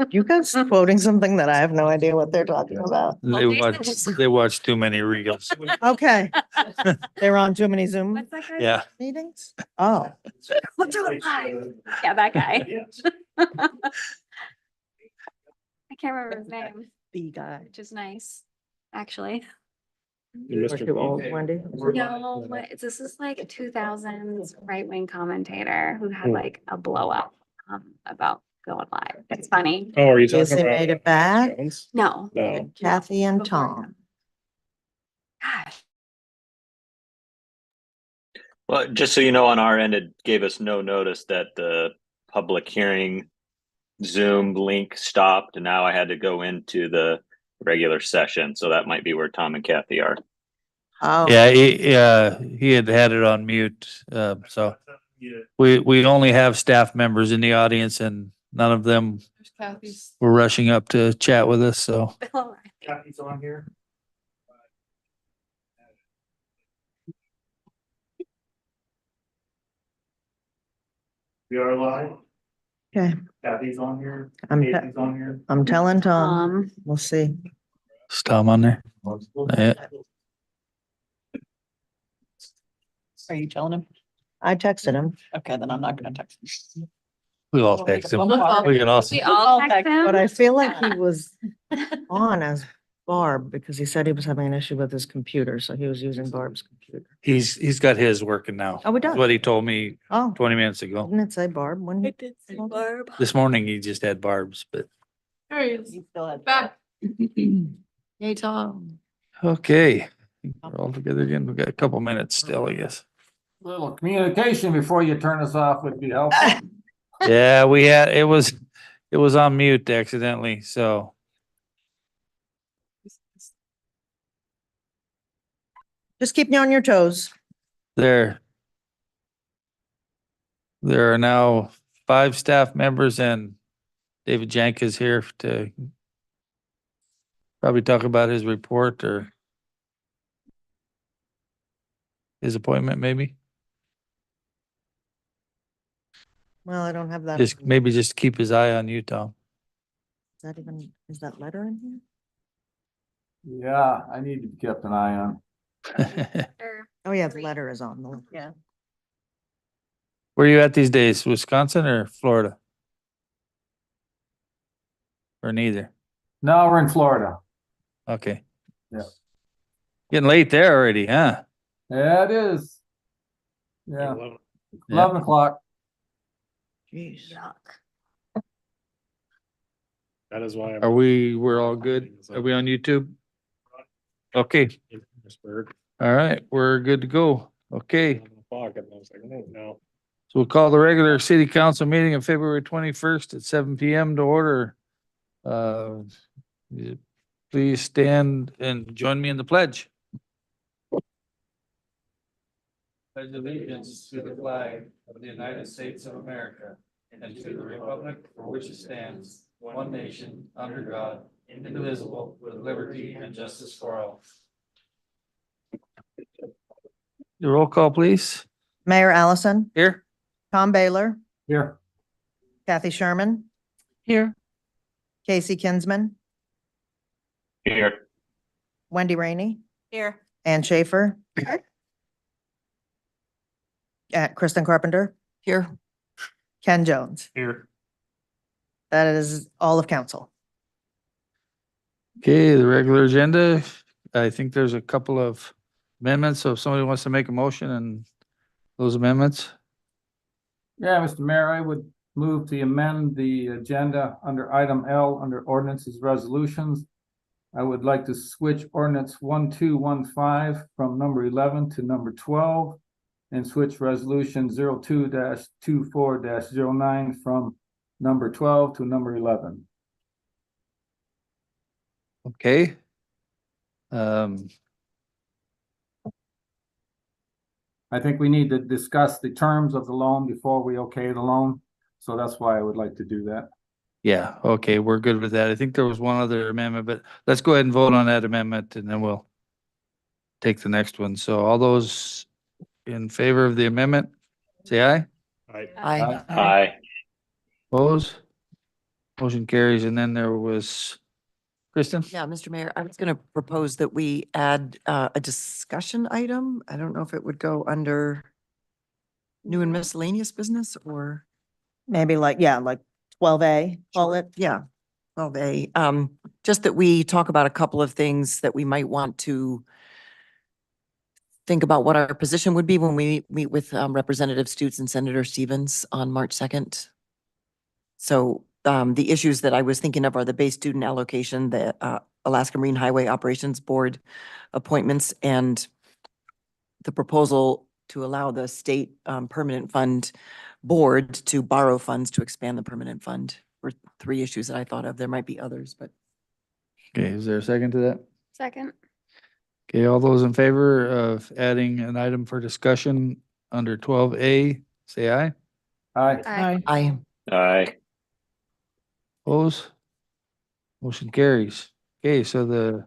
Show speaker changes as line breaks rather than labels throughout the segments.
You guys quoting something that I have no idea what they're talking about.
They watch too many reels.
Okay. They were on too many Zoom
What's that guy?
Yeah.
meetings? Oh,
We'll do it live. Yeah, that guy. I can't remember his name,
the guy.
which is nice, actually.
We're too old, Wendy.
No, this is like a 2000s right-wing commentator who had like a blow up about going live. It's funny.
Oh, are you
Yes,
talking
they
about?
made it back.
No,
No.
Kathy and Tom.
gosh,
Well, just so you know, on our end, it gave us no notice that the public hearing Zoom link stopped, and now I had to go into the regular session. So that might be where Tom and Kathy are.
Oh.
Yeah, he had it on mute, so we only have staff members in the audience and none of them
there's Kathy's.
were rushing up to chat with us, so.
Bill O'Reilly.
Kathy's on here. We are live.
Okay.
Kathy's on here.
I'm,
Kathy's on here.
I'm telling Tom. We'll see.
Is Tom on there? Yeah.
Are you telling him?
I texted him,
Okay, then I'm not gonna text him.
We all text him. We can also,
We all text him.
but I feel like he was on as Barb because he said he was having an issue with his computer, so he was using Barb's computer.
he's got his working now.
Oh, we
That's
done.
what he told me
Oh,
20 minutes ago.
didn't it say Barb? When
It did say Barb.
This morning he just had barbs, but
There he is.
You still had.
Back.
Hey, Tom.
okay. We're all together again. We've got a couple minutes still, I guess.
Little communication before you turn us off would be helpful.
Yeah, it was on mute accidentally, so.
just keep me on your toes.
There are now 5 staff members and David Jank is here to probably talk about his report or his appointment, maybe.
Well, I don't have that.
Maybe just keep his eye on you, Tom.
Is that letter in here?
Yeah, I need to be kept an eye on.
Or-
Oh, yeah, the letter is on. the-
Yeah.
Where are you at these days? Wisconsin or Florida? Or neither?
No, we're in Florida.
Okay.
Yeah.
Getting late there already, huh?
Yeah, it is. Yeah,
Yeah.
11 o'clock.
Jeez.
Yuck.
That is why.
We're all good? Are we on YouTube? Okay, all right, we're good to go. Okay,
Fog, and I was like, oh, no.
so we'll call the regular city council meeting of February 21st at 7 PM to order. Please stand and join me in the pledge. Pledge allegiance to the flag of the United States of America and to the republic for which it stands, one nation, under God, indivisible, with liberty and justice for all. The roll call, please.
Mayor Allison,
Here?
Tom Baylor,
Here.
Kathy Sherman,
Here.
Casey Kinsman,
Here.
Wendy Rainey,
Here.
Ann Schaefer. Kristen Carpenter,
Here.
Ken Jones.
Here.
That is all of council.
Okay, the regular agenda, I think there's a couple of amendments, so if somebody wants to make a motion and those amendments.
Yeah, Mr. Mayor, I would move to amend the agenda under item L, under ordinances resolutions. I would like to switch ordinance 1215 from number 11 to number 12 and switch resolution 02-24-09 from number 12 to number 11.
Okay.
I think we need to discuss the terms of the loan before we okay the loan. So that's why I would like to do that.
Yeah, okay, we're good with that. I think there was one other amendment, but let's go ahead and vote on that amendment and then we'll take the next one. So all those in favor of the amendment, say aye.
I,
I.
Aye.
Oppose?
Motion carries. And then there was Kristen?
Yeah, Mr. Mayor, I was going to propose that we add a discussion item. I don't know if it would go under new and miscellaneous business or,
Maybe like, yeah, like 12A, call it.
yeah. Well, just that we talk about a couple of things that we might want to think about what our position would be when we meet with Representative Stutes and Senator Stevens on March 2nd. So the issues that I was thinking of are the base student allocation, the Alaska Marine Highway Operations Board appointments, and the proposal to allow the state permanent fund board to borrow funds to expand the permanent fund were three issues that I thought of. There might be others, but
Okay, is there a second to that?
Second.
Okay, all those in favor of adding an item for discussion under 12A, say aye.
Aye.
Aye.
Aye.
Oppose? Motion carries. Okay, so the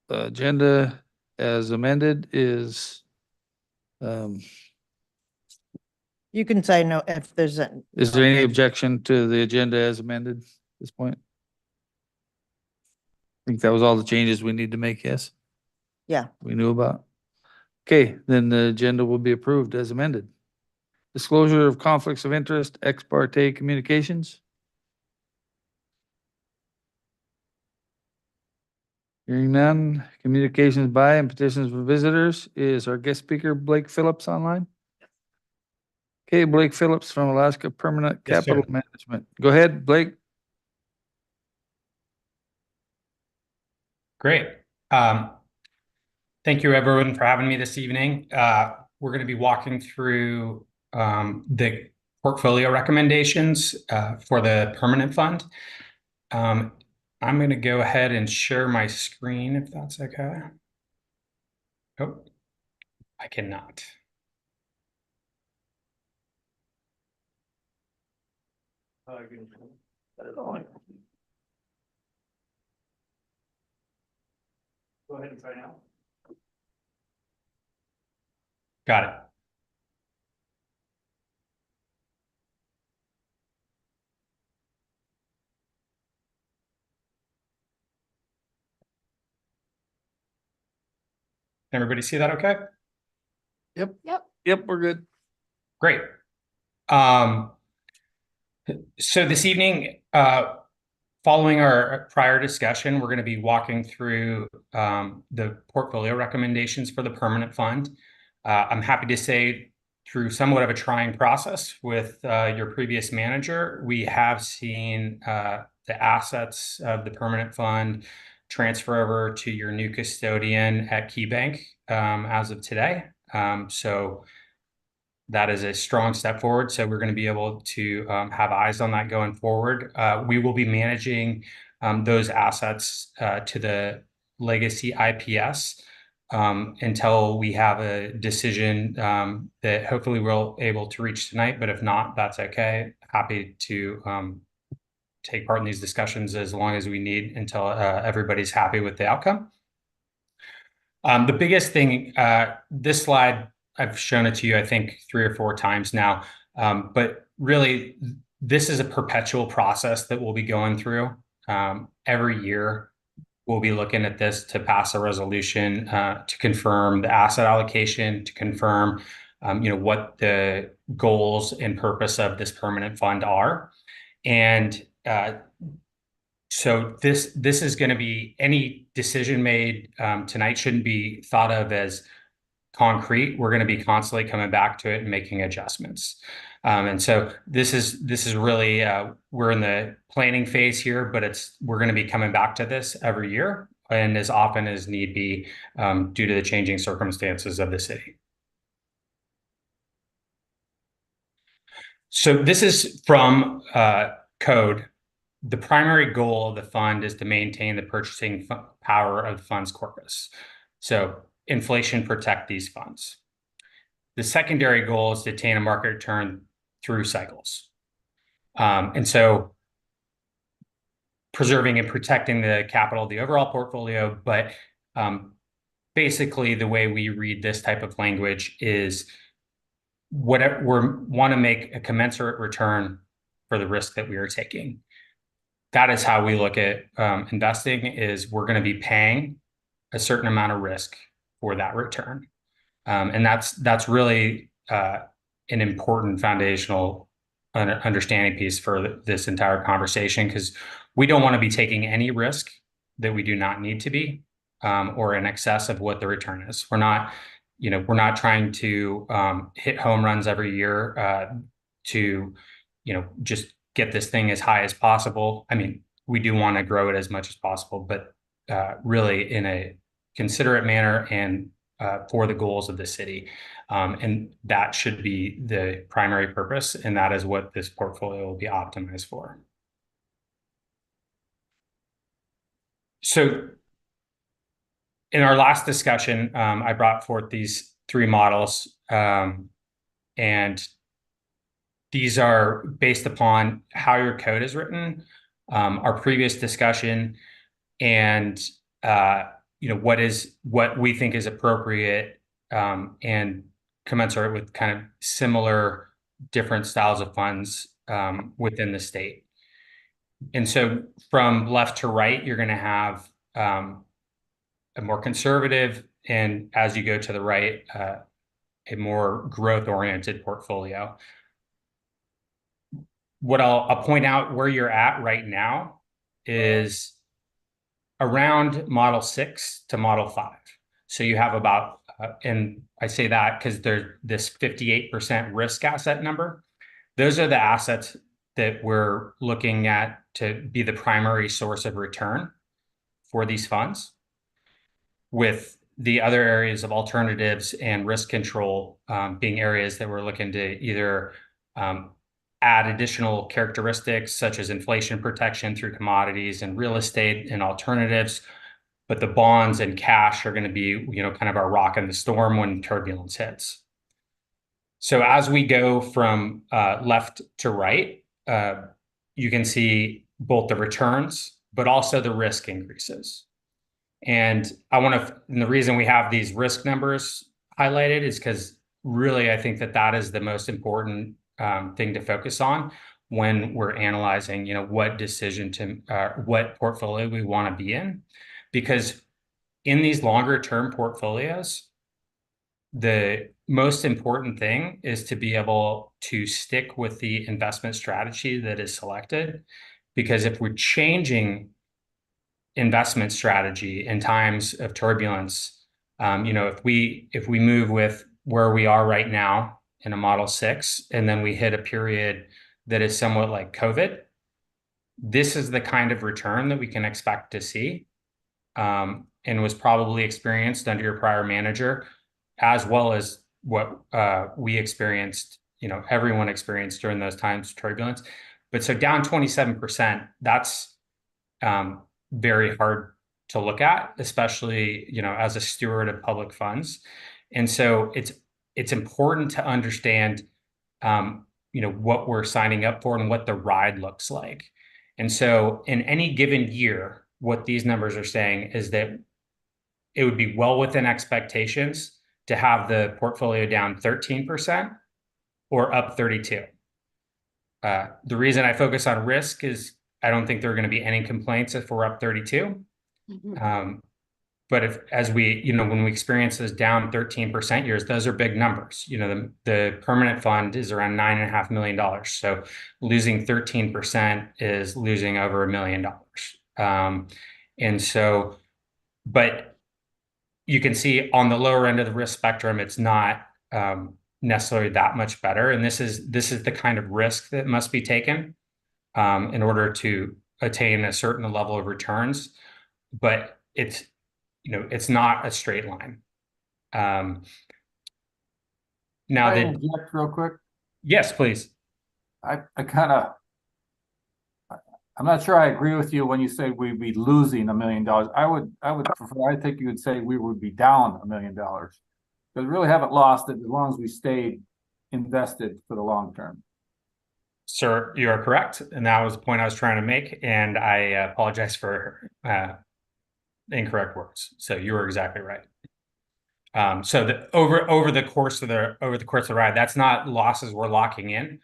agenda as amended is,
You can say no if there's a.
is there any objection to the agenda as amended at this point? I think that was all the changes we need to make, yes?
Yeah.
We knew about. Okay, then the agenda will be approved as amended. Disclosure of conflicts of interest, ex parte communications. Hearing none, communications by and petitions for visitors. Is our guest speaker Blake Phillips online? Okay, Blake Phillips from Alaska Permanent
Yes, sir.
Capital Management. Go ahead, Blake.
Great. Thank you everyone for having me this evening. We're going to be walking through the portfolio recommendations for the permanent fund. I'm going to go ahead and share my screen if that's okay. Oh, I cannot.
Go ahead and try now.
Got it. Everybody see that okay?
Yep.
Yep.
Yep, we're good.
Great. So this evening, following our prior discussion, we're going to be walking through the portfolio recommendations for the permanent fund. I'm happy to say through somewhat of a trying process with your previous manager, we have seen the assets of the permanent fund transfer over to your new custodian at KeyBank as of today. So that is a strong step forward. So we're going to be able to have eyes on that going forward. We will be managing those assets to the legacy IPS until we have a decision that hopefully we'll able to reach tonight. But if not, that's okay. Happy to take part in these discussions as long as we need until everybody's happy with the outcome. The biggest thing, this slide, I've shown it to you, I think 3 or 4 times now, but really this is a perpetual process that we'll be going through. Every year, we'll be looking at this to pass a resolution to confirm the asset allocation, to confirm what the goals and purpose of this permanent fund are. And so this is going to be, any decision made tonight shouldn't be thought of as concrete. We're going to be constantly coming back to it and making adjustments. And so this is really, we're in the planning phase here, but we're going to be coming back to this every year and as often as need be due to the changing circumstances of the city. So this is from code. The primary goal of the fund is to maintain the purchasing power of the fund's corpus. So inflation protect these funds. The secondary goal is to attain a market return through cycles. And so preserving and protecting the capital of the overall portfolio, but basically the way we read this type of language is whatever we want to make a commensurate return for the risk that we are taking. That is how we look at investing, is we're going to be paying a certain amount of risk for that return. And that's really an important foundational understanding piece for this entire conversation, because we don't want to be taking any risk that we do not need to be, or in excess of what the return is. We're not trying to hit home runs every year to, just get this thing as high as possible. I mean, we do want to grow it as much as possible, but really in a considerate manner and for the goals of the city. And that should be the primary purpose. And that is what this portfolio will be optimized for. So in our last discussion, I brought forth these 3 models, and these are based upon how your code is written, our previous discussion, and what we think is appropriate and commensurate with kind of similar different styles of funds within the state. And so from left to right, you're going to have a more conservative, and as you go to the right, a more growth-oriented portfolio. What I'll point out where you're at right now is around Model 6 to Model 5. So you have about, and I say that because there's this 58% risk asset number. Those are the assets that we're looking at to be the primary source of return for these funds, with the other areas of alternatives and risk control being areas that we're looking to either add additional characteristics such as inflation protection through commodities and real estate and alternatives. But the bonds and cash are going to be, kind of our rock in the storm when turbulence hits. So as we go from left to right, you can see both the returns, but also the risk increases. And and the reason we have these risk numbers highlighted is because really, I think that is the most important thing to focus on when we're analyzing, what decision what portfolio we want to be in. Because in these longer term portfolios, the most important thing is to be able to stick with the investment strategy that is selected. Because if we're changing investment strategy in times of turbulence, if we move with where we are right now in a Model 6, and then we hit a period that is somewhat like COVID, this is the kind of return that we can expect to see, and was probably experienced under your prior manager, as well as what we experienced, everyone experienced during those times of turbulence. But so down 27%, that's very hard to look at, especially, as a steward of public funds. And so it's important to understand, what we're signing up for and what the ride looks like. And so in any given year, what these numbers are saying is that it would be well within expectations to have the portfolio down 13% or up 32%. The reason I focus on risk is I don't think there are going to be any complaints if we're up 32%. But when we experience those down 13% years, those are big numbers. The permanent fund is around $9.5 million. So losing 13% is losing over $1 million. And so, but you can see on the lower end of the risk spectrum, it's not necessarily that much better. And this is the kind of risk that must be taken in order to attain a certain level of returns. But it's not a straight line. Now,
Can I interject real quick?
Yes, please.
I'm not sure I agree with you when you say we'd be losing $1 million. I would prefer, I think you would say we would be down $1 million. Because we really haven't lost it as long as we stayed invested for the long term.
Sir, you are correct. And that was the point I was trying to make. And I apologize for incorrect words. So you were exactly right. So over the course of the ride, that's not losses we're locking in.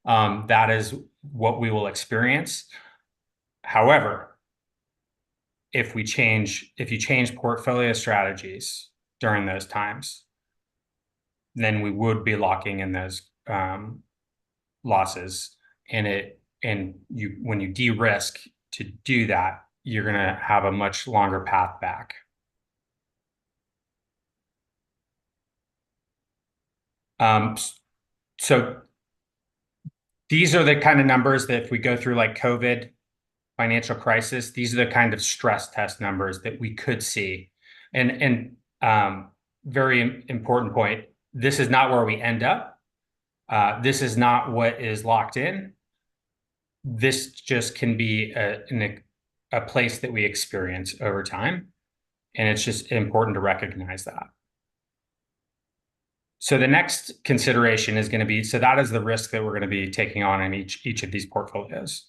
that is what we will experience. However, if you change portfolio strategies during those times, then we would be locking in those losses. When you de-risk to do that, you're going to have a much longer path back. So these are the kind of numbers that if we go through like COVID, financial crisis, these are the kind of stress test numbers that we could see. And very important point, this is not where we end up. This is not what is locked in. This just can be a place that we experience over time. And it's just important to recognize that. So the next consideration is going to be, so that is the risk that we're going to be taking on in each of these portfolios.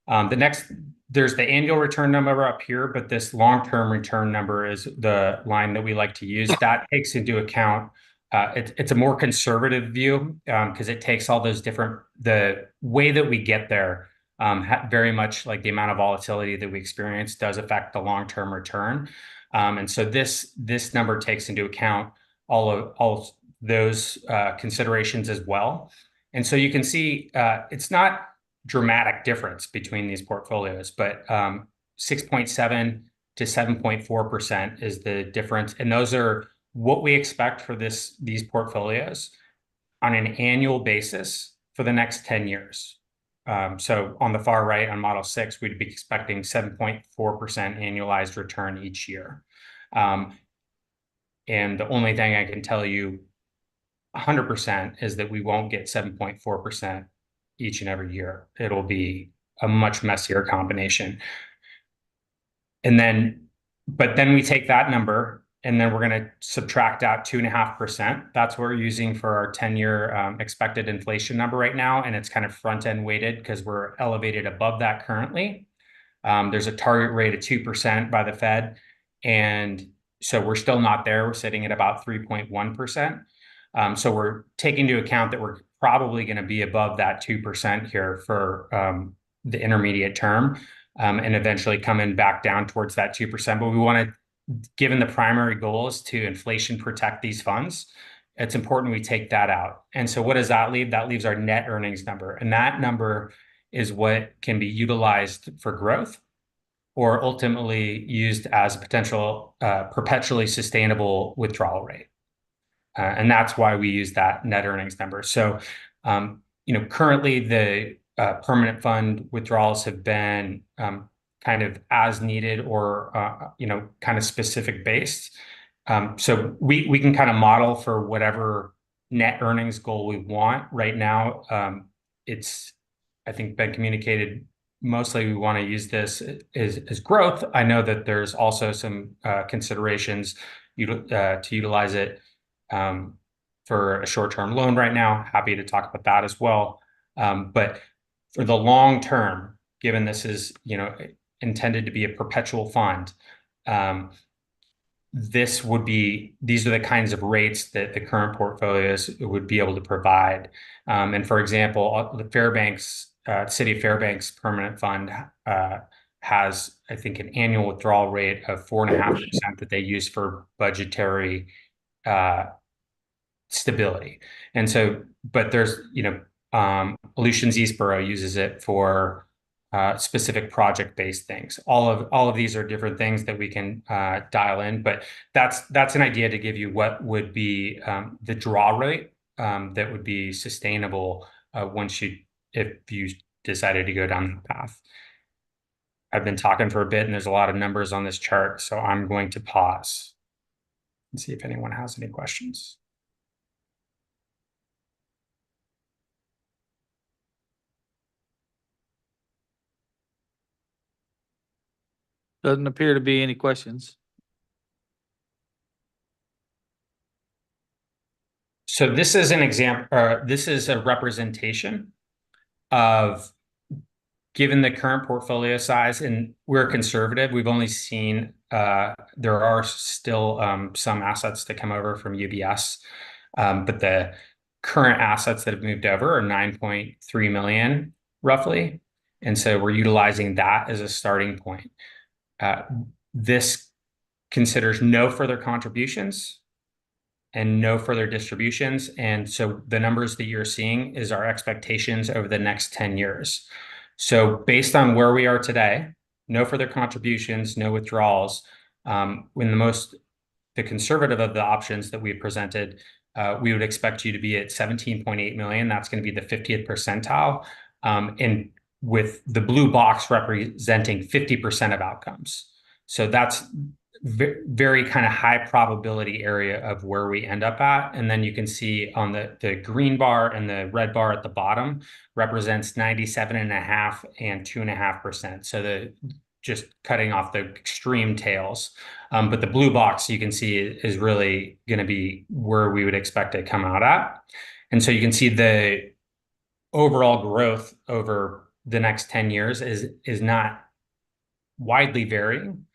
There's the annual return number up here, but this long-term return number is the line that we like to use. That takes into account, it's a more conservative view because it takes all those the way that we get there, very much like the amount of volatility that we experience does affect the long-term return. And so this number takes into account all those considerations as well. And so you can see it's not dramatic difference between these portfolios, but 6.7 to 7.4% is the difference. And those are what we expect for these portfolios on an annual basis for the next 10 years. So on the far right on model 6, we'd be expecting 7.4% annualized return each year. And the only thing I can tell you 100% is that we won't get 7.4% each and every year. It'll be a much messier combination. But then we take that number and then we're going to subtract out 2.5%. That's what we're using for our 10-year expected inflation number right now. And it's kind of front-end weighted because we're elevated above that currently. There's a target rate of 2% by the Fed. And so we're still not there. We're sitting at about 3.1%. So we're taking into account that we're probably going to be above that 2% here for the intermediate term and eventually coming back down towards that 2%. But we want to, given the primary goal is to inflation protect these funds, it's important we take that out. And so what does that leave? That leaves our net earnings number. And that number is what can be utilized for growth or ultimately used as a potential perpetually sustainable withdrawal rate. And that's why we use that net earnings number. So, currently the permanent fund withdrawals have been kind of as needed or, kind of specific based. So we can kind of model for whatever net earnings goal we want. Right now, it's, I think, been communicated mostly we want to use this as growth. I know that there's also some considerations to utilize it for a short-term loan right now. Happy to talk about that as well. But for the long term, given this is, intended to be a perpetual fund, these are the kinds of rates that the current portfolios would be able to provide. And for example, the Fairbanks, City of Fairbanks Permanent Fund has, I think, an annual withdrawal rate of 4.5% that they use for budgetary stability. And so, but there's, Aleutians Eastboro uses it for specific project-based things. All of these are different things that we can dial in, but that's an idea to give you what would be the draw rate that would be sustainable if you decided to go down that path. I've been talking for a bit and there's a lot of numbers on this chart, so I'm going to pause and see if anyone has any questions.
Doesn't appear to be any questions.
So this is an example, this is a representation of, given the current portfolio size, and we're conservative, we've only seen, there are still some assets to come over from UBS, but the current assets that have moved over are 9.3 million roughly. And so we're utilizing that as a starting point. This considers no further contributions and no further distributions. And so the numbers that you're seeing is our expectations over the next 10 years. So based on where we are today, no further contributions, no withdrawals, when the conservative of the options that we presented, we would expect you to be at 17.8 million. That's going to be the 50th percentile. And with the blue box representing 50% of outcomes. So that's very kind of high probability area of where we end up at. And then you can see on the green bar and the red bar at the bottom represents 97.5% and 2.5%. So just cutting off the extreme tails. But the blue box you can see is really going to be where we would expect to come out at. And so you can see the overall growth over the next 10 years is not widely varying.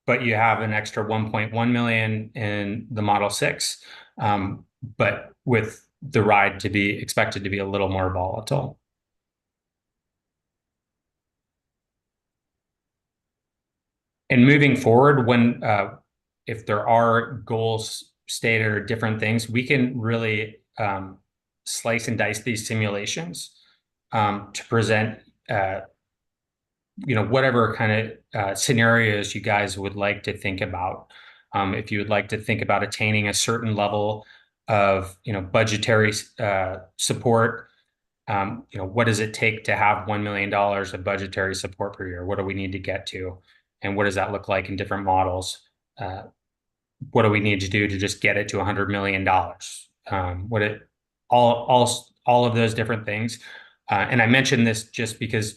But you have an extra 1.1 million in the Model 6, but with the ride to be expected to be a little more volatile. And moving forward, when if there are goals stated or different things, we can really slice and dice these simulations to present whatever kind of scenarios you guys would like to think about. If you would like to think about attaining a certain level of budgetary support, what does it take to have $1 million of budgetary support per year? What do we need to get to? And what does that look like in different models? What do we need to do to just get it to $100 million? All of those different things. And I mentioned this just because,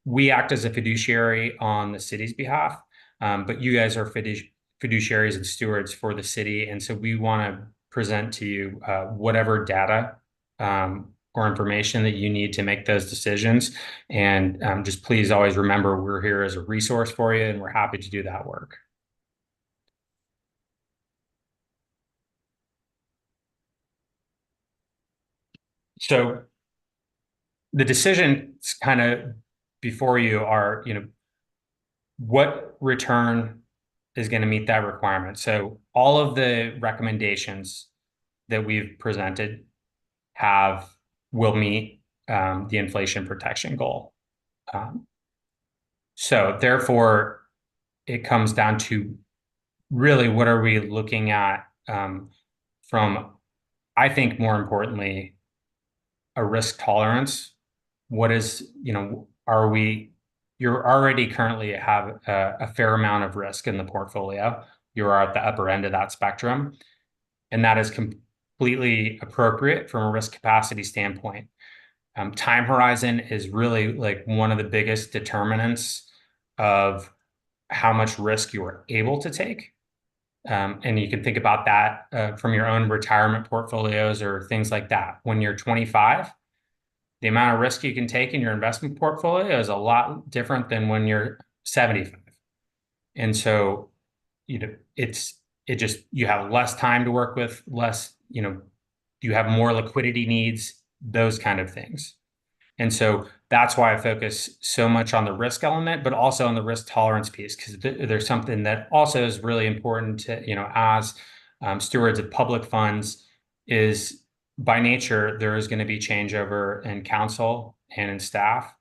we act as a fiduciary on the city's behalf, but you guys are fiduciaries and stewards for the city. And so we want to present to you whatever data or information that you need to make those decisions. And just please always remember we're here as a resource for you, and we're happy to do that work. So the decisions kind of before you are, what return is going to meet that requirement. So all of the recommendations that we've presented will meet the inflation protection goal. So therefore, it comes down to really what are we looking at from, I think more importantly, a risk tolerance. What is, you're already currently have a fair amount of risk in the portfolio. You're at the upper end of that spectrum. And that is completely appropriate from a risk capacity standpoint. Time horizon is really like one of the biggest determinants of how much risk you are able to take. And you can think about that from your own retirement portfolios or things like that. When you're 25, the amount of risk you can take in your investment portfolio is a lot different than when you're 75. And so, you have less time to work with, less, you have more liquidity needs, those kind of things. And so that's why I focus so much on the risk element, but also on the risk tolerance piece, because there's something that also is really important to, as stewards of public funds is, by nature, there is going to be changeover in council and in staff.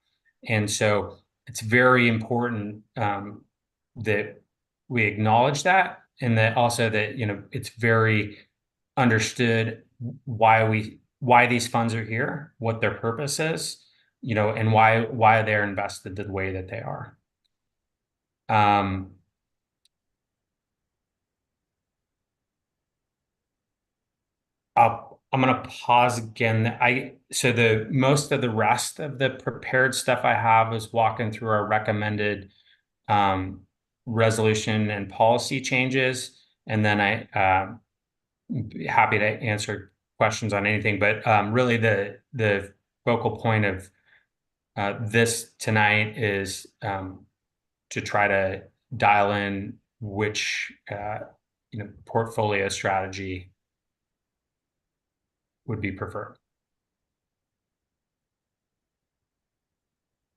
And so it's very important that we acknowledge that, and that also that, it's very understood why these funds are here, what their purpose is, and why they're invested the way that they are. I'm going to pause again. So most of the rest of the prepared stuff I have is walking through our recommended resolution and policy changes. And then I'm happy to answer questions on anything, but really the focal point of this tonight is to try to dial in which portfolio strategy would be preferred.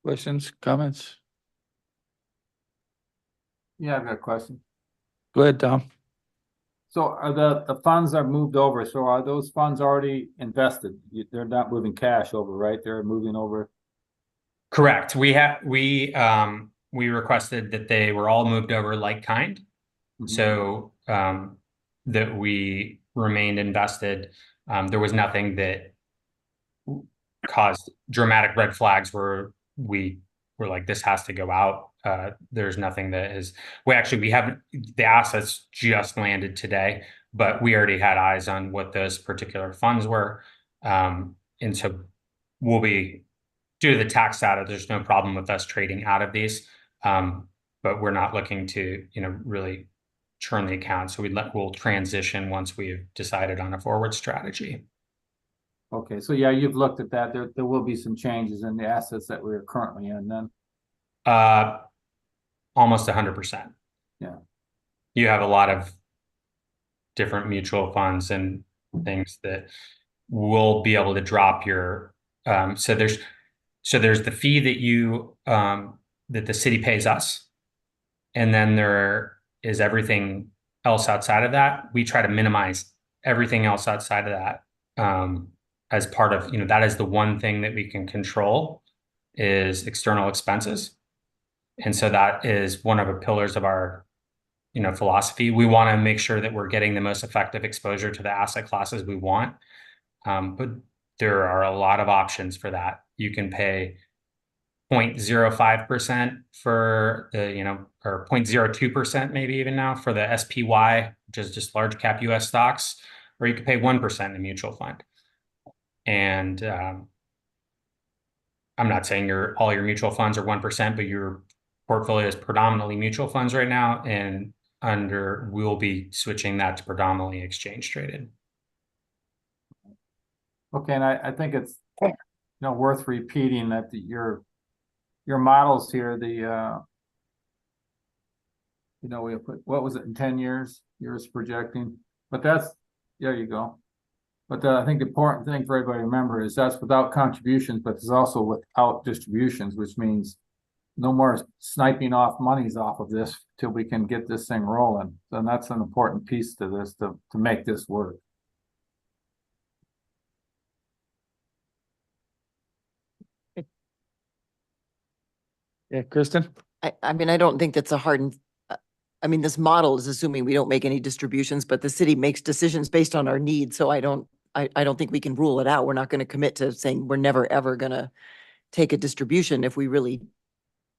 Questions, comments?
Yeah, I've got a question.
Go ahead, Tom.
So are the funds are moved over, so are those funds already invested? They're not moving cash over, right? They're moving over.
Correct. We requested that they were all moved over like kind. So that we remained invested. There was nothing that caused dramatic red flags where we were like, this has to go out. There's nothing that is, we haven't, the assets just landed today, but we already had eyes on what those particular funds were. And so we'll be, due to the tax data, there's no problem with us trading out of these. But we're not looking to, really churn the account. So we'll transition once we've decided on a forward strategy.
Okay, so yeah, you've looked at that. There will be some changes in the assets that we're currently in then.
Almost 100%.
Yeah.
You have a lot of different mutual funds and things that will be able to drop your, so there's the fee that you, that the city pays us. And then there is everything else outside of that. We try to minimize everything else outside of that. As part of, that is the one thing that we can control is external expenses. And so that is one of the pillars of our, philosophy. We want to make sure that we're getting the most effective exposure to the asset classes we want. But there are a lot of options for that. You can pay 0.05% for the, or 0.02% maybe even now for the SPY, which is just large cap US stocks, or you could pay 1% in a mutual fund. And I'm not saying all your mutual funds are 1%, but your portfolio is predominantly mutual funds right now, and we'll be switching that to predominantly exchange traded.
Okay, and I think it's worth repeating that your models here, we put, what was it, in 10 years, years projecting, but there you go. But I think the important thing for everybody to remember is that's without contributions, but it's also without distributions, which means no more sniping off monies off of this till we can get this thing rolling. And that's an important piece to this to make this work.
Yeah, Kristen?
I mean, I don't think that's a hard, this model is assuming we don't make any distributions, but the city makes decisions based on our needs. So I don't think we can rule it out. We're not going to commit to saying we're never, ever going to take a distribution if we really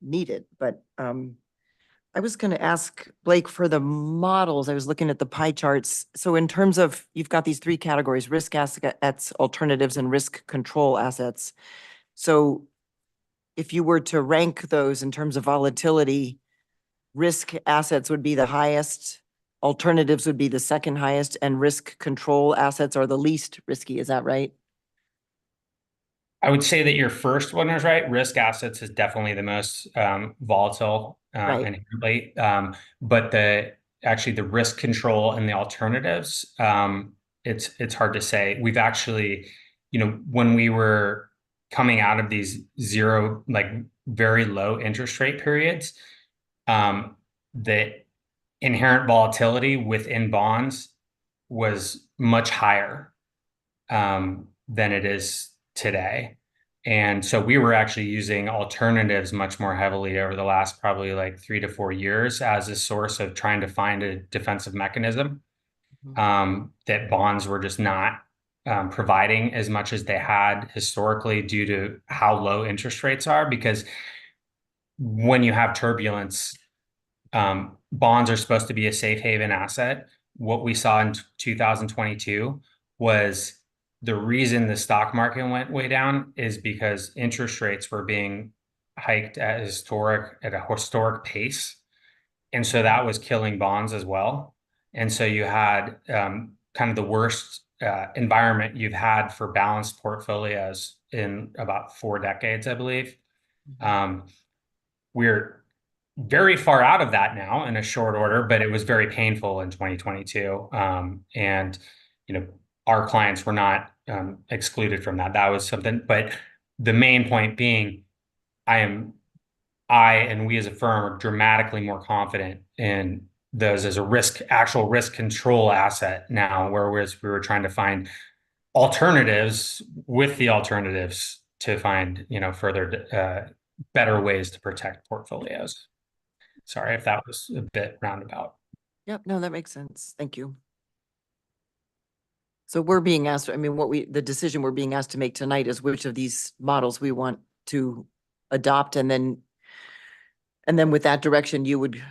need it. But I was going to ask Blake for the models. I was looking at the pie charts. So in terms of, you've got these three categories: risk assets, alternatives, and risk control assets. So if you were to rank those in terms of volatility, risk assets would be the highest, alternatives would be the second highest, and risk control assets are the least risky. Is that right?
I would say that your first one is right. Risk assets is definitely the most volatile inherently. But actually the risk control and the alternatives, it's hard to say. We've actually, when we were coming out of these zero, like very low interest rate periods, the inherent volatility within bonds was much higher than it is today. And so we were actually using alternatives much more heavily over the last probably like 3 to 4 years as a source of trying to find a defensive mechanism that bonds were just not providing as much as they had historically due to how low interest rates are. Because when you have turbulence, bonds are supposed to be a safe haven asset. What we saw in 2022 was the reason the stock market went way down is because interest rates were being hiked at a historic pace. And so that was killing bonds as well. And so you had kind of the worst environment you've had for balanced portfolios in about 4 decades, I believe. We're very far out of that now in a short order, but it was very painful in 2022. And, our clients were not excluded from that. That was something, but the main point being, I and we as a firm are dramatically more confident in those as a actual risk control asset now, whereas we were trying to find alternatives with the alternatives to find, further, better ways to protect portfolios. Sorry if that was a bit roundabout.
Yep, no, that makes sense. Thank you. So we're being asked, I mean, the decision we're being asked to make tonight is which of these models we want to adopt, and then with that direction, you would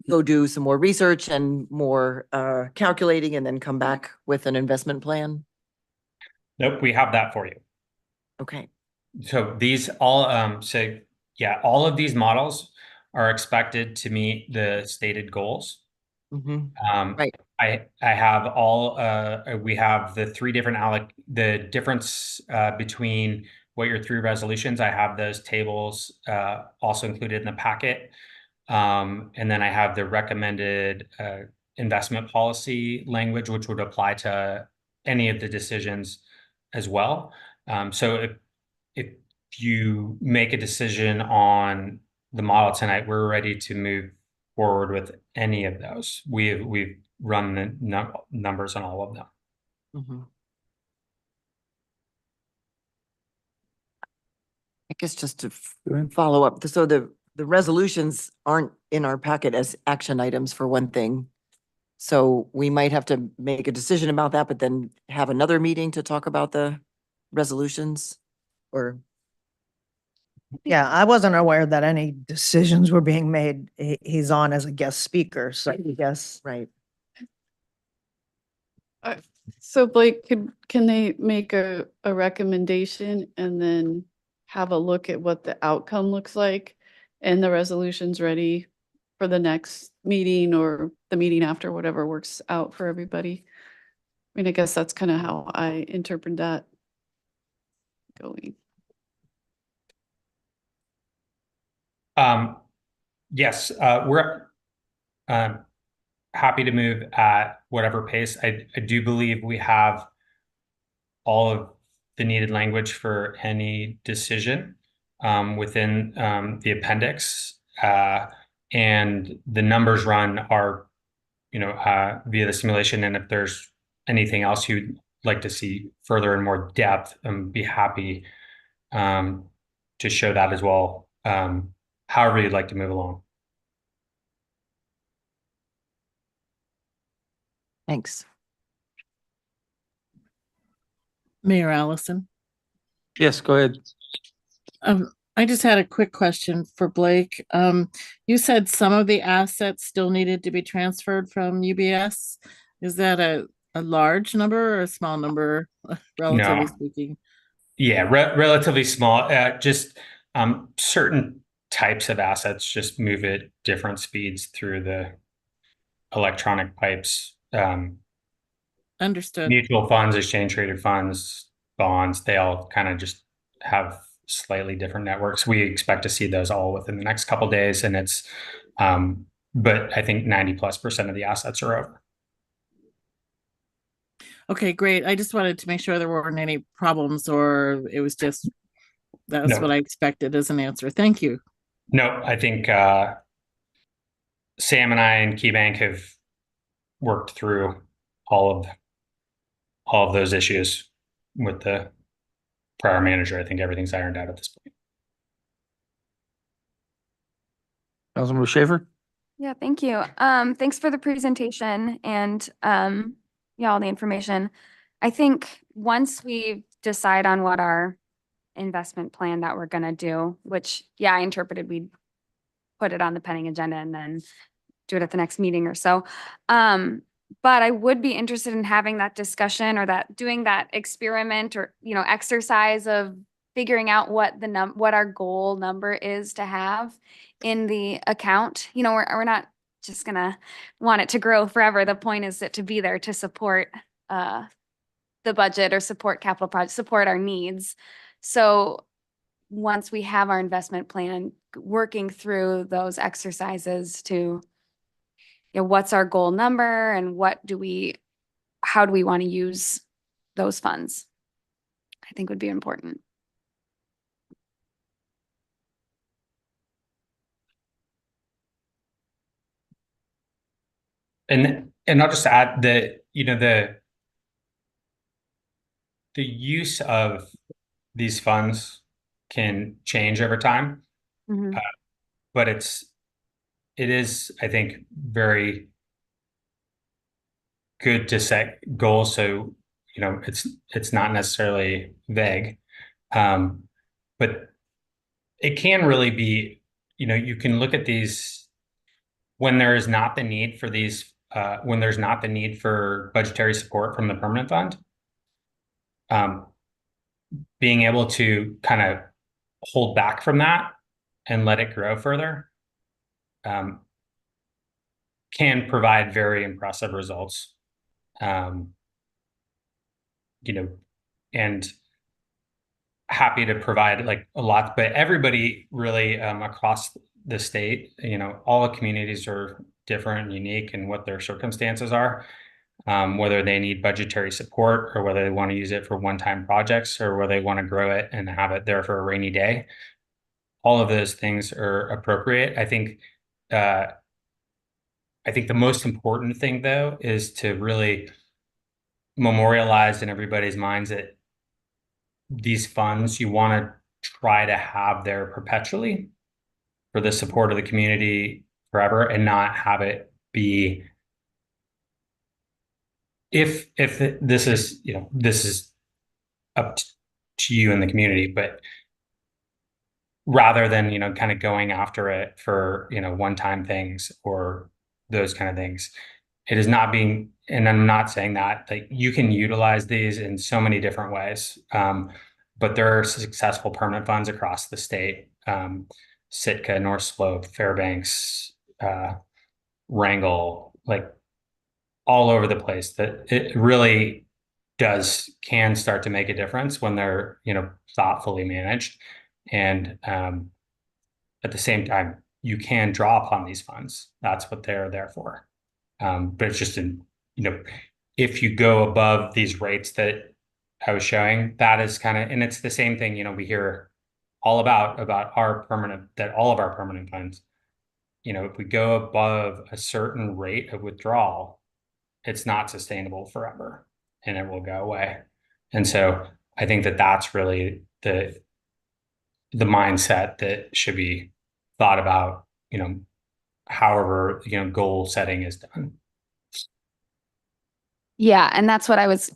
go do some more research and more calculating and then come back with an investment plan?
Nope, we have that for you.
Okay.
So these all, all of these models are expected to meet the stated goals. Right. I have all, we have the three different the difference between what your three resolutions, I have those tables also included in the packet. And then I have the recommended investment policy language, which would apply to any of the decisions as well. So if you make a decision on the model tonight, we're ready to move forward with any of those. We've run the numbers on all of them.
I guess just to follow up, so the resolutions aren't in our packet as action items for one thing. So we might have to make a decision about that, but then have another meeting to talk about the resolutions, or?
Yeah, I wasn't aware that any decisions were being made. He's on as a guest speaker, so I guess.
Right.
So Blake, can they make a recommendation and then have a look at what the outcome looks like and the resolution's ready for the next meeting or the meeting after, whatever works out for everybody? I mean, I guess that's kind of how I interpret that going.
Yes, we're happy to move at whatever pace. I do believe we have all of the needed language for any decision within the appendix, and the numbers run are, via the simulation. And if there's anything else you'd like to see further in more depth, be happy to show that as well. However you'd like to move along.
Thanks.
Mayor Allison.
Yes, go ahead.
I just had a quick question for Blake. You said some of the assets still needed to be transferred from UBS. Is that a large number or a small number, relatively speaking?
Yeah, relatively small. Just certain types of assets just move at different speeds through the electronic pipes.
Understood.
Mutual funds, exchange traded funds, bonds, they all kind of just have slightly different networks. We expect to see those all within the next couple of days, and it's but I think 90+% of the assets are over.
Okay, great. I just wanted to make sure there weren't any problems, or it was just, that's what I expected as an answer. Thank you.
No, I think Sam and I and KeyBank have worked through all of those issues with the prior manager. I think everything's ironed out at this point.
Councilmember Schaefer?
Yeah, thank you. Thanks for the presentation and all the information. I think once we decide on what our investment plan that we're gonna do, which, I interpreted we'd put it on the pending agenda and then do it at the next meeting or so. But I would be interested in having that discussion or doing that experiment or, exercise of figuring out what what our goal number is to have in the account. We're not just gonna want it to grow forever. The point is it to be there to support the budget or support capital projects, support our needs. So once we have our investment plan, working through those exercises to, what's our goal number and how do we want to use those funds? I think would be important.
And I'll just add that, the use of these funds can change over time,
Mhm.
but it is, I think, very good to set goals. So, it's not necessarily vague. But it can really be, you can look at these when there is not the need for when there's not the need for budgetary support from the permanent fund. Being able to kind of hold back from that and let it grow further can provide very impressive results. And happy to provide like a lot, but everybody really across the state, all the communities are different and unique in what their circumstances are, whether they need budgetary support or whether they want to use it for one-time projects or whether they want to grow it and have it there for a rainy day. All of those things are appropriate. I think the most important thing though is to really memorialize in everybody's minds that these funds you want to try to have there perpetually for the support of the community forever, and not have it be, if this is, this is up to you and the community, but rather than, kind of going after it for, one-time things or those kind of things, it is not being, and I'm not saying that you can utilize these in so many different ways. But there are successful permanent funds across the state, Sitka, North Slope, Fairbanks, Wrangell, like all over the place, that it really can start to make a difference when they're, thoughtfully managed. And at the same time, you can draw upon these funds. That's what they're there for. But it's just if you go above these rates that I was showing, that is kind of, and it's the same thing, we hear all about all of our permanent funds, if we go above a certain rate of withdrawal, it's not sustainable forever and it will go away. And so I think that that's really the mindset that should be thought about, however, goal setting is done.
Yeah, and that's what I was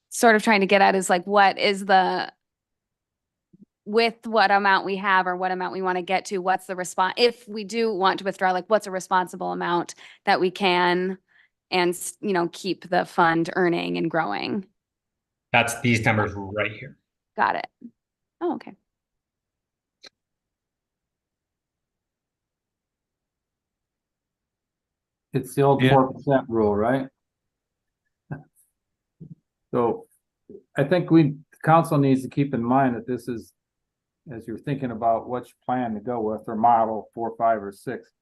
sort of trying to get at, is like, what is with what amount we have or what amount we want to get to, what's the response, if we do want to withdraw, like what's a responsible amount that we can, and, keep the fund earning and growing.
That's these numbers right here.
Got it. Oh, okay.
It's the old
Yeah.
4% rule, right? So I think council needs to keep in mind that this is, as you're thinking about which plan to go with, or model 4, 5, or 6,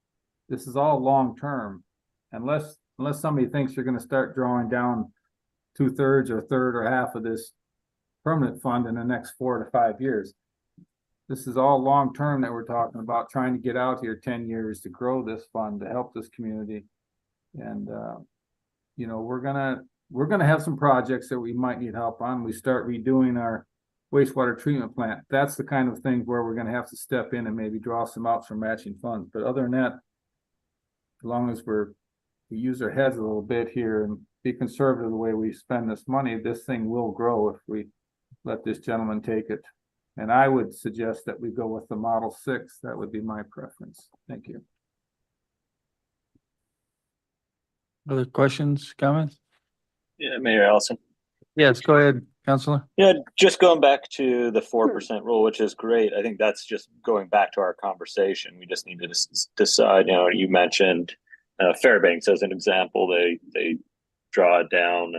this is all long-term. Unless somebody thinks you're gonna start drawing down 2/3 or a third or half of this permanent fund in the next 4 to 5 years. This is all long-term that we're talking about, trying to get out here 10 years to grow this fund, to help this community. And, we're gonna have some projects that we might need help on. We start redoing our wastewater treatment plant. That's the kind of thing where we're gonna have to step in and maybe draw some out from matching funds. But other than that, as long as we use our heads a little bit here and be conservative the way we spend this money, this thing will grow if we let this gentleman take it. And I would suggest that we go with the Model 6. That would be my preference. Thank you.
Other questions, comments?
Yeah, Mayor Allison.
Yes, go ahead, Counselor.
Yeah, just going back to the 4% rule, which is great. I think that's just going back to our conversation. We just need to decide, you mentioned Fairbanks as an example. They draw down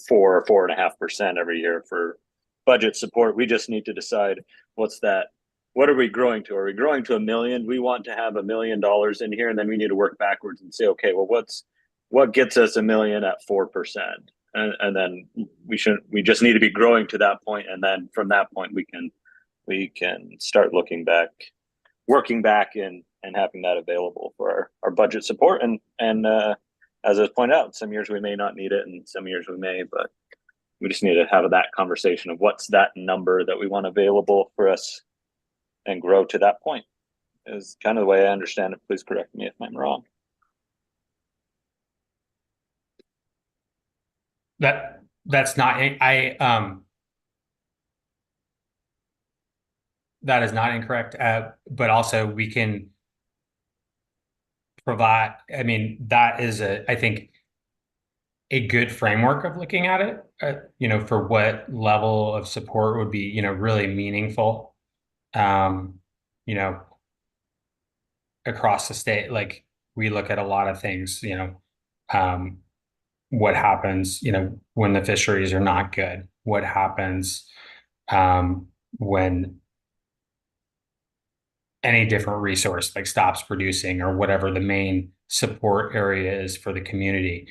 4.5% every year for budget support. We just need to decide what are we growing to? Are we growing to $1 million? We want to have $1 million in here, and then we need to work backwards and say, okay, well, what gets us $1 million at 4%? and then we just need to be growing to that point, and then from that point we can start looking back, working back, and having that available for our budget support. And as was pointed out, some years we may not need it, and some years we may, but we just need to have that conversation of what's that number that we want available for us, and grow to that point. Is kind of the way I understand it. Please correct me if I'm wrong.
That's not, that is not incorrect. But also we can provide, I mean, that is I think a good framework of looking at it, for what level of support would be, really meaningful, across the state. Like, we look at a lot of things, what happens, when the fisheries are not good, what happens, when any different resource like stops producing, or whatever the main support area is for the community.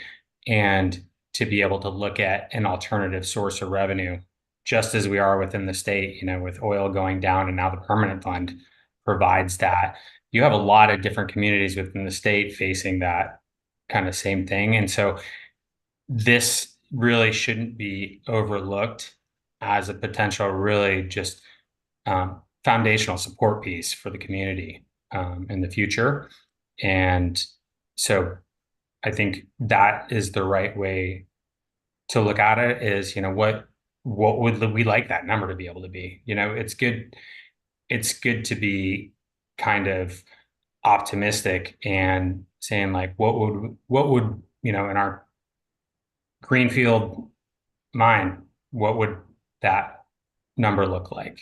And to be able to look at an alternative source of revenue, just as we are within the state, with oil going down, and now the permanent fund provides that. You have a lot of different communities within the state facing that kind of same thing. And so this really shouldn't be overlooked as a potential really just foundational support piece for the community in the future. And so I think that is the right way to look at it, is, what would we like that number to be able to be? It's good to be kind of optimistic and saying, like, what would, in our greenfield mind, what would that number look like?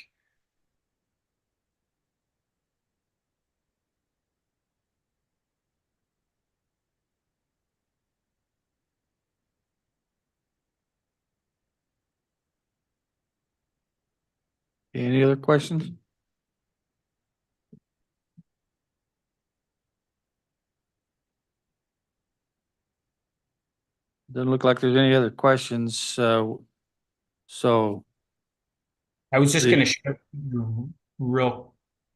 Any other questions? Doesn't look like there's any other questions, so
I was just going to share real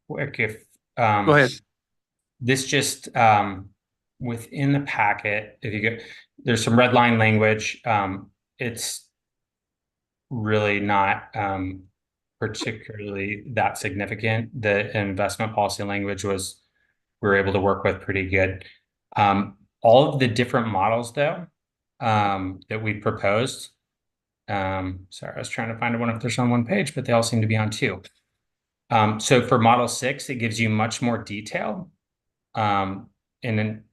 quick if
go ahead.
this just within the packet, if you go, there's some red line language. It's really not particularly that significant. The investment policy language we were able to work with pretty good. All of the different models though that we proposed. Sorry, I was trying to find one if there's on one page, but they all seem to be on two. So for model 6, it gives you much more detail. And then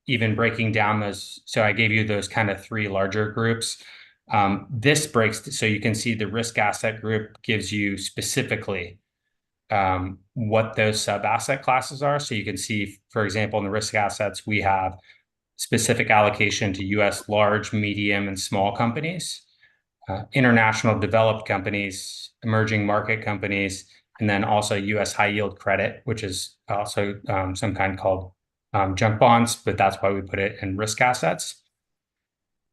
even breaking down those. So I gave you those kind of 3 larger groups. This breaks, so you can see the risk asset group gives you specifically what those sub asset classes are. So you can see, for example, in the risk assets, we have specific allocation to US large, medium, and small companies, international developed companies, emerging market companies, and then also US high yield credit, which is also some kind called junk bonds, but that's why we put it in risk assets.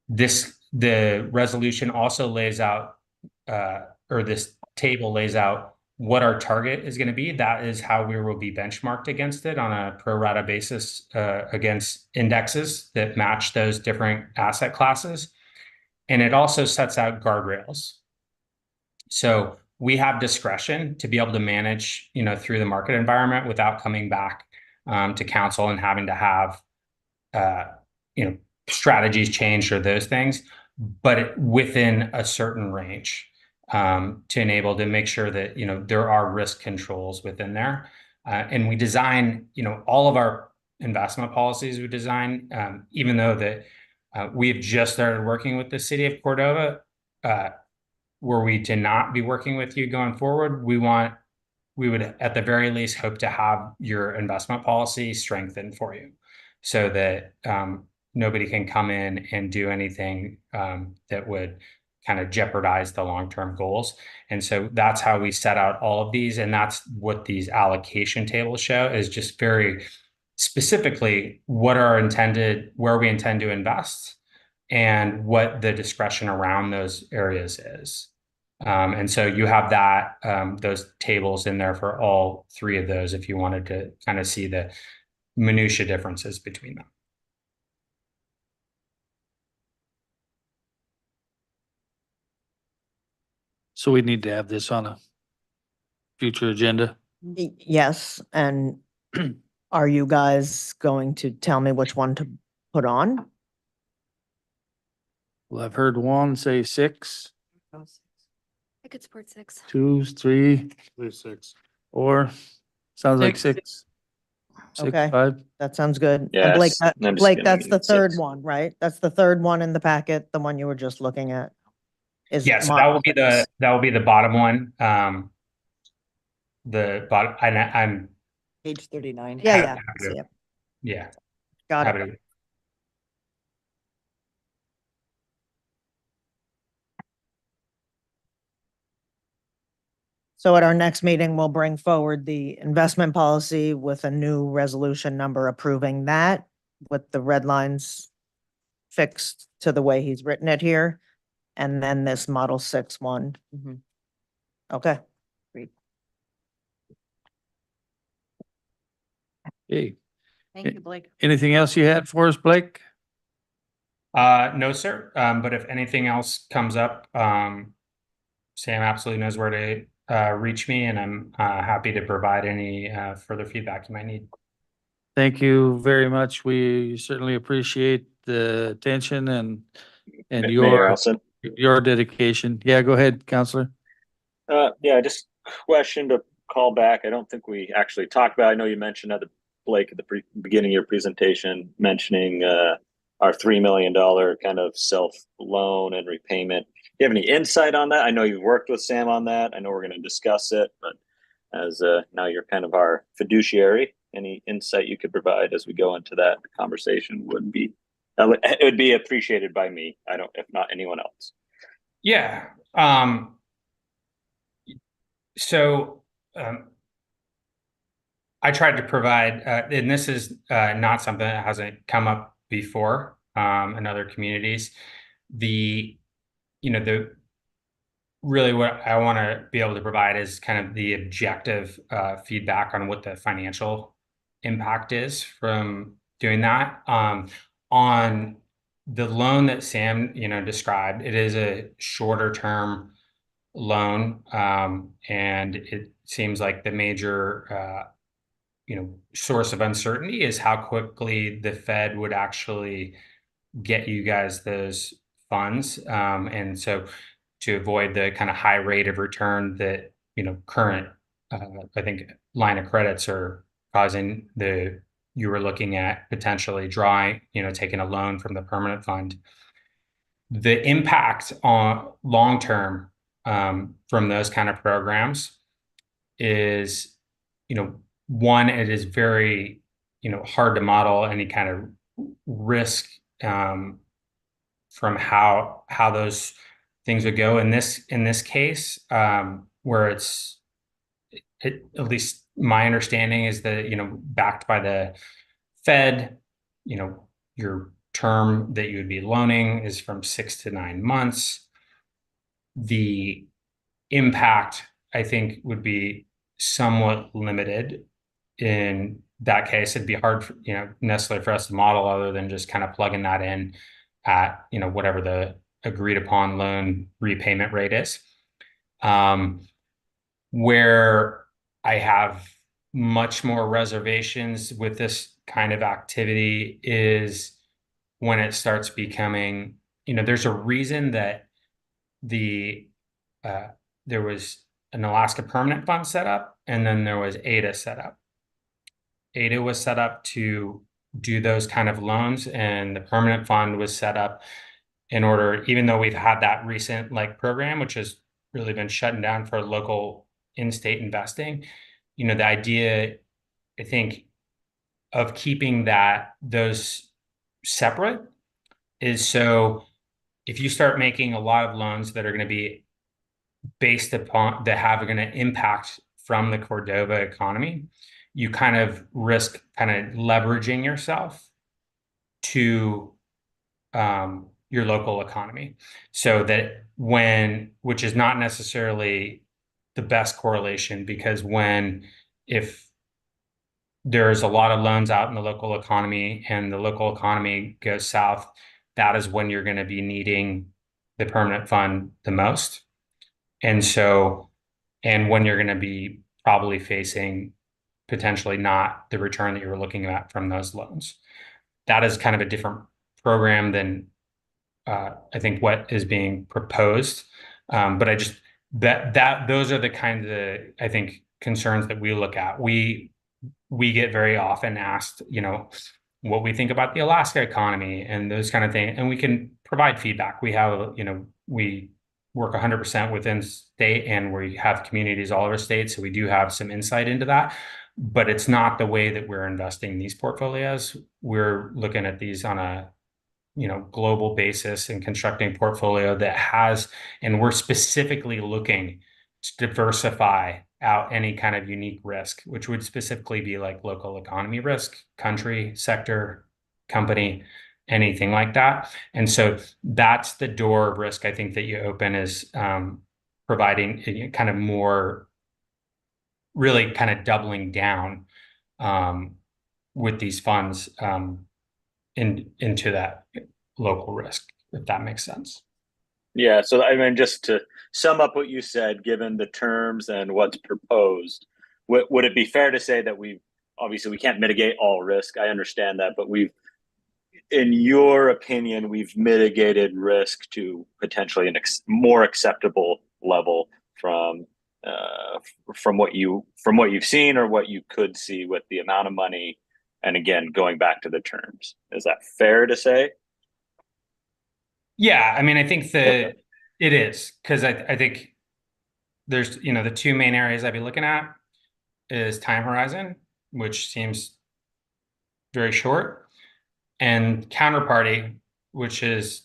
The resolution also lays out, or this table lays out what our target is going to be. That is how we will be benchmarked against it on a pro rata basis against indexes that match those different asset classes. And it also sets out guardrails. So we have discretion to be able to manage, through the market environment without coming back to council and having to have, strategies changed or those things, but within a certain range to enable to make sure that, there are risk controls within there. And we design, all of our investment policies we design, even though that we've just started working with the city of Cordova, were we to not be working with you going forward, we would at the very least hope to have your investment policy strengthened for you so that nobody can come in and do anything that would kind of jeopardize the long-term goals. And so that's how we set out all of these. And that's what these allocation tables show, is just very specifically where we intend to invest, and what the discretion around those areas is. And so you have that, those tables in there for all three of those if you wanted to kind of see the minutia differences between them.
So we need to have this on a future agenda.
Yes, and are you guys going to tell me which one to put on?
Well, I've heard one say 6,
I could support 6.
2, 3,
There's 6.
or sounds like 6.
Okay.
5.
That sounds good. And Blake,
Yes, I'm just
Blake,
gonna
that's the
need
third
6.
one, right? That's the third one in the packet, the one you were just looking at. Is
Yeah, so
Model 6.
that will be the bottom one. The bottom, I'm
Page 39.
Yeah,
happy
yeah.
to-
See it.
yeah.
Got
happy
it.
to-
So at our next meeting, we'll bring forward the investment policy with a new resolution number approving that with the red lines fixed to the way he's written it here. And then this Model 6 one.
Mhm.
Okay.
Hey,
Thank you, Blake.
anything else you had for us, Blake?
No, sir. But if anything else comes up, Sam absolutely knows where to reach me, and I'm happy to provide any further feedback you might need.
Thank you very much. We certainly appreciate the attention and
Mayor Allison.
your dedication. Yeah, go ahead, Counselor.
Yeah, just question to call back. I don't think we actually talked about, I know you mentioned Blake at the beginning of your presentation, mentioning our $3 million kind of self-loan and repayment. Do you have any insight on that? I know you've worked with Sam on that. I know we're going to discuss it, but as now you're kind of our fiduciary, any insight you could provide as we go into that conversation it would be appreciated by me. If not anyone else.
Yeah. So I tried to provide, and this is not something that hasn't come up before in other communities. Really what I want to be able to provide is kind of the objective feedback on what the financial impact is from doing that. On the loan that Sam, described, it is a shorter term loan, and it seems like the major source of uncertainty is how quickly the Fed would actually get you guys those funds. And so to avoid the kind of high rate of return that, current, I think line of credits are causing, you were looking at potentially drawing, taking a loan from the permanent fund. The impact on long-term from those kind of programs is, one, it is very, hard to model any kind of risk from how those things would go in this case, where at least my understanding is that, backed by the Fed, your term that you would be loaning is from 6 to 9 months. The impact, I think, would be somewhat limited. In that case, it'd be hard, necessarily for us to model other than just kind of plugging that in at, whatever the agreed upon loan repayment rate is. Where I have much more reservations with this kind of activity is when it starts becoming, there's a reason that there was an Alaska Permanent Fund set up, and then there was ADA set up. ADA was set up to do those kind of loans, and the Permanent Fund was set up in order, even though we've had that recent program, which has really been shutting down for local in-state investing, the idea, I think, of keeping those separate is so if you start making a lot of loans that are going to be based upon that have going to impact from the Cordova economy, you kind of risk kind of leveraging yourself to your local economy. So that which is not necessarily the best correlation, because if there's a lot of loans out in the local economy and the local economy goes south, that is when you're going to be needing the permanent fund the most. And when you're going to be probably facing potentially not the return that you were looking at from those loans. That is kind of a different program than I think what is being proposed. But I just those are the kinds of, I think, concerns that we look at. We get very often asked, what we think about the Alaska economy and those kind of things, and we can provide feedback. We have, we work 100% within state, and we have communities all over state, so we do have some insight into that. But it's not the way that we're investing these portfolios. We're looking at these on a global basis and constructing a portfolio that has, and we're specifically looking to diversify out any kind of unique risk, which would specifically be like local economy risk, country, sector, company, anything like that. And so that's the door of risk I think that you open, is providing kind of more, really kind of doubling down with these funds into that local risk, if that makes sense.
Yeah, so I mean, just to sum up what you said, given the terms and what's proposed, would it be fair to say that obviously we can't mitigate all risk? I understand that, but in your opinion, we've mitigated risk to potentially more acceptable level from what you've seen or what you could see with the amount of money, and again, going back to the terms. Is that fair to say?
Yeah, I mean, I think
Okay.
it is, because I think there's, the two main areas I'd be looking at is time horizon, which seems very short, and counterparty, which is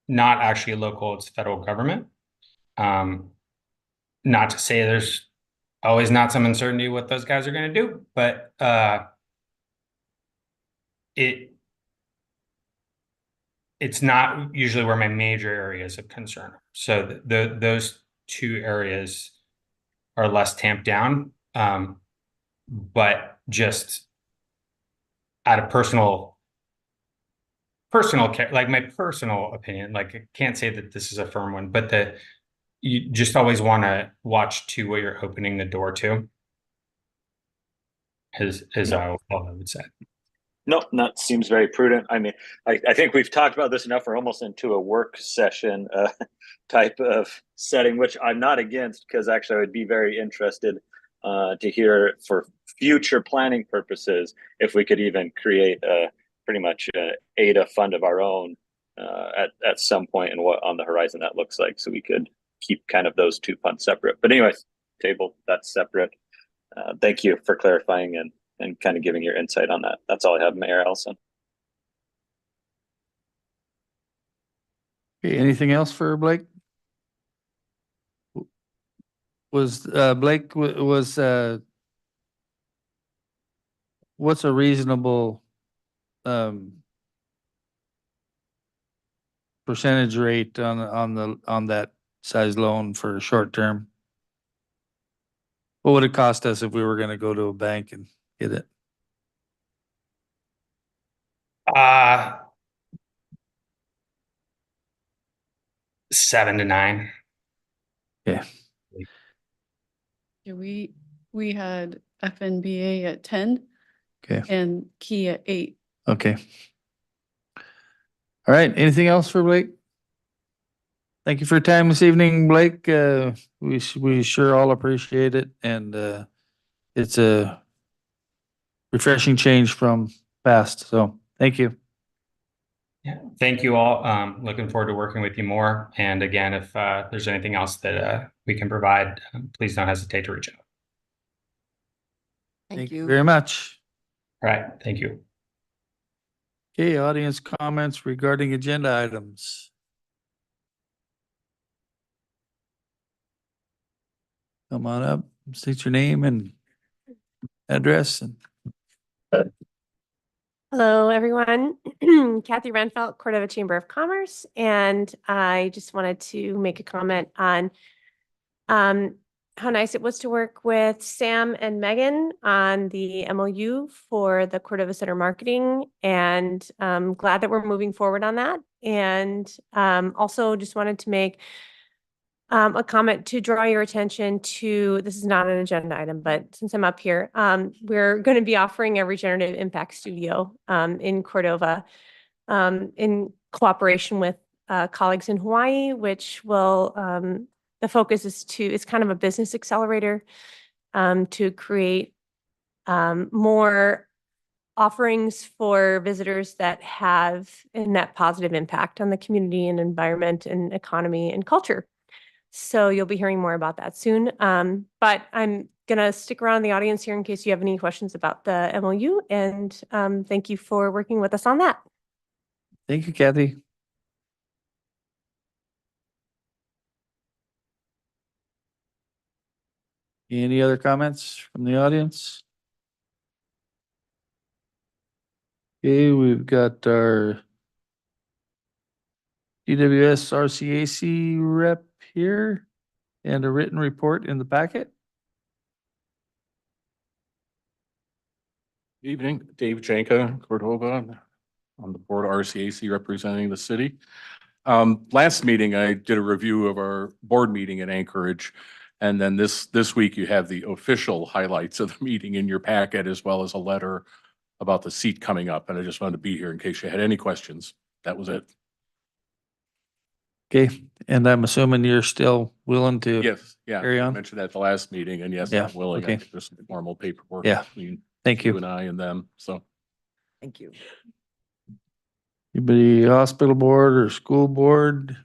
not actually local, it's federal government. Not to say there's always not some uncertainty what those guys are going to do, but it's not usually where my major areas of concern. So those two areas are less tamped down, but just out of personal care, like my personal opinion, like I can't say that this is a firm one, but you just always want to watch to what you're opening the door to, is all I would say.
No, that seems very prudent. I mean, I think we've talked about this enough. We're almost into a work session type of setting, which I'm not against, because actually I would be very interested to hear, for future planning purposes, if we could even create pretty much a ADA fund of our own at some point, and what on the horizon that looks like, so we could keep kind of those two funds separate. But anyways, table that's separate. Thank you for clarifying and kind of giving your insight on that. That's all I have, Mayor Ellison.
Okay, anything else for Blake? Was Blake was what's a reasonable percentage rate on that size loan for a short term? What would it cost us if we were going to go to a bank and get it?
7 to 9.
Yeah.
Yeah, we had FNBA at 10.
Okay.
And Key at 8.
Okay. All right. Anything else for Blake? Thank you for your time this evening, Blake. We sure all appreciate it, and it's a refreshing change from past. So thank you.
Yeah, thank you all. Looking forward to working with you more. And again, if there's anything else that we can provide, please don't hesitate to reach out.
Thank you.
very much.
All right, thank you.
Okay, audience comments regarding agenda items. Come on up, state your name and address, and
Hello, everyone. Kathy Renfelt, Cordova Chamber of Commerce, and I just wanted to make a comment on how nice it was to work with Sam and Megan on the MOU for the Cordova Center marketing, and glad that we're moving forward on that. And also just wanted to make a comment to draw your attention to, this is not an agenda item, but since I'm up here, we're going to be offering a regenerative impact studio in Cordova in cooperation with colleagues in Hawaii, which will, the focus is it's kind of a business accelerator to create more offerings for visitors that have a net positive impact on the community and environment and economy and culture. So you'll be hearing more about that soon. But I'm gonna stick around in the audience here in case you have any questions about the MOU, and thank you for working with us on that.
Thank you, Kathy. Any other comments from the audience? Okay, we've got our DWS RCAC rep here and a written report in the packet.
Evening, Dave Janka, Cordova, on the board of RCAC representing the city. Last meeting, I did a review of our board meeting in Anchorage. And then this week you have the official highlights of the meeting in your packet, as well as a letter about the seat coming up. And I just wanted to be here in case you had any questions. That was it.
Okay, and I'm assuming you're still willing to?
Yes, yeah.
Carry
I
on.
mentioned that at the last meeting, and yes,
Yeah,
I'm willing.
okay.
I think there's some formal paperwork
Yeah.
between
Thank
you
you.
and I and them, so.
Thank you.
Anybody hospital board or school board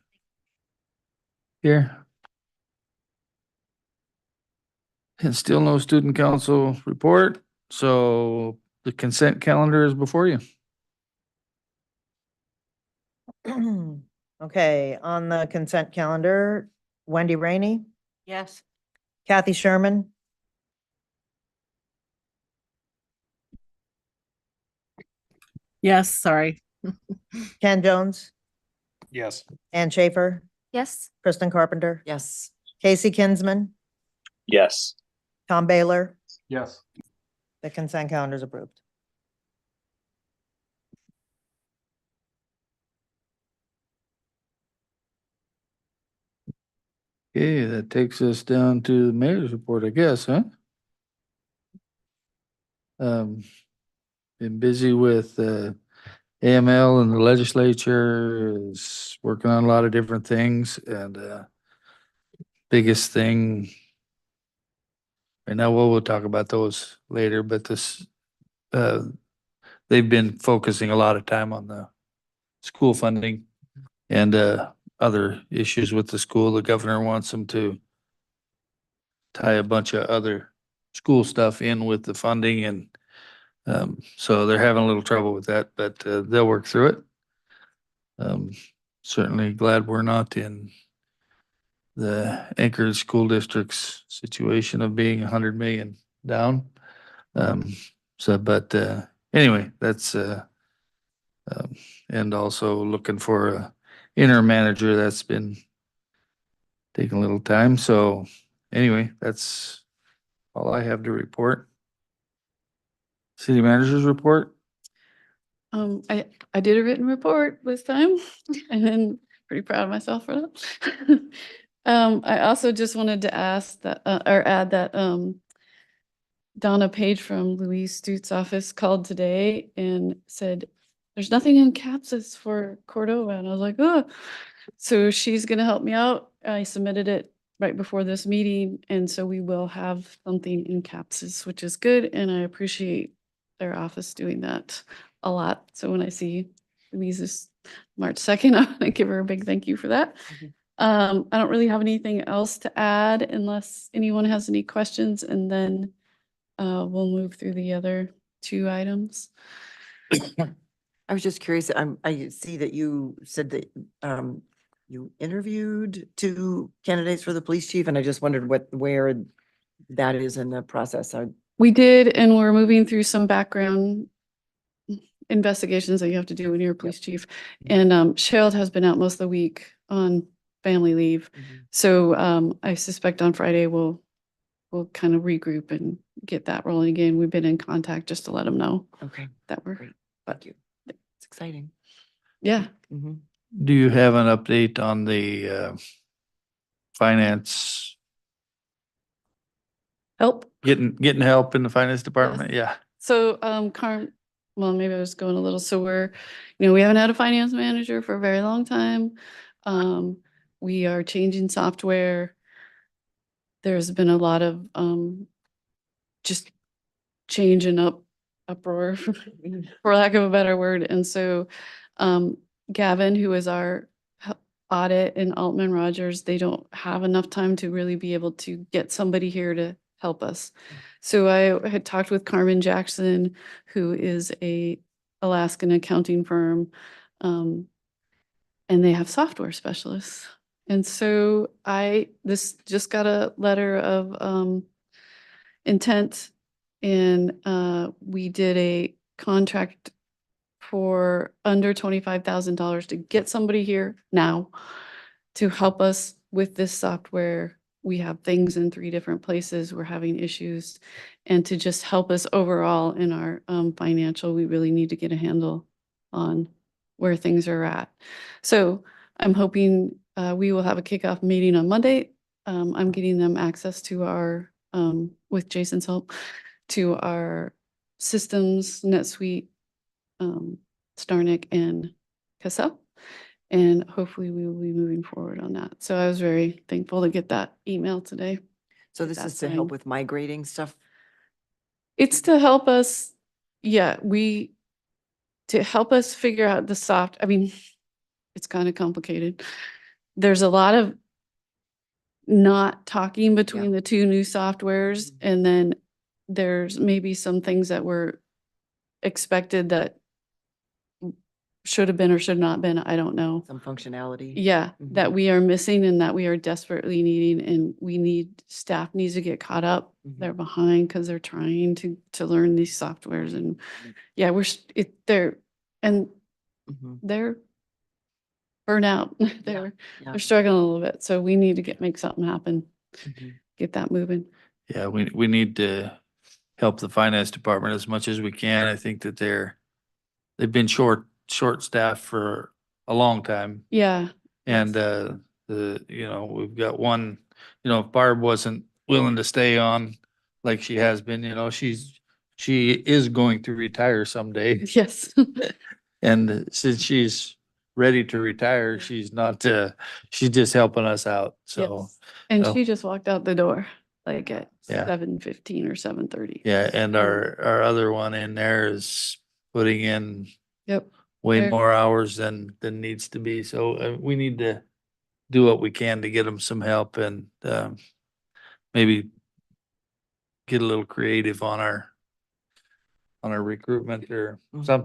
here? And still no student council report, so the consent calendar is before you.
Okay, on the consent calendar, Wendy Rainey,
Yes.
Kathy Sherman,
Yes, sorry.
Ken Jones,
Yes.
Ann Schaefer,
Yes.
Kristen Carpenter,
Yes.
Casey Kinsman,
Yes.
Tom Baylor.
Yes.
The consent calendar is approved.
Okay, that takes us down to the mayor's report, I guess, huh? Been busy with AML and the legislature is working on a lot of different things and biggest thing. And now we'll talk about those later, but this they've been focusing a lot of time on the school funding and other issues with the school. The governor wants them to tie a bunch of other school stuff in with the funding, and so they're having a little trouble with that, but they'll work through it. Certainly glad we're not in the Anchorage School District's situation of being 100 million down. But anyway, that's and also looking for a interim manager. That's been taking a little time. So anyway, that's all I have to report. City manager's report.
I did a written report this time and then pretty proud of myself for that. I also just wanted to ask that, or add that, Donna Page from Louise Stute's office called today and said, there's nothing in CAPSIS for Cordova. And I was like, oh, so she's gonna help me out. I submitted it right before this meeting. And so we will have something in CAPSIS, which is good. And I appreciate their office doing that a lot. So when I see Louise's March 2nd, I'm gonna give her a big thank you for that. I don't really have anything else to add unless anyone has any questions, and then we'll move through the other two items.
I was just curious, I see that you said that you interviewed 2 candidates for the police chief, and I just wondered where that is in the process.
We did, and we're moving through some background investigations that you have to do when you're a police chief. And Cheryl has been out most of the week on family leave. So I suspect on Friday we'll kind of regroup and get that rolling again. We've been in contact just to let them know
Okay,
that we're,
great.
but
Thank you. It's exciting.
yeah.
Mhm.
Do you have an update on the finance,
Help.
getting help in the finance department? Yeah.
So, well, maybe I was going a little, so we haven't had a finance manager for a very long time. We are changing software. There's been a lot of, just change and uproar, for lack of a better word. And so, Gavin, who is our audit, and Altman Rogers, they don't have enough time to really be able to get somebody here to help us. So I had talked with Carmen Jackson, who is a Alaskan accounting firm, and they have software specialists. And so this just got a letter of intent, and we did a contract for under $25,000 to get somebody here now to help us with this software. We have things in 3 different places. We're having issues, and to just help us overall in our financial, we really need to get a handle on where things are at. So I'm hoping we will have a kickoff meeting on Monday. I'm getting them access to our, with Jason's help, to our systems, NetSuite, Starnick, and Cassell. And hopefully we will be moving forward on that. So I was very thankful to get that email today.
So
Get
this
that
is to help
signed.
with migrating stuff?
It's to help us, to help us figure out I mean, it's kind of complicated. There's a lot of not talking between the 2 new softwares, and then there's maybe some things that were expected that should have been or should not been, I don't know.
Some functionality?
Yeah, that
Mhm.
we are missing and that we are desperately needing, and staff needs to get caught up.
Mhm.
They're behind because they're trying to learn these softwares, and yeah, they're
Mhm.
burnt out. They're
Yeah.
struggling a little bit, so we need to make something happen,
Mhm.
get that moving.
Yeah, we need to help the finance department as much as we can. I think that they've been short-staffed for a long time.
Yeah,
And we've got one, if Barb wasn't willing to stay on like she has been, she is going to retire someday.
yes.
And since she's ready to retire, she's not, she's just helping us out. So,
Yes. And
so-
she just walked out the door like at
Yeah.
7:15 or 7:30.
yeah, and our other one in there is putting in
Yep.
way
They're-
more hours than needs to be. So we need to do what we can to get them some help, and maybe get a little creative on our recruitment or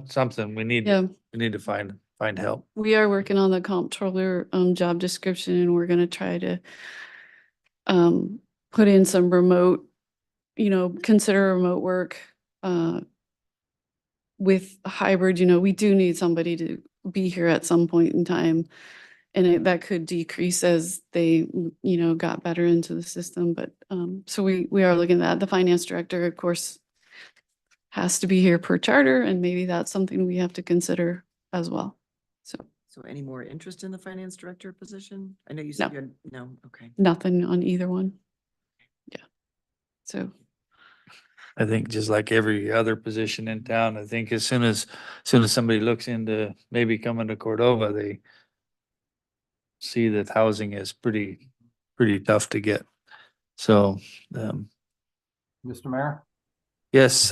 something. We need
Yeah.
to find help.
We are working on the comptroller job description, and we're gonna try to put in some remote, consider remote work with hybrid. We do need somebody to be here at some point in time. And that could decrease as they, got better into the system. But so we are looking at that. The finance director, of course, has to be here per charter, and maybe that's something we have to consider as well.
So any more interest in the finance director position? I know you said you had, no, okay.
Nothing on either one. Yeah. So,
I think just like every other position in town, I think as soon as somebody looks into maybe coming to Cordova, they see that housing is pretty tough to get. So,
Mr. Mayor?
yes,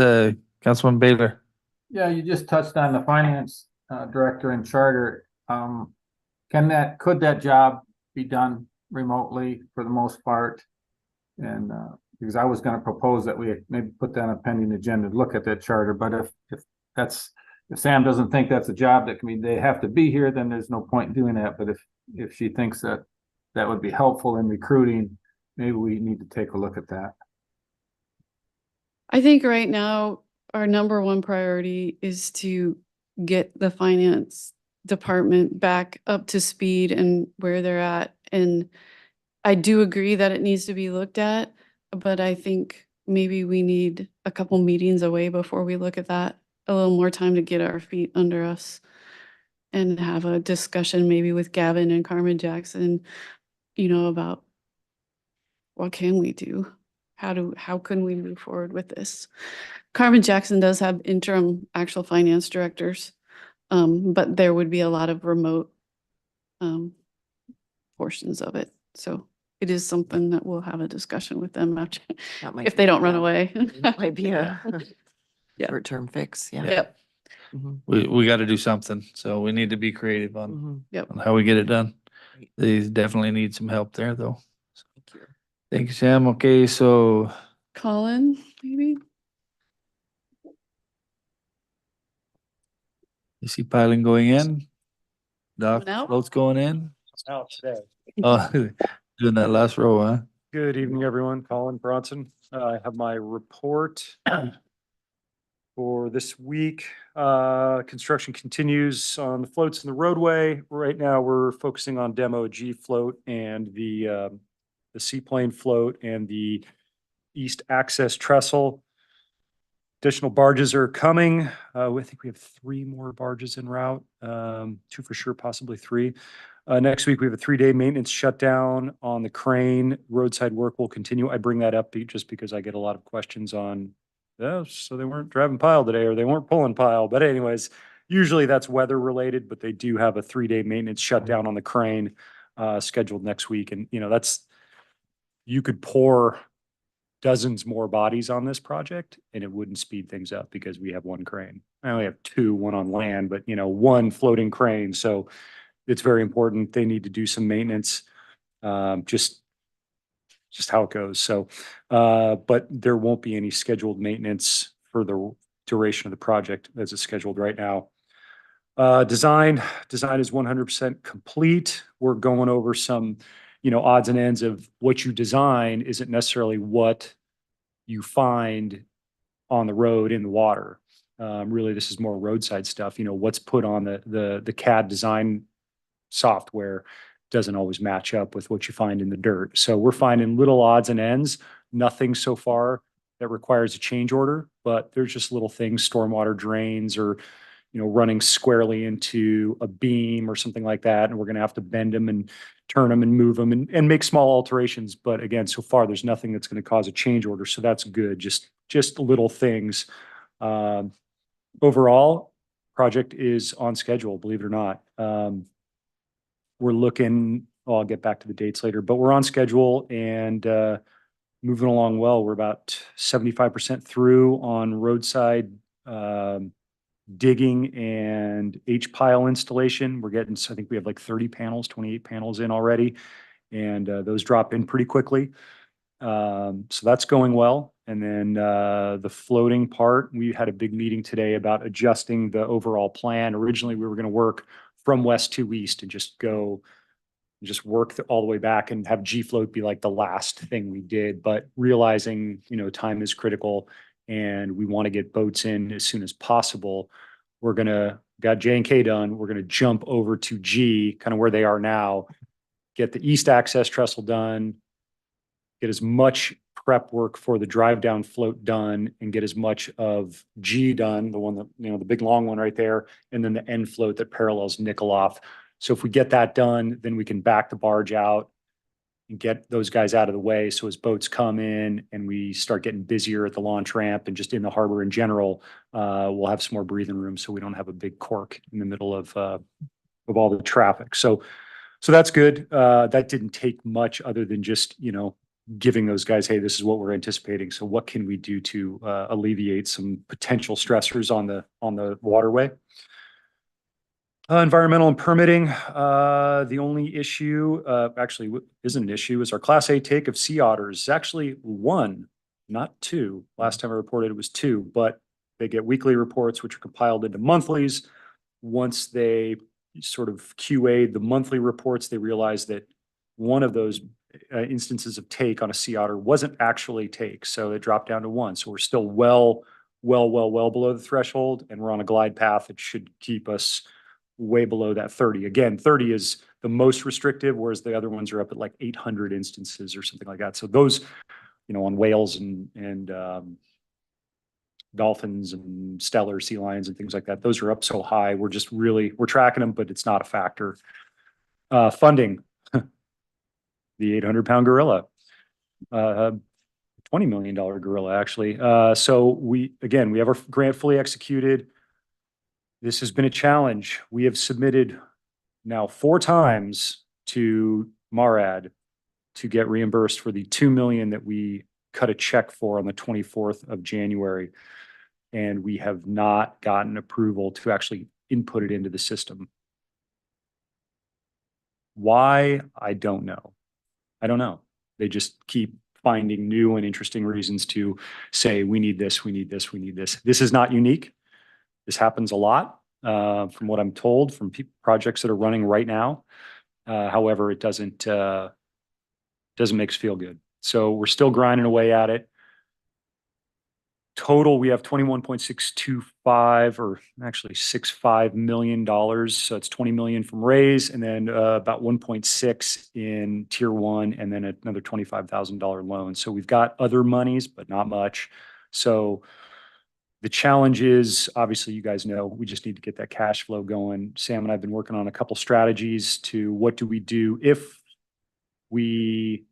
Councilman Baylor.
Yeah, you just touched on the finance director and charter. Could that job be done remotely for the most part? And because I was gonna propose that we maybe put that on a pending agenda to look at that charter, but if Sam doesn't think that's a job that they have to be here, then there's no point in doing that. But if she thinks that would be helpful in recruiting, maybe we need to take a look at that.
I think right now our number one priority is to get the finance department back up to speed and where they're at. And I do agree that it needs to be looked at, but I think maybe we need a couple meetings away before we look at that, a little more time to get our feet under us and have a discussion maybe with Gavin and Carmen Jackson, about what can we do? How can we move forward with this? Carmen Jackson does have interim actual finance directors, but there would be a lot of remote portions of it. So it is something that we'll have a discussion with them after,
That might
if they
be-
don't run
yeah,
away.
Might be a
Yeah.
short-term fix, yeah.
Yep.
Mhm,
We got to do something. So we need to be creative on
mhm.
how we get it done. They definitely need some help there, though.
Thank you.
Thank you, Sam. Okay, so
Colin, maybe?
you see piling going in? Doc,
Coming out?
floats going in?
Out today.
Oh, doing that last row, huh?
Good evening, everyone. Colin Bronson. I have my report for this week. Construction continues on the floats in the roadway. Right now, we're focusing on demo G float and the seaplane float and the east access trestle. Additional barges are coming. I think we have 3 more barges en route, 2 for sure, possibly 3. Next week, we have a 3-day maintenance shutdown on the crane. Roadside work will continue. I bring that up just because I get a lot of questions on, oh, so they weren't driving pile today or they weren't pulling pile. But anyways, usually that's weather related, but they do have a 3-day maintenance shutdown on the crane scheduled next week. And, you could pour dozens more bodies on this project and it wouldn't speed things up because we have 1 crane. I only have 2, one on land, but 1 floating crane. So it's very important. They need to do some maintenance, just how it goes. So, but there won't be any scheduled maintenance for the duration of the project as it's scheduled right now. Design is 100% complete. We're going over some, odds and ends of what you design isn't necessarily what you find on the road in the water. Really, this is more roadside stuff. What's put on the CAD design software doesn't always match up with what you find in the dirt. So we're finding little odds and ends, nothing so far that requires a change order, but there's just little things, stormwater drains or, running squarely into a beam or something like that. And we're going to have to bend them and turn them and move them and make small alterations. But again, so far, there's nothing that's going to cause a change order. So that's good. Just little things. Overall, project is on schedule, believe it or not. We're looking, I'll get back to the dates later, but we're on schedule and moving along well. We're about 75% through on roadside digging and H-pile installation. We're getting, I think we have like 30 panels, 28 panels in already, and those drop in pretty quickly. So that's going well. And then the floating part, we had a big meeting today about adjusting the overall plan. Originally, we were going to work from west to east and just work all the way back and have G float be like the last thing we did. But realizing, time is critical and we want to get boats in as soon as possible. Got J and K done. We're going to jump over to G, kind of where they are now, get the east access trestle done, get as much prep work for the drive down float done and get as much of G done, the one that, the big long one right there, and then the end float that parallels Nikolov. So if we get that done, then we can back the barge out and get those guys out of the way. So as boats come in and we start getting busier at the launch ramp and just in the harbor in general, we'll have some more breathing room so we don't have a big cork in the middle of all the traffic. So that's good. That didn't take much other than just, giving those guys, hey, this is what we're anticipating. So what can we do to alleviate some potential stressors on the waterway? Environmental and permitting. The only issue, actually isn't an issue, is our Class A take of sea otters. Actually 1, not 2. Last time I reported it was 2, but they get weekly reports, which are compiled into monthlies. Once they sort of QA'd the monthly reports, they realized that one of those instances of take on a sea otter wasn't actually take. So it dropped down to 1. So we're still well well below the threshold, and we're on a glide path that should keep us way below that 30. Again, 30 is the most restrictive, whereas the other ones are up at like 800 instances or something like that. So those, on whales and dolphins and stellar sea lions and things like that, those are up so high. We're tracking them, but it's not a factor. Funding, the 800-pound gorilla, $20 million gorilla, actually. So we have our grant fully executed. This has been a challenge. We have submitted now 4 times to MARAD to get reimbursed for the $2 million that we cut a check for on the 24th of January. And we have not gotten approval to actually input it into the system. Why? I don't know. They just keep finding new and interesting reasons to say, we need this, we need this, we need this. This is not unique. This happens a lot, from what I'm told, from projects that are running right now. However, it doesn't make us feel good. So we're still grinding away at it. Total, we have 21.625, or actually $65 million. So it's 20 million from raise, and then about 1.6 in tier 1, and then another $25,000 loan. So we've got other monies, but not much. So the challenge is, obviously, you guys know, we just need to get that cash flow going. Sam and I have been working on a couple strategies to what do we do if we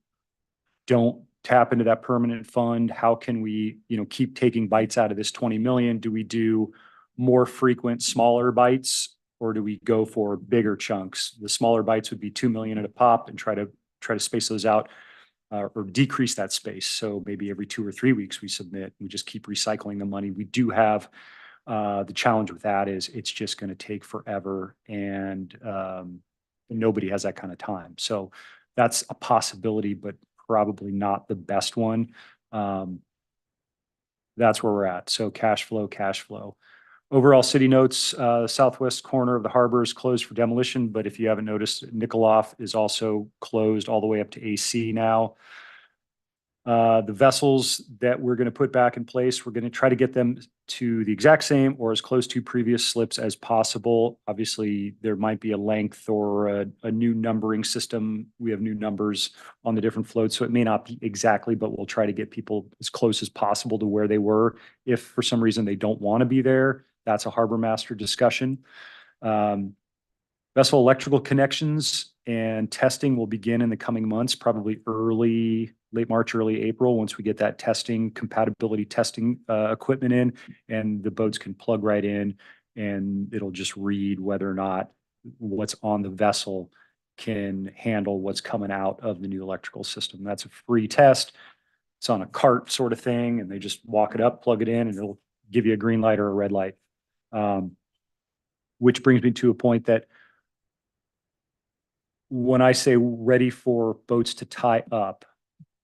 don't tap into that permanent fund? How can we, keep taking bites out of this 20 million? Do we do more frequent, smaller bites, or do we go for bigger chunks? The smaller bites would be 2 million at a pop, and try to space those out, or decrease that space. So maybe every 2 or 3 weeks we submit. We just keep recycling the money. We do have the challenge with that is it's just going to take forever, and nobody has that kind of time. So that's a possibility, but probably not the best one. That's where we're at. So cash flow. Overall city notes, southwest corner of the harbor is closed for demolition, but if you haven't noticed, Nikolav is also closed all the way up to AC now. The vessels that we're going to put back in place, we're going to try to get them to the exact same or as close to previous slips as possible. Obviously, there might be a length or a new numbering system. We have new numbers on the different floats, so it may not be exactly, but we'll try to get people as close as possible to where they were. If for some reason they don't want to be there, that's a harbor master discussion. Vessel electrical connections and testing will begin in the coming months, probably late March, early April, once we get that compatibility testing equipment in, and the boats can plug right in, and it'll just read whether or not what's on the vessel can handle what's coming out of the new electrical system. That's a free test. It's on a cart sort of thing, and they just walk it up, plug it in, and it'll give you a green light or a red light. Which brings me to a point that when I say ready for boats to tie up,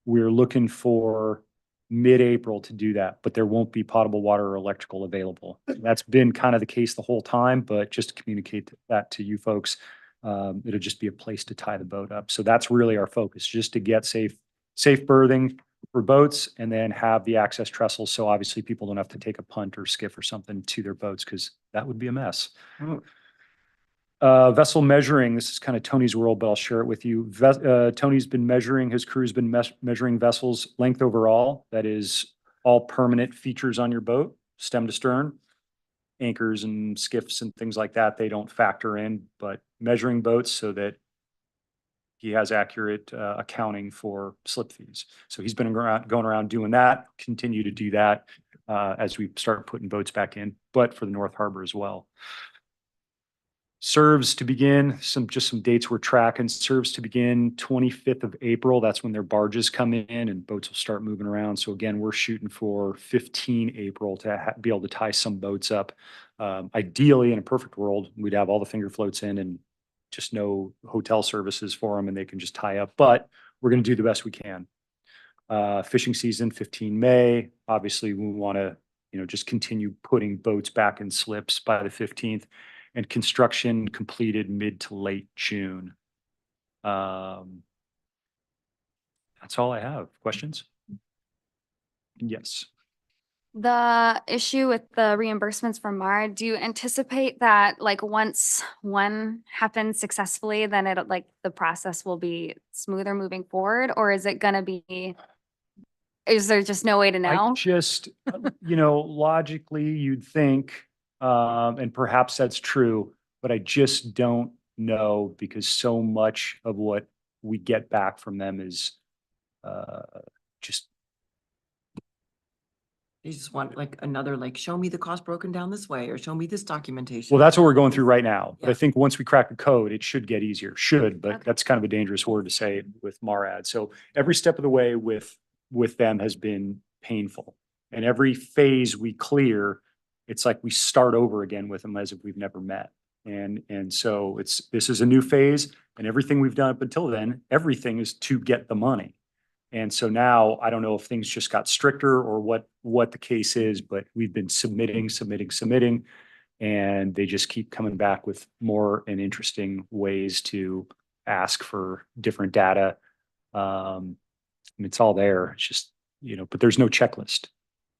we're looking for mid-April to do that, but there won't be potable water or electrical available. That's been kind of the case the whole time, but just to communicate that to you folks, it'll just be a place to tie the boat up. So that's really our focus, just to get safe berthing for boats, and then have the access trestles. So obviously people don't have to take a punt or skiff or something to their boats, because that would be a mess. Vessel measuring, this is kind of Tony's world, but I'll share it with you. Tony's been measuring, his crew's been measuring vessels length overall. That is all permanent features on your boat, stem to stern. Anchors and skiffs and things like that, they don't factor in, but measuring boats so that he has accurate accounting for slip fees. So he's been going around doing that, continue to do that as we start putting boats back in, but for the North Harbor as well. Serves to begin, some dates we're tracking. Serves to begin 25th of April. That's when their barges come in and boats will start moving around. So again, we're shooting for 15 April to be able to tie some boats up. Ideally, in a perfect world, we'd have all the finger floats in and just no hotel services for them, and they can just tie up. But we're going to do the best we can. Fishing season, 15 May. Obviously, we want to, just continue putting boats back in slips by the 15th. And construction completed mid to late June. That's all I have. Questions? Yes.
The issue with the reimbursements from MARA, do you anticipate that like once one happens successfully, then it like the process will be smoother moving forward? Or is it gonna be, is there just no way to
I
know?
just, logically, you'd think, and perhaps that's true, but I just don't know because so much of what we get back from them is just,
You just want like another, like, show me the cost broken down this way, or show me this documentation.
well, that's what we're going through right now. But I
Yeah.
think once we crack the code, it should get easier. Should, but
Okay.
that's kind of a dangerous word to say with MARAD. So every step of the way with them has been painful. And every phase we clear, it's like we start over again with them as if we've never met. And so this is a new phase, and everything we've done up until then, everything is to get the money. And so now I don't know if things just got stricter or what the case is, but we've been submitting. And they just keep coming back with more and interesting ways to ask for different data. And it's all there. It's just, but there's no checklist.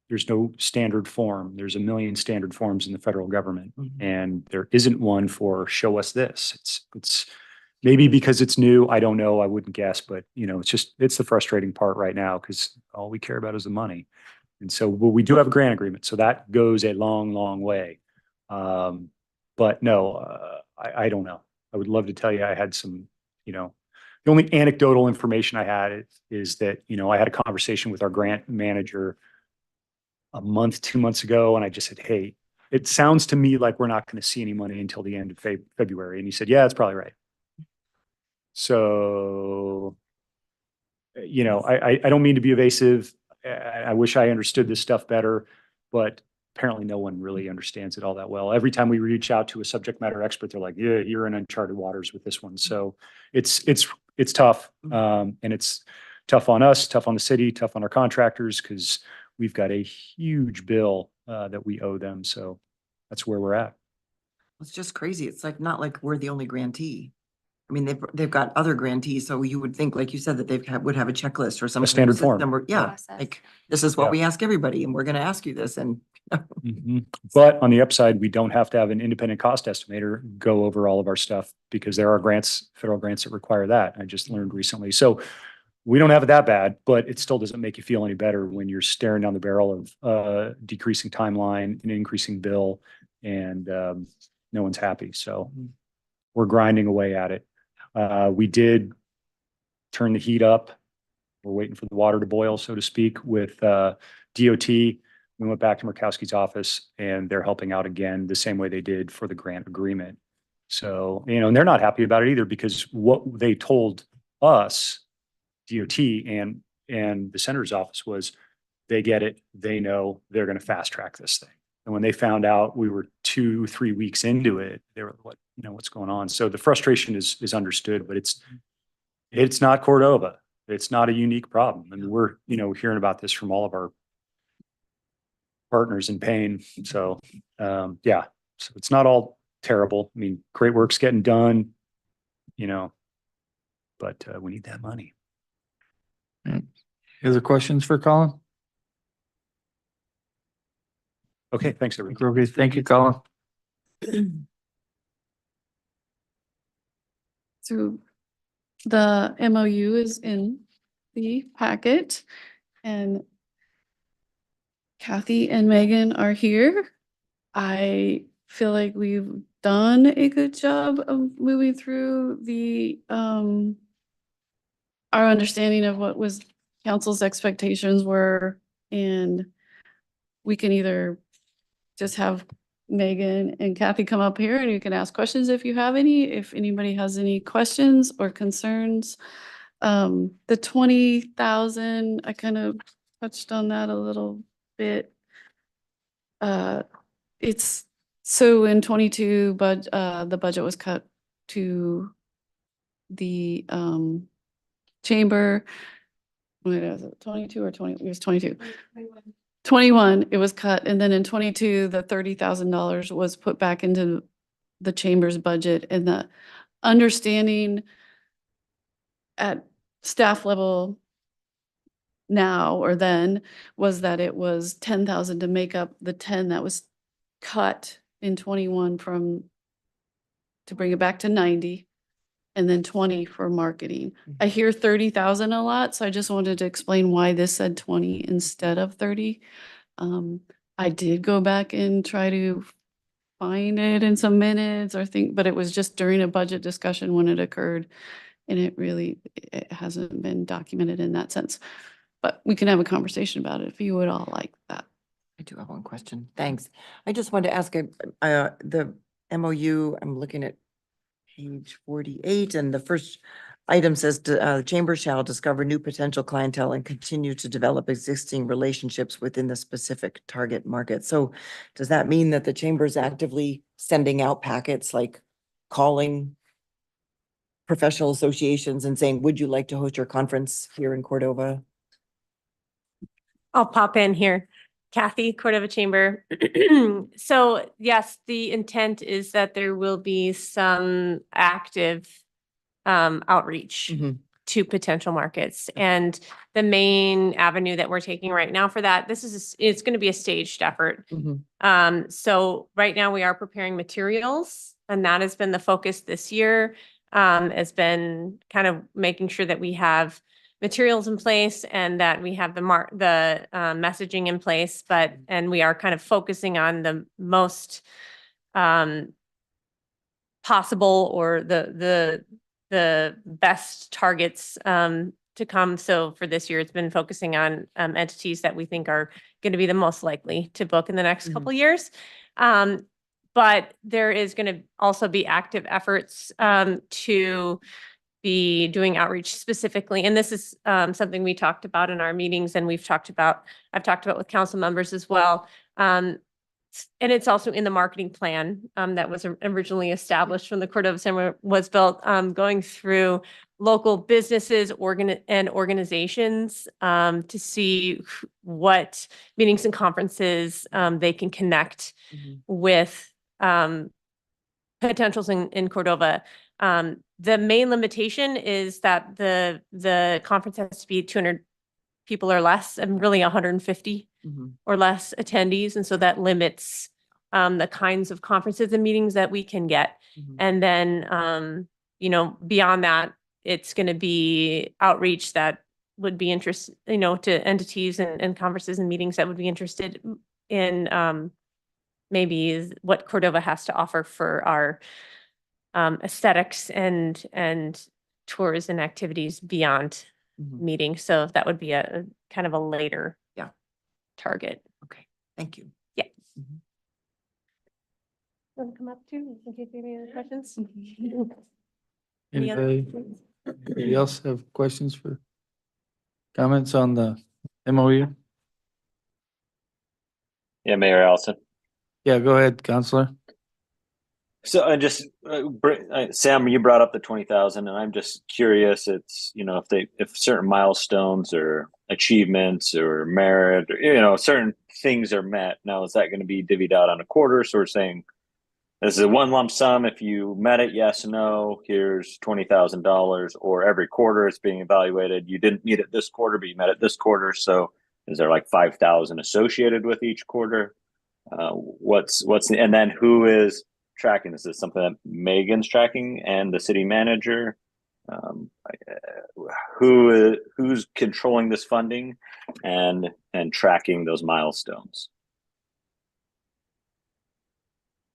There's no standard form. There's a million standard forms in the federal government, and there isn't one for show us this. It's maybe because it's new. I don't know. I wouldn't guess, but it's the frustrating part right now because all we care about is the money. And so, well, we do have a grant agreement, so that goes a long, long way. But no, I don't know. I would love to tell you I had some, the only anecdotal information I had is that, I had a conversation with our grant manager a month, 2 months ago, and I just said, hey, it sounds to me like we're not going to see any money until the end of February. And he said, yeah, that's probably right. So, I don't mean to be evasive. I wish I understood this stuff better, but apparently no one really understands it all that well. Every time we reach out to a subject matter expert, they're like, yeah, you're in uncharted waters with this one. So it's tough. And it's tough on us, tough on the city, tough on our contractors, because we've got a huge bill that we owe them. So that's where we're at.
It's just crazy. It's like, not like we're the only grantee. I mean, they've got other grantees, so you would think, like you said, that would have a checklist or some.
A standard form.
Yeah,
Process.
like, this is what
Yeah.
we ask everybody, and we're gonna ask you this, and
Mhm. But on the upside, we don't have to have an independent cost estimator go over all of our stuff because there are grants, federal grants that require that. I just learned recently. So we don't have it that bad, but it still doesn't make you feel any better when you're staring down the barrel of decreasing timeline, an increasing bill, and no one's happy. So we're grinding away at it. We did turn the heat up. We're waiting for the water to boil, so to speak, with DOT. We went back to Murkowski's office, and they're helping out again the same way they did for the grant agreement. So, and they're not happy about it either, because what they told us, DOT and the senator's office, was they get it, they know, they're going to fast track this thing. And when they found out we were 2-3 weeks into it, they were like, what's going on? So the frustration is understood, but it's not Cordova. It's not a unique problem. I mean, we're, hearing about this from all of our partners in pain. So, yeah, so it's not all terrible. I mean, great work's getting done, but we need that money.
Other questions for Colin?
Okay, thanks, everyone.
Okay, thank you, Colin.
So the MOU is in the packet, and Kathy and Megan are here. I feel like we've done a good job of moving through the our understanding of what was council's expectations were, and we can either just have Megan and Kathy come up here and you can ask questions if you have any, if anybody has any questions or concerns. The 20,000, I kind of touched on that a little bit. It's so in 22, but the budget was cut to the chamber. What is it, 22 or 20? It was 22. 21, it was cut, and then in 22, the $30,000 was put back into the chamber's budget, and the understanding at staff level now or then was that it was 10,000 to make up the 10 that was cut in 21 to bring it back to 90, and then 20 for marketing. I hear 30,000 a lot, so I just wanted to explain why this said 20 instead of 30. I did go back and try to find it in some minutes or think, but it was just during a budget discussion when it occurred. And it hasn't been documented in that sense. But we can have a conversation about it if you would all like that.
I do have one question. Thanks. I just wanted to ask, the MOU, I'm looking at page 48, and the first item says, the chamber shall discover new potential clientele and continue to develop existing relationships within the specific target market. So does that mean that the chamber is actively sending out packets, like calling professional associations and saying, would you like to host your conference here in Cordova?
I'll pop in here. Kathy, Cordova Chamber. So yes, the intent is that there will be some active outreach to potential markets. And the main avenue that we're taking right now for that, it's going to be a staged effort. So right now we are preparing materials, and that has been the focus this year, has been kind of making sure that we have materials in place and that we have the messaging in place, and we are kind of focusing on the most possible or the best targets to come. So for this year, it's been focusing on entities that we think are going to be the most likely to book in the next couple years. But there is going to also be active efforts to be doing outreach specifically. And this is something we talked about in our meetings, and I've talked about with council members as well. And it's also in the marketing plan that was originally established when the Cordova Center was built, going through local businesses and organizations to see what meetings and conferences they can connect with potentials in Cordova. The main limitation is that the conference has to be 200 people or less, and really 150 or less attendees. And so that limits the kinds of conferences and meetings that we can get. And then, beyond that, it's going to be outreach that would be interested, to entities and conferences and meetings that would be interested in maybe what Cordova has to offer for our aesthetics and tours and activities beyond meetings. So that would be a kind of a later target.
Okay, thank you.
Yeah. Want to come up too, in case you have any other questions? Any other-
Anybody else have questions for comments on the MOU?
Yeah, Mayor Allison.
Yeah, go ahead, Counselor.
So I just, Sam, you brought up the 20,000, and I'm just curious. It's, if certain milestones or achievements or merit, or, certain things are met. Now, is that going to be divvied out on a quarter? So we're saying this is a one lump sum. If you met it, yes, no, here's $20,000, or every quarter it's being evaluated. You didn't meet it this quarter, but you met it this quarter. So is there like 5,000 associated with each quarter? And then who is tracking this? Is something that Megan's tracking and the city manager? Who's controlling this funding and tracking those milestones?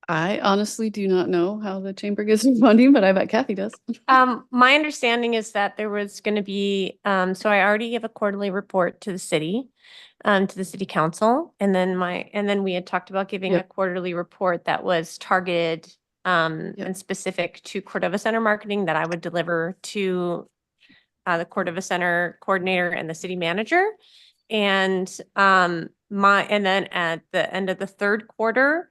I honestly do not know how the chamber gets their funding, but I bet Kathy does.
My understanding is that there was going to be, so I already give a quarterly report to the city council. And then we had talked about giving a quarterly report that was targeted and specific to Cordova Center marketing that I would deliver to the Cordova Center coordinator and the city manager. And then at the end of the third quarter,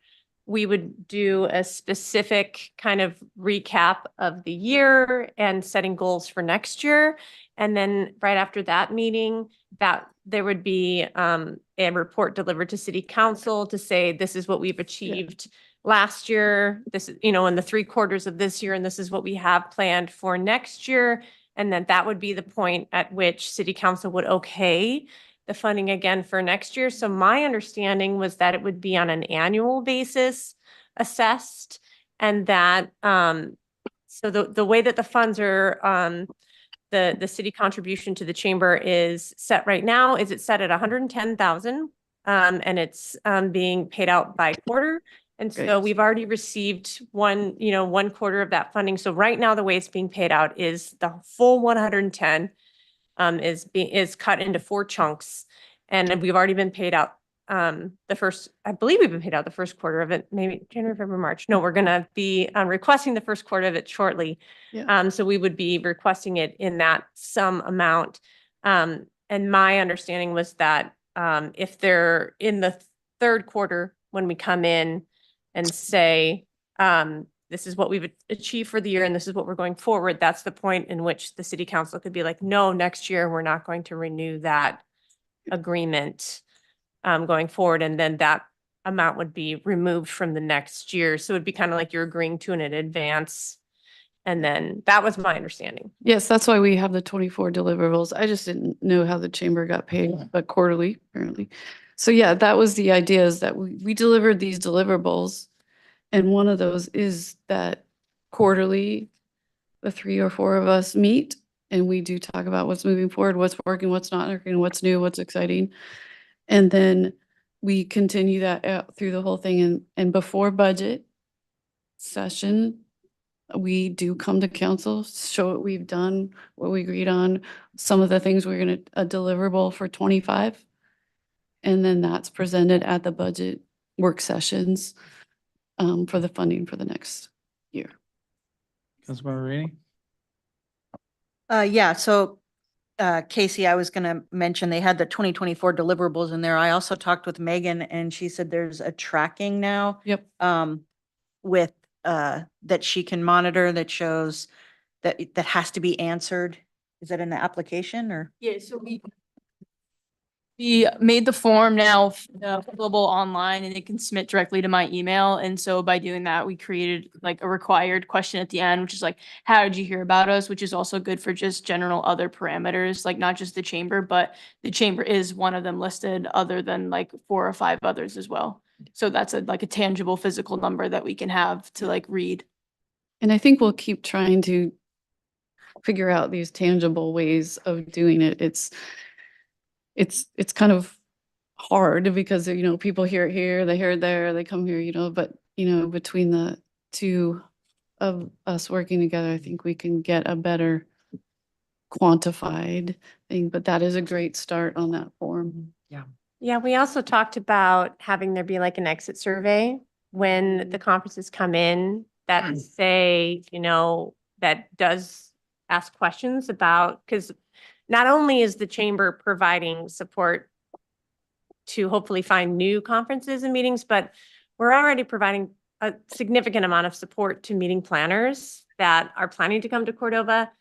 we would do a specific kind of recap of the year and setting goals for next year. And then right after that meeting, that there would be a report delivered to city council to say, this is what we've achieved last year. This is, in the 3 quarters of this year, and this is what we have planned for next year. And then that would be the point at which city council would okay the funding again for next year. So my understanding was that it would be on an annual basis assessed, and that, so the way that the funds are, the city contribution to the chamber is set right now is it's set at 110,000. And it's, being paid out by quarter. And so
Great.
we've already received one quarter of that funding. So right now, the way it's being paid out is the full 110 is cut into 4 chunks. And we've already been paid out I believe we've been paid out the first quarter of it, maybe January, February, March. No, we're gonna be requesting the first quarter of it shortly.
Yeah.
So we would be requesting it in that sum amount. And my understanding was that if they're in the third quarter, when we come in and say, this is what we've achieved for the year and this is what we're going forward, that's the point in which the city council could be like, no, next year, we're not going to renew that agreement going forward. And then that amount would be removed from the next year. So it'd be kind of like you're agreeing to it in advance. And then that was my understanding.
Yes, that's why we have the 24 deliverables. I just didn't know how the chamber got paid, but quarterly apparently. So yeah, that was the idea, is that we delivered these deliverables. And one of those is that quarterly, the 3 or 4 of us meet and we do talk about what's moving forward, what's working, what's not working, what's new, what's exciting. And then we continue that out through the whole thing. And before budget session, we do come to council, show what we've done, what we agreed on, some of the things we're gonna, a deliverable for 25. And then that's presented at the budget work sessions for the funding for the next year.
Councilmember Rainey?
Yeah, so Casey, I was gonna mention they had the 2024 deliverables in there. I also talked with Megan and she said there's a tracking now.
Yep.
With that she can monitor that shows that has to be answered. Is that in the application or?
Yeah, so we made the form now available online and it can submit directly to my email. And so by doing that, we created like a required question at the end, which is like, how did you hear about us? Which is also good for just general other parameters, like not just the chamber, but the chamber is one of them listed, other than like 4 or 5 others as well. So that's like a tangible physical number that we can have to like read.
And I think we'll keep trying to figure out these tangible ways of doing it. It's kind of hard because, you know, people hear it here, they hear it there, they come here, you know, but, you know, between the 2 of us working together, I think we can get a better quantified thing, but that is a great start on that form.
Yeah, we also talked about having there be like an exit survey when the conferences come in that say, you know, that does ask questions about, because not only is the chamber providing support to hopefully find new conferences and meetings, but we're already providing a significant amount of support to meeting planners that are planning to come to Cordova.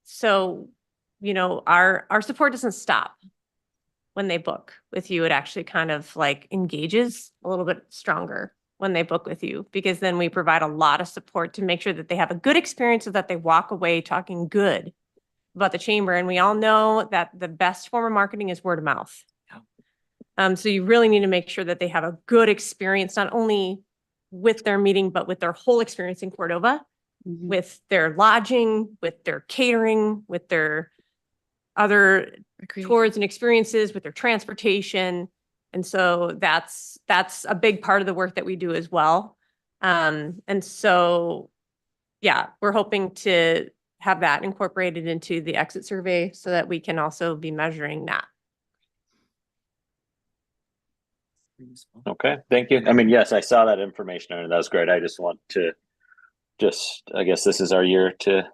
So, you know, our support doesn't stop when they book with you. It actually kind of like engages a little bit stronger when they book with you, because then we provide a lot of support to make sure that they have a good experience so that they walk away talking good about the chamber. And we all know that the best form of marketing is word of mouth. So you really need to make sure that they have a good experience, not only with their meeting, but with their whole experience in Cordova, with their lodging, with their catering, with their other tours and experiences, with their transportation. And so that's a big part of the work that we do as well. And so, yeah, we're hoping to have that incorporated into the exit survey so that we can also be measuring that.
Okay, thank you. I mean, yes, I saw that information and that was great. I just want to I guess this is our year to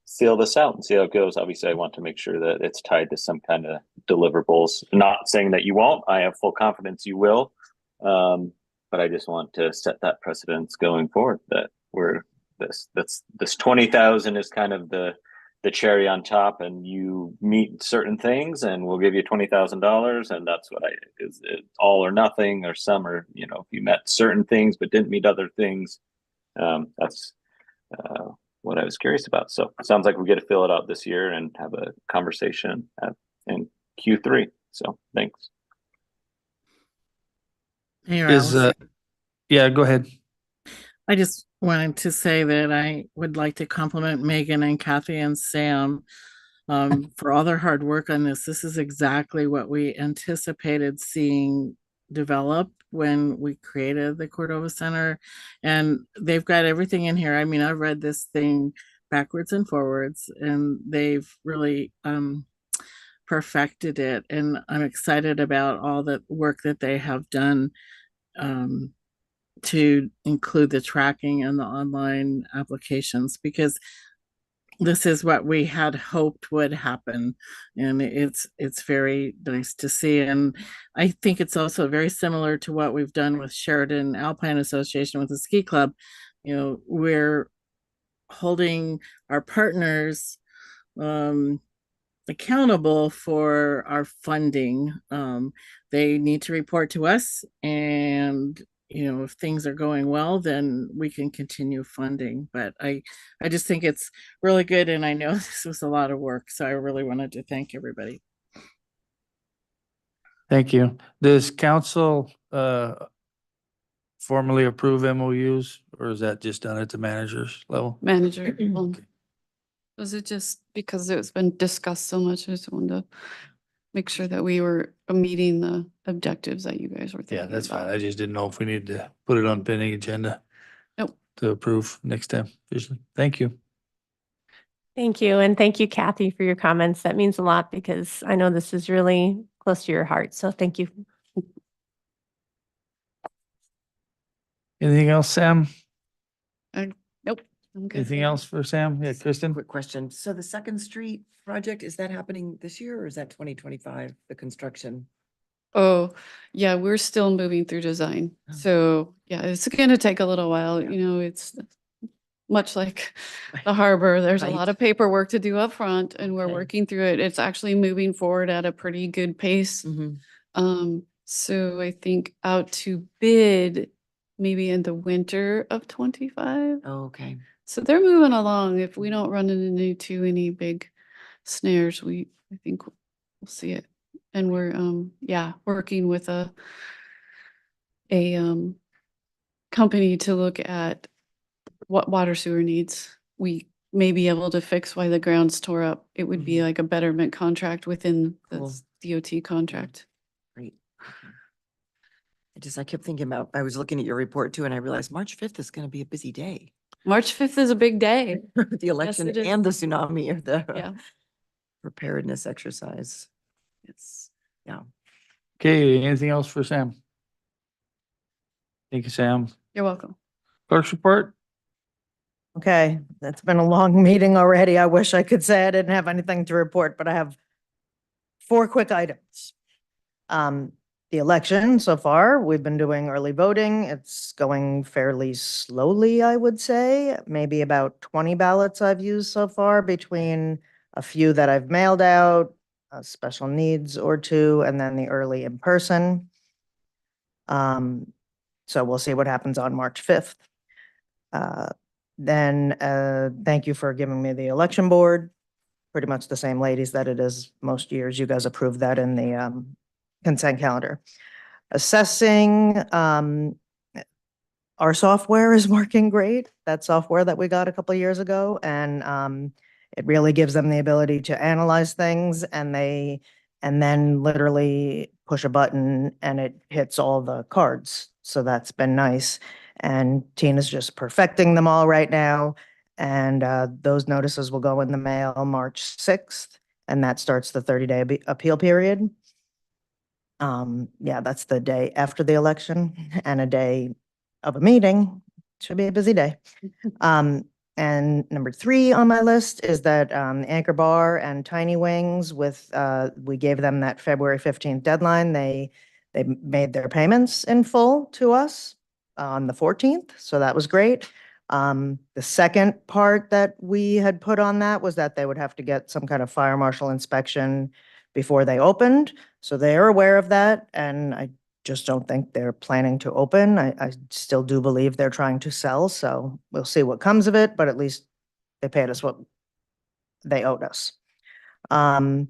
feel this out and see how it goes. Obviously, I want to make sure that it's tied to some kind of deliverables. Not saying that you won't. I have full confidence you will. But I just want to set that precedence going forward that this 20,000 is kind of the cherry on top, and you meet certain things and we'll give you $20,000, and that's what is it all or nothing, or some, or, you know, if you met certain things but didn't meet other things, that's what I was curious about. So it sounds like we get to fill it out this year and have a conversation in Q3. So thanks.
Mayor
Is,
Alice,
yeah, go ahead.
I just wanted to say that I would like to compliment Megan and Kathy and Sam for all their hard work on this. This is exactly what we anticipated seeing develop when we created the Cordova Center. And they've got everything in here. I mean, I've read this thing backwards and forwards, and they've really perfected it. And I'm excited about all the work that they have done to include the tracking and the online applications, because this is what we had hoped would happen, and it's very nice to see. And I think it's also very similar to what we've done with Sheridan Alpine Association with the ski club. You know, we're holding our partners accountable for our funding. They need to report to us, and if things are going well, then we can continue funding. But I just think it's really good, and I know this was a lot of work, so I really wanted to thank everybody.
Thank you. Does council formally approve MOUs, or is that just done at the manager's level?
Manager. Was it just because it's been discussed so much? I just wanted to make sure that we were meeting the objectives that you guys were thinking
Yeah, that's fine.
about.
I just didn't know if we needed to put it on pending agenda.
Nope.
To approve next time. Thank you.
Thank you. And thank you, Kathy, for your comments. That means a lot because I know this is really close to your heart. So thank you.
Anything else, Sam?
Nope. I'm good.
Anything else for Sam? Yeah, Kristen?
Quick question. So the Second Street project, is that happening this year or is that 2025, the construction?
Oh, yeah, we're still moving through design.
Oh.
So yeah, it's gonna take a little while, it's much like the harbor. There's a lot
Right.
of paperwork to do up front, and we're
Okay.
working through it. It's actually moving forward at a pretty good pace. So I think out to bid maybe in the winter of 25.
Oh, okay.
So they're moving along. If we don't run into any big snares, I think we'll see it. And we're, working with a company to look at what water sewer needs. We may be able to fix why the ground's tore up. It would be like a betterment contract within the
Cool.
DOT contract.
Great. I kept thinking about, I was looking at your report too, and I realized March 5th is going to be a busy day.
March 5th is a big day.
The election
it is.
and the tsunami or the
Yeah.
preparedness exercise.
It's
Okay, anything else for Sam? Thank you, Sam.
You're welcome.
Clerk's report?
Okay, that's been a long meeting already. I wish I could say I didn't have anything to report, but I have 4 quick items. The election so far, we've been doing early voting. It's going fairly slowly, I would say. Maybe about 20 ballots I've used so far, between a few that I've mailed out, special needs or 2, and then the early in person. So we'll see what happens on March 5th. Then thank you for giving me the election board. Pretty much the same ladies that it is most years. You guys approved that in the consent calendar. Assessing, our software is working great. That software that we got a couple of years ago, and it really gives them the ability to analyze things, and then literally push a button and it hits all the cards. So that's been nice. And Tina's just perfecting them all right now. And those notices will go in the mail March 6th, and that starts the 30-day appeal period. Yeah, that's the day after the election and a day of a meeting. Should be a busy day. And number 3 on my list is that Anchor Bar and Tiny Wings we gave them that February 15th deadline. They made their payments in full to us on the 14th, so that was great. The second part that we had put on that was that they would have to get some kind of fire marshal inspection before they opened. So they are aware of that, and I just don't think they're planning to open. I still do believe they're trying to sell, so we'll see what comes of it, but at least They paid us what they owed us. And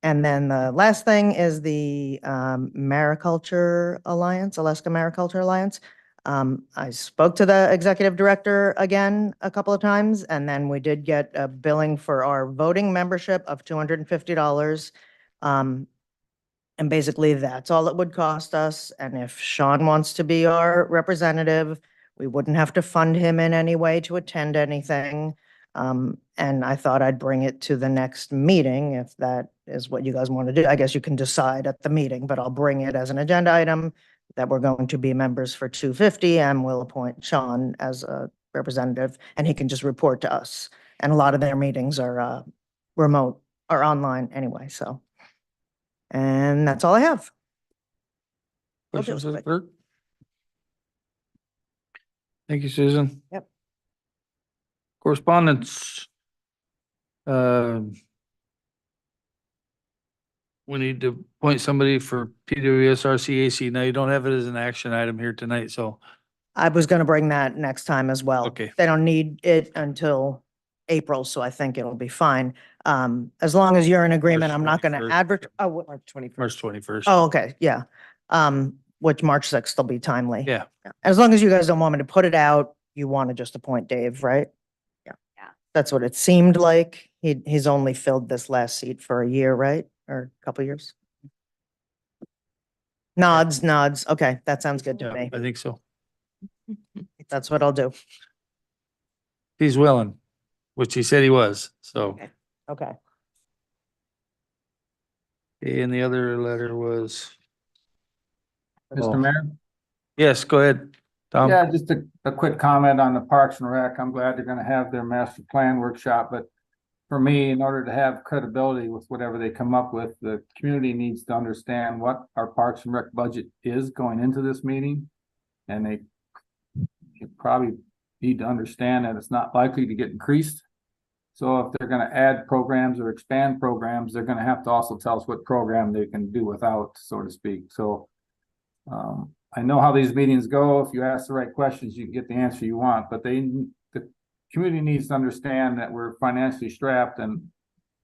then the last thing is the Mariculture Alliance, Alaska Mariculture Alliance. I spoke to the executive director again a couple of times, and then we did get a billing for our voting membership of $250. And basically that's all it would cost us. And if Sean wants to be our representative, we wouldn't have to fund him in any way to attend anything. And I thought I'd bring it to the next meeting if that is what you guys want to do. I guess you can decide at the meeting, but I'll bring it as an agenda item that we're going to be members for 250, and we'll appoint Sean as a representative, and he can just report to us. And a lot of their meetings are remote or online anyway, so. And that's all I have. I'll do it
Questions of the
quick.
clerk? Thank you, Susan.
Yep.
Correspondence. We need to appoint somebody for PWS RCAC. Now, you don't have it as an action item here tonight, so.
I was gonna bring that next time as well.
Okay.
They don't need it until April, so I think it'll be fine. As long as you're in agreement,
March
I'm not gonna
21st.
advert, oh, March 21st.
March 21st.
Oh, okay, yeah. Which March 6th will be timely.
Yeah.
As long as you guys don't want me to put it out, you want to just appoint Dave, right? Yeah.
Yeah.
That's what it seemed like. He's only filled this last seat for a year, right? Or a couple years? Nods. Okay, that sounds good to
Yeah,
me.
I think so.
That's what I'll do.
He's willing, which he said he was, so.
Okay. Okay.
And the other letter was,
Mr. Mayor?
yes, go ahead, Tom.
Yeah, just a quick comment on the Parks and Rec. I'm glad they're gonna have their master plan workshop, but for me, in order to have credibility with whatever they come up with, the community needs to understand what our Parks and Rec budget is going into this meeting. And they probably need to understand that it's not likely to get increased. So if they're gonna add programs or expand programs, they're gonna have to also tell us what program they can do without, so to speak. So I know how these meetings go. If you ask the right questions, you can get the answer you want, but the community needs to understand that we're financially strapped, and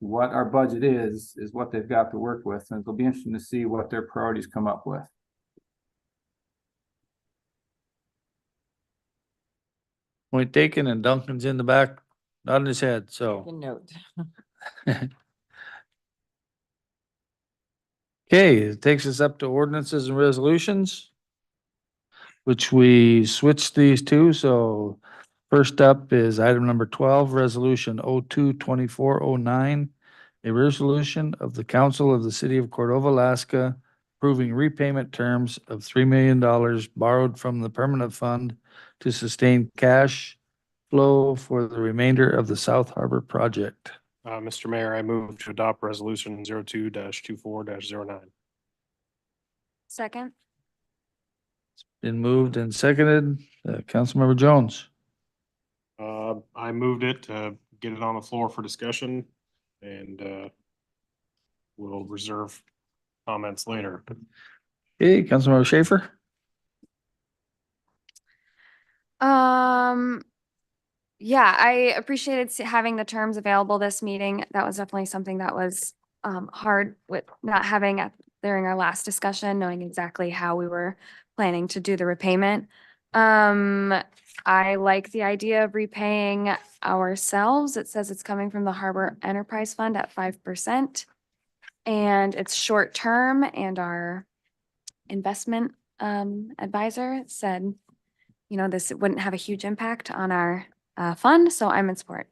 what our budget is what they've got to work with. And it'll be interesting to see what their priorities come up with.
Point taken, and Duncan's in the back, nodding his head, so.
Good note.
Okay, it takes us up to ordinances and resolutions, which we switched these two, so first up is item number 12, resolution 02-2409, a resolution of the council of the city of Cordova, Alaska, approving repayment terms of $3 million borrowed from the permanent fund to sustain cash flow for the remainder of the South Harbor project.
Mr. Mayor, I move to adopt resolution 02-24-09.
Second.
Been moved and seconded. Councilmember Jones.
I moved it to get it on the floor for discussion, and we'll reserve comments later.
Okay, Councilmember Schaefer.
Yeah, I appreciated having the terms available this meeting. That was definitely something that was hard with not having during our last discussion, knowing exactly how we were planning to do the repayment. I like the idea of repaying ourselves. It says it's coming from the Harbor Enterprise Fund at 5%. And it's short term, and our investment advisor said, you know, this wouldn't have a huge impact on our fund, so I'm in support.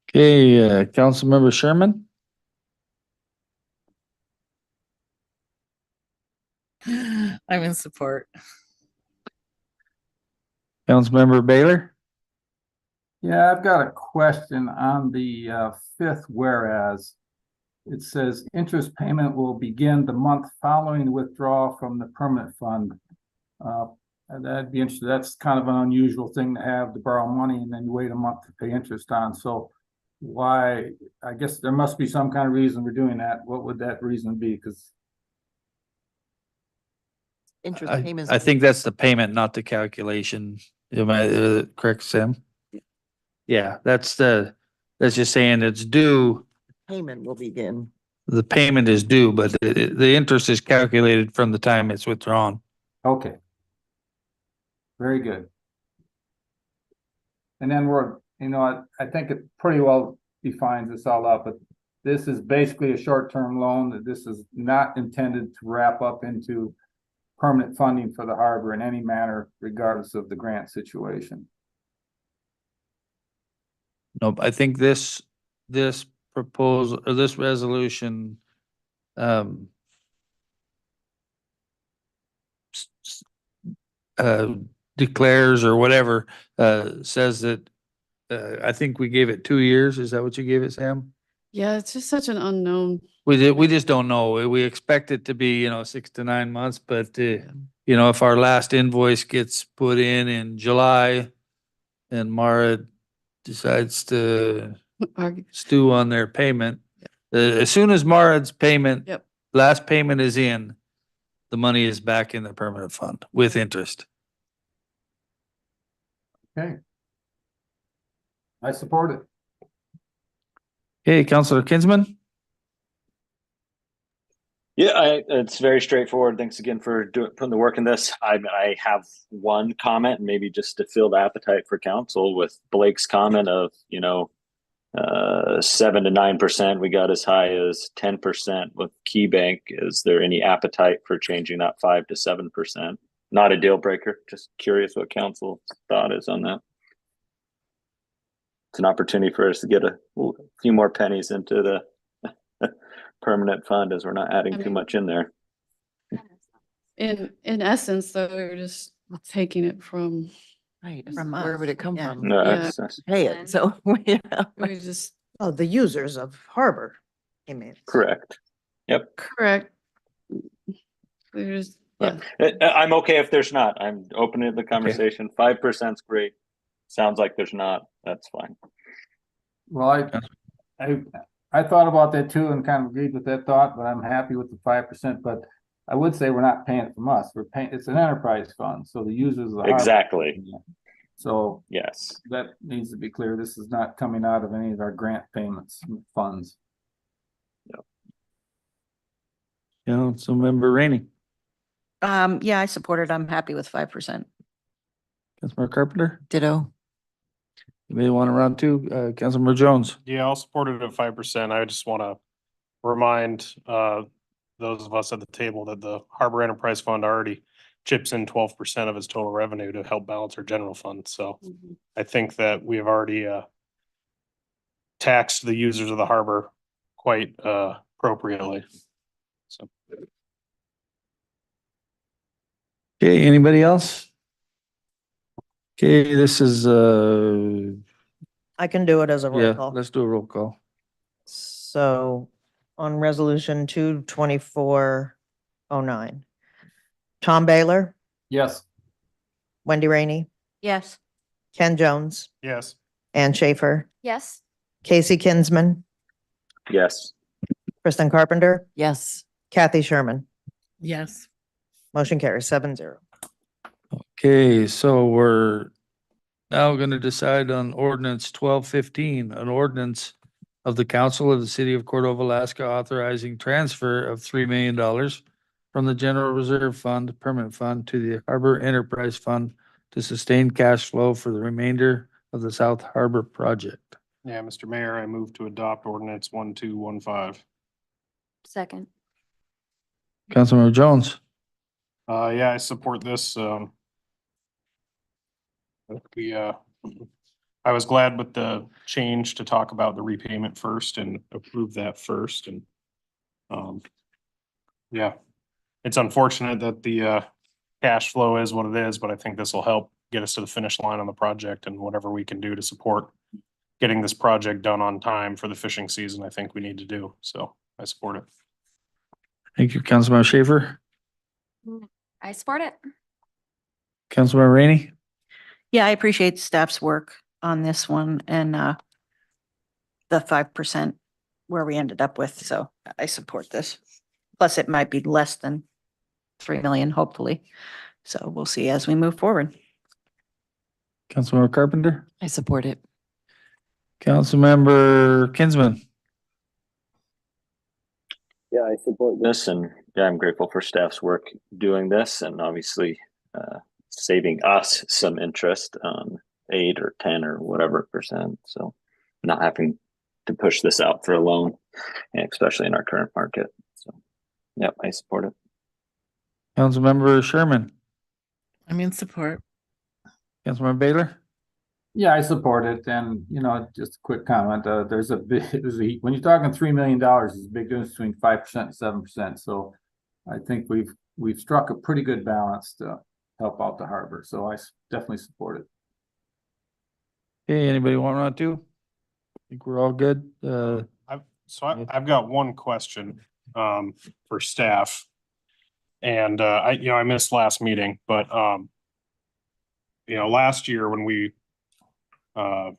Okay, Councilmember Sherman.
I'm in support.
Councilmember Baylor.
Yeah, I've got a question on the fifth whereas. It says interest payment will begin the month following the withdrawal from the permanent fund. And that'd be interesting. That's kind of an unusual thing to have, to borrow money and then you wait a month to pay interest on. So why, I guess there must be some kind of reason we're doing that. What would that reason be? Because
Interest payments.
I think that's the payment, not the calculation. Am I correct, Sam? Yeah, that's just saying it's due.
Payment will begin.
The payment is due, but the interest is calculated from the time it's withdrawn.
Okay. Very good. And then I think it pretty well defines this all up, but this is basically a short-term loan, that this is not intended to wrap up into permanent funding for the harbor in any manner, regardless of the grant situation.
Nope, I think this proposal or this resolution um declares or whatever, says that I think we gave it 2 years. Is that what you gave it, Sam?
Yeah, it's just such an unknown.
We just don't know. We expect it to be, 6 to 9 months, but if our last invoice gets put in July and Mara decides to
Argue.
stew on their payment, as soon as Mara's payment,
Yep.
last payment is in, the money is back in the permanent fund with interest.
Okay. I support it.
Okay, Counselor Kinsman?
Yeah, it's very straightforward. Thanks again for putting the work in this. I have one comment, maybe just to fill the appetite for council with Blake's comment of, 7 to 9%. We got as high as 10% with Key Bank. Is there any appetite for changing that 5 to 7%? Not a deal breaker. Just curious what council thought is on that. It's an opportunity for us to get a few more pennies into the permanent fund, as we're not adding too much in there.
In essence, though, we're just taking it from,
Right.
From
Where
us,
would it come
yeah.
from?
No,
Yeah.
that's
Pay it, so, yeah.
we just,
Oh, the users of Harbor payments.
correct. Yep.
correct. We're just, yeah.
I'm okay if there's not. I'm open to the conversation. 5%'s great. Sounds like there's not. That's fine.
Well, I thought about that too and kind of agreed with that thought, but I'm happy with the 5%, but I would say we're not paying it from us. We're paying, it's an enterprise fund, so the users of the harbor.
Exactly.
So
Yes.
that needs to be clear. This is not coming out of any of our grant payments funds.
Councilmember Rainey.
Yeah, I support it. I'm happy with 5%.
Councilmember Carpenter.
Ditto.
You may want to round two. Councilmember Jones.
Yeah, I'll support it at 5%. I just want to remind those of us at the table that the Harbor Enterprise Fund already chips in 12% of its total revenue to help balance our general fund. So I think that we have already taxed the users of the harbor quite appropriately. So.
Okay, anybody else? Okay, this is
I can do it as a roll
yeah,
call.
let's do a roll call.
So on resolution 22409, Tom Baylor,
Yes.
Wendy Rainey,
Yes.
Ken Jones,
Yes.
Ann Schaefer,
Yes.
Casey Kinsman,
Yes.
Kristen Carpenter,
Yes.
Kathy Sherman.
Yes.
Motion carries 7-0.
Okay, so we're now going to decide on ordinance 1215, an ordinance of the Council of the City of Cordova, Alaska, authorizing transfer of $3 million from the General Reserve Fund, Permanent Fund, to the Harbor Enterprise Fund to sustain cash flow for the remainder of the South Harbor project.
Yeah, Mr. Mayor, I move to adopt ordinance 1215.
Second.
Councilmember Jones.
Yeah, I support this. I was glad with the change to talk about the repayment first and approve that first and, yeah, it's unfortunate that the, cash flow is what it is, but I think this will help get us to the finish line on the project, and whatever we can do to support getting this project done on time for the fishing season, I think we need to do. So I support it.
Thank you, Councilmember Schaefer.
I support it.
Councilmember Rainey.
Yeah, I appreciate staff's work on this one and the 5% where we ended up with, so I support this. Plus, it might be less than 3 million, hopefully. So we'll see as we move forward.
Councilmember Carpenter,
I support it.
Councilmember Kinsman.
Yeah, I support this, and yeah, I'm grateful for staff's work doing this, and obviously saving us some interest on 8 or 10 or whatever %. So not having to push this out for a loan, and especially in our current market. So yeah, I support it.
Councilmember Sherman,
I'm in support.
Councilmember Baylor,
Yeah, I support it. And, you know, just a quick comment, there's a big, when you're talking $3 million, there's a big difference between 5% and 7%. So I think we've struck a pretty good balance to help out the harbor. So I definitely support it.
okay, anybody want to? Think we're all good?
I've got one question for staff. And I missed last meeting, but last year when we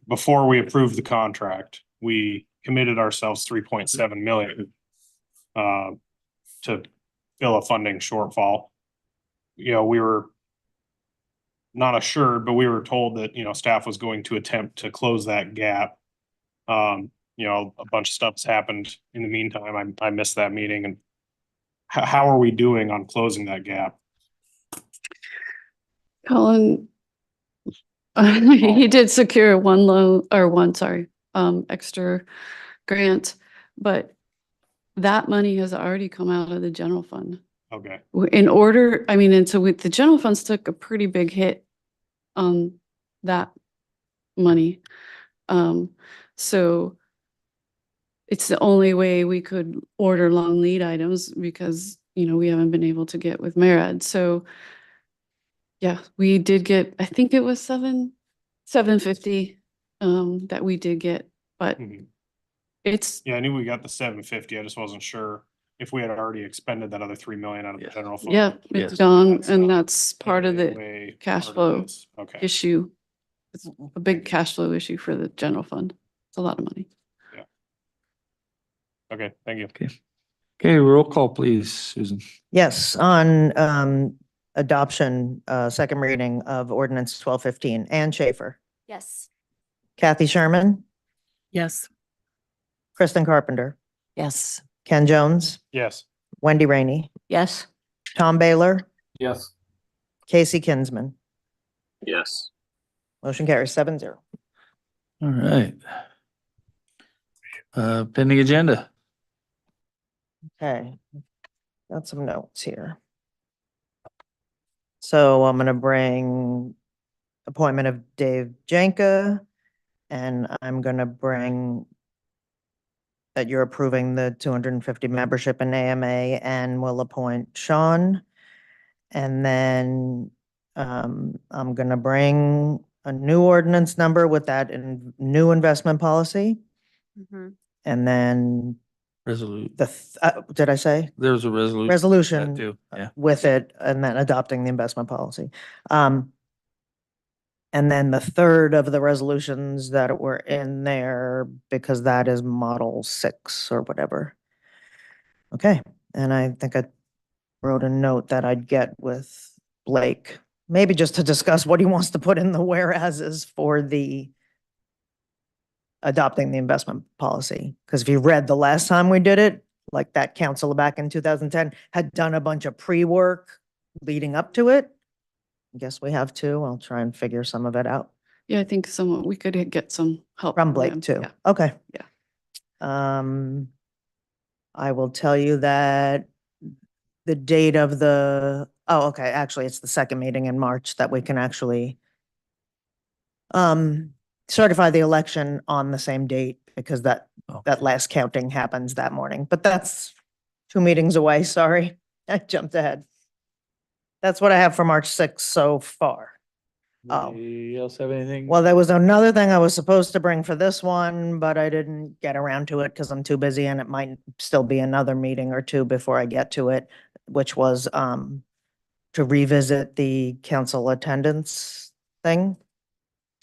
before we approved the contract, we committed ourselves 3.7 million to fill a funding shortfall. We were not assured, but we were told that, staff was going to attempt to close that gap. A bunch of stuff's happened in the meantime. I missed that meeting. And how are we doing on closing that gap?
Colin, he did secure one loan or extra grant, but that money has already come out of the general fund.
Okay.
And so the general funds took a pretty big hit on that money. So it's the only way we could order long lead items because, we haven't been able to get with MARAD. So yeah, we did get, I think it was $750 that we did get, but it's.
Yeah, I knew we got the 750. I just wasn't sure if we had already expended that other 3 million out of the general fund.
Yeah, it's gone, and that's part of the cash flow
Okay.
issue. It's a big cash flow issue for the general fund. It's a lot of money.
Okay, thank you.
Okay, roll call, please, Susan.
Yes, on adoption, second reading of ordinance 1215. Ann Schaefer,
Yes.
Kathy Sherman,
Yes.
Kristen Carpenter,
Yes.
Ken Jones,
Yes.
Wendy Rainey,
Yes.
Tom Baylor,
Yes.
Casey Kinsman.
Yes.
Motion carries 7-0.
All right. Pending agenda.
Okay, got some notes here. So I'm gonna bring appointment of Dave Janka, and I'm gonna bring that you're approving the 250 membership in AMA, and will appoint Sean. And then I'm gonna bring a new ordinance number with that new investment policy. And then
Resolute.
did I say?
There's a resolution.
Resolution
That too, yeah.
with it, and then adopting the investment policy. And then the third of the resolutions that were in there, because that is model 6 or whatever. Okay, and I think I wrote a note that I'd get with Blake, maybe just to discuss what he wants to put in the whereases for the adopting the investment policy. Because if you read the last time we did it, like that council back in 2010 had done a bunch of pre-work leading up to it. I guess we have to. I'll try and figure some of it out.
Yeah, I think we could get some help
From
him.
Blake too.
Yeah.
Okay.
Yeah.
I will tell you that the date of okay, actually, it's the second meeting in March that we can actually certify the election on the same date, because that last counting happens that morning, but that's 2 meetings away. Sorry, I jumped ahead. That's what I have for March 6th so far.
Anybody else have anything?
Well, there was another thing I was supposed to bring for this one, but I didn't get around to it because I'm too busy, and it might still be another meeting or two before I get to it, which was to revisit the council attendance thing.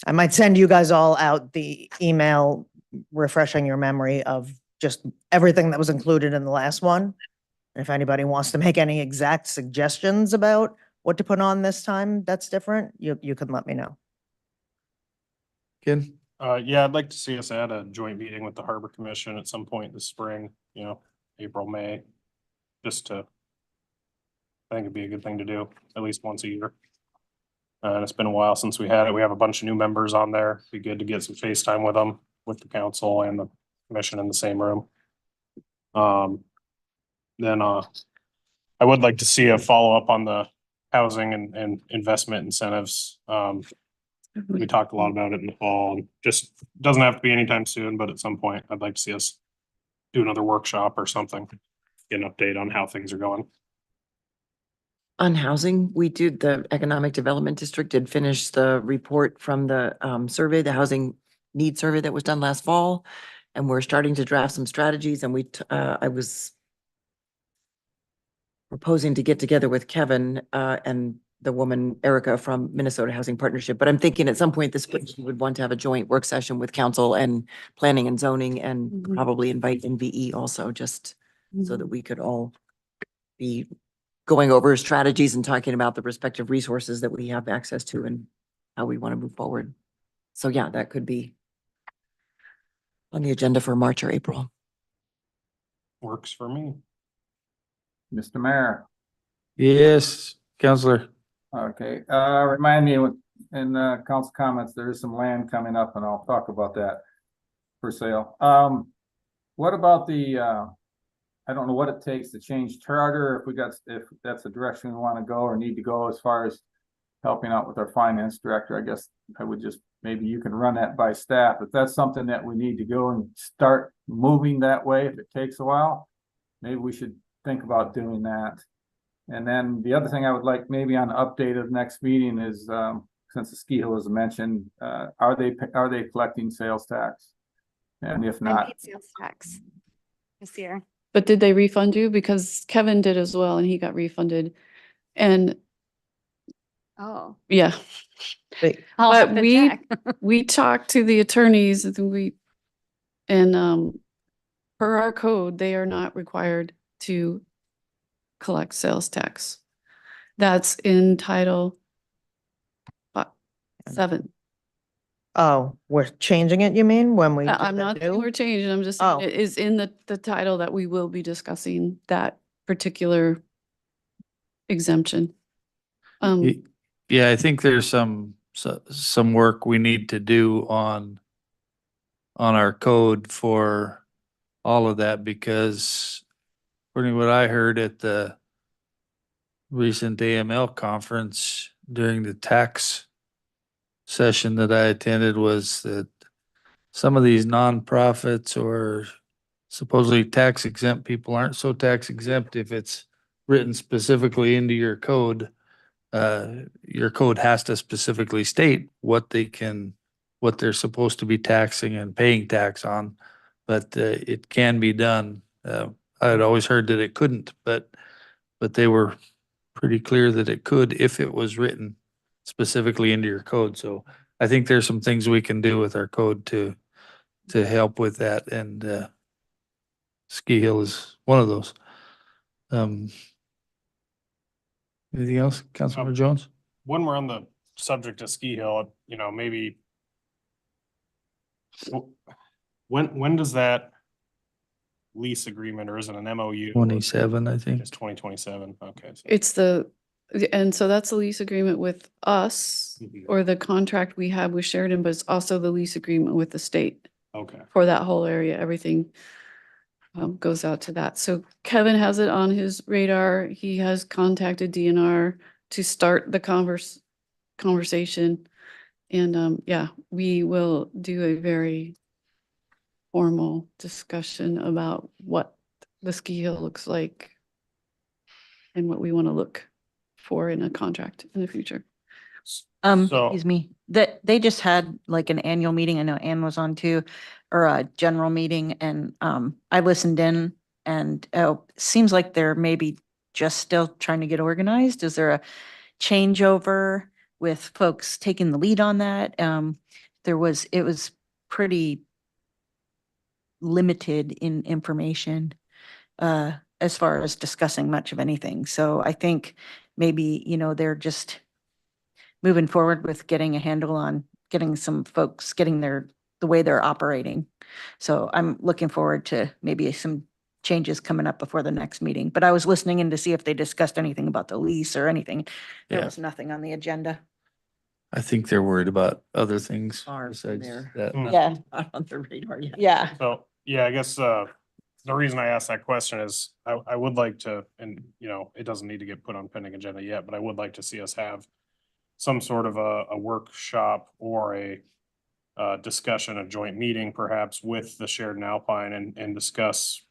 I might send you guys all out the email refreshing your memory of just everything that was included in the last one. If anybody wants to make any exact suggestions about what to put on this time that's different, you can let me know.
Ken?
Yeah, I'd like to see us add a joint meeting with the Harbor Commission at some point this spring, you know, April, May. Just to, I think it'd be a good thing to do, at least once a year. And it's been a while since we had it. We have a bunch of new members on there. Be good to get some FaceTime with them, with the council and the commission in the same room. Then I would like to see a follow-up on the housing and investment incentives. We talked a lot about it in the fall. Just doesn't have to be anytime soon, but at some point, I'd like to see us do another workshop or something. Get an update on how things are going.
On housing, the Economic Development District did finish the report from the survey, the housing need survey that was done last fall. And we're starting to draft some strategies, and I was proposing to get together with Kevin and the woman Erica from Minnesota Housing Partnership. But I'm thinking at some point this spring we would want to have a joint work session with council and planning and zoning, and probably invite NVE also, just so that we could all be going over strategies and talking about the respective resources that we have access to and how we want to move forward. So yeah, that could be on the agenda for March or April.
Works for me.
Mr. Mayor.
Yes, Counselor.
Okay, remind me in council comments, there is some land coming up and I'll talk about that for sale. What about the, I don't know what it takes to change charter, if that's the direction we want to go or need to go as far as helping out with our finance director. I guess I would just, maybe you can run that by staff. If that's something that we need to go and start moving that way, if it takes a while, maybe we should think about doing that. And then the other thing I would like maybe on the update of next meeting is, since the ski hill was mentioned, are they collecting sales tax? And if
I
not,
paid sales tax this year.
But did they refund you? Because Kevin did as well and he got refunded. And
Oh,
yeah,
I'll have
but
to
we,
check.
we talked to the attorneys and per our code, they are not required to collect sales tax. That's in Title 7.
Oh, we're changing it, you mean, when we?
I'm
did the
not saying
new?
we're changing, I'm just saying
Oh.
it is in the title that we will be discussing that particular exemption.
Yeah, I think there's some work we need to do on our code for all of that, because according to what I heard at the recent AML conference during the tax session that I attended, was that some of these nonprofits or supposedly tax exempt people aren't so tax exempt if it's written specifically into your code. Your code has to specifically state what they're supposed to be taxing and paying tax on, but it can be done. I had always heard that it couldn't, but they were pretty clear that it could if it was written specifically into your code. So I think there's some things we can do with our code to help with that, and Ski Hill is one of those. Anything else, Councilmember Jones?
When we're on the subject of Ski Hill, you know, maybe when does that lease agreement, or is it an MOU?
27, I think.
It's 2027. Okay. So
It's and so that's the lease agreement with us or the contract we have with Sheridan, but it's also the lease agreement with the state
okay.
for that whole area. Everything goes out to that. So Kevin has it on his radar. He has contacted DNR to start the conversation. And yeah, we will do a very formal discussion about what the ski hill looks like and what we want to look for in a contract in the future.
So-
Excuse me, that they just had like an annual meeting. I know Ann was on too, or a general meeting, and I listened in, and seems like they're maybe just still trying to get organized. Is there a changeover with folks taking the lead on that? It was pretty limited in information as far as discussing much of anything. So I think maybe, they're just moving forward with getting a handle on getting some folks, the way they're operating. So I'm looking forward to maybe some changes coming up before the next meeting. But I was listening in to see if they discussed anything about the lease or anything. There
Yeah.
was nothing on the agenda.
I think they're worried about other things
Far from
besides
there.
that.
Yeah,
Not on the radar yet.
yeah.
So, yeah, I guess, the reason I asked that question is I would like to, and you know, it doesn't need to get put on pending agenda yet, but I would like to see us have some sort of a workshop or a discussion, a joint meeting perhaps with the Sheridan Alpine and discuss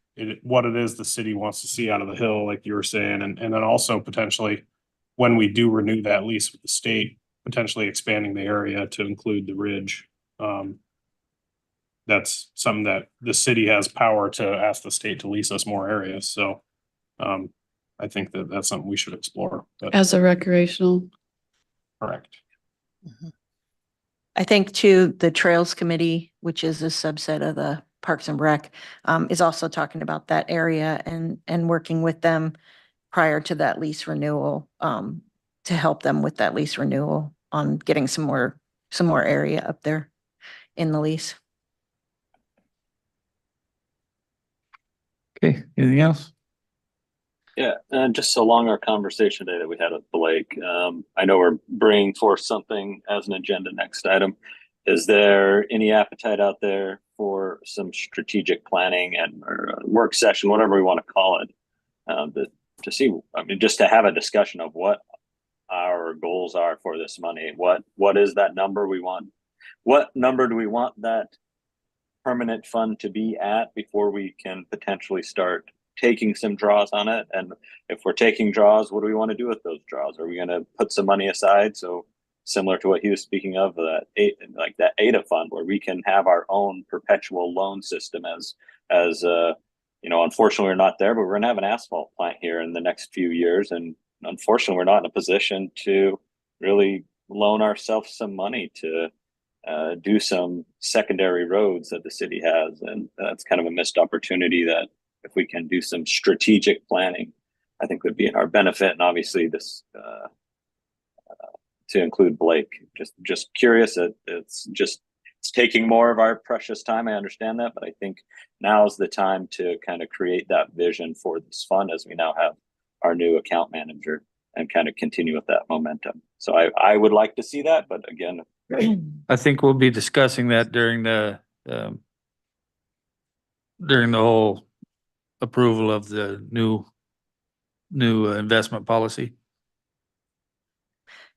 what it is the city wants to see out of the Hill, like you were saying, and then also potentially when we do renew that lease with the state, potentially expanding the area to include the Ridge. That's something that the city has power to ask the state to lease us more areas. So I think that that's something we should explore. But
As a recreational.
correct.
I think too, the Trails Committee, which is a subset of the Parks and Rec, is also talking about that area and working with them prior to that lease renewal, to help them with that lease renewal on getting some more area up there in the lease.
Okay, anything else?
Yeah, and just along our conversation today that we had with Blake, I know we're bringing forth something as an agenda next item. Is there any appetite out there for some strategic planning and or a work session, whatever we want to call it, to see, I mean, just to have a discussion of what our goals are for this money? What is that number we want? What number do we want that permanent fund to be at before we can potentially start taking some draws on it? And if we're taking draws, what do we want to do with those draws? Are we going to put some money aside? So similar to what he was speaking of, that ADA fund, where we can have our own perpetual loan system as unfortunately we're not there, but we're going to have an asphalt plant here in the next few years. And unfortunately, we're not in a position to really loan ourselves some money to do some secondary roads that the city has. And that's kind of a missed opportunity that if we can do some strategic planning, I think would be in our benefit. And obviously this, to include Blake, just curious. It's taking more of our precious time. I understand that, but I think now is the time to kind of create that vision for this fund as we now have our new account manager and kind of continue with that momentum. So I would like to see that, but again,
I think we'll be discussing that during the whole approval of the new investment policy.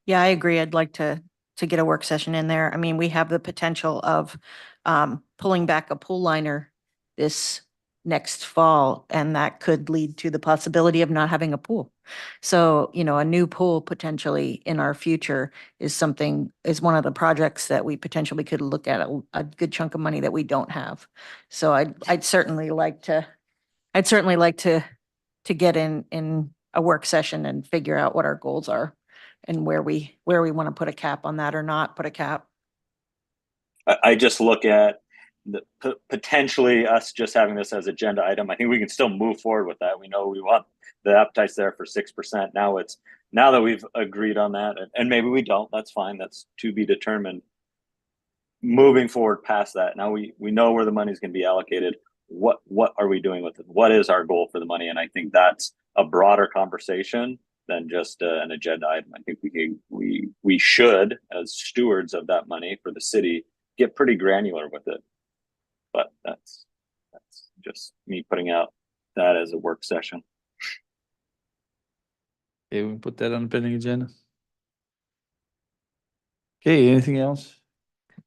Yeah, I agree. I'd like to get a work session in there. I mean, we have the potential of pulling back a pool liner this next fall, and that could lead to the possibility of not having a pool. So, a new pool potentially in our future is one of the projects that we potentially could look at a good chunk of money that we don't have. So I'd certainly like to get in a work session and figure out what our goals are and where we want to put a cap on that or not put a cap.
I just look at potentially us just having this as agenda item. I think we can still move forward with that. We know we want the appetite's there for 6%. Now that we've agreed on that, and maybe we don't, that's fine. That's to be determined. Moving forward past that, now we know where the money is going to be allocated. What are we doing with it? What is our goal for the money? And I think that's a broader conversation than just an agenda item. I think we should, as stewards of that money for the city, get pretty granular with it. But that's just me putting out that as a work session.
Okay, we can put that on the pending agenda. Okay, anything else?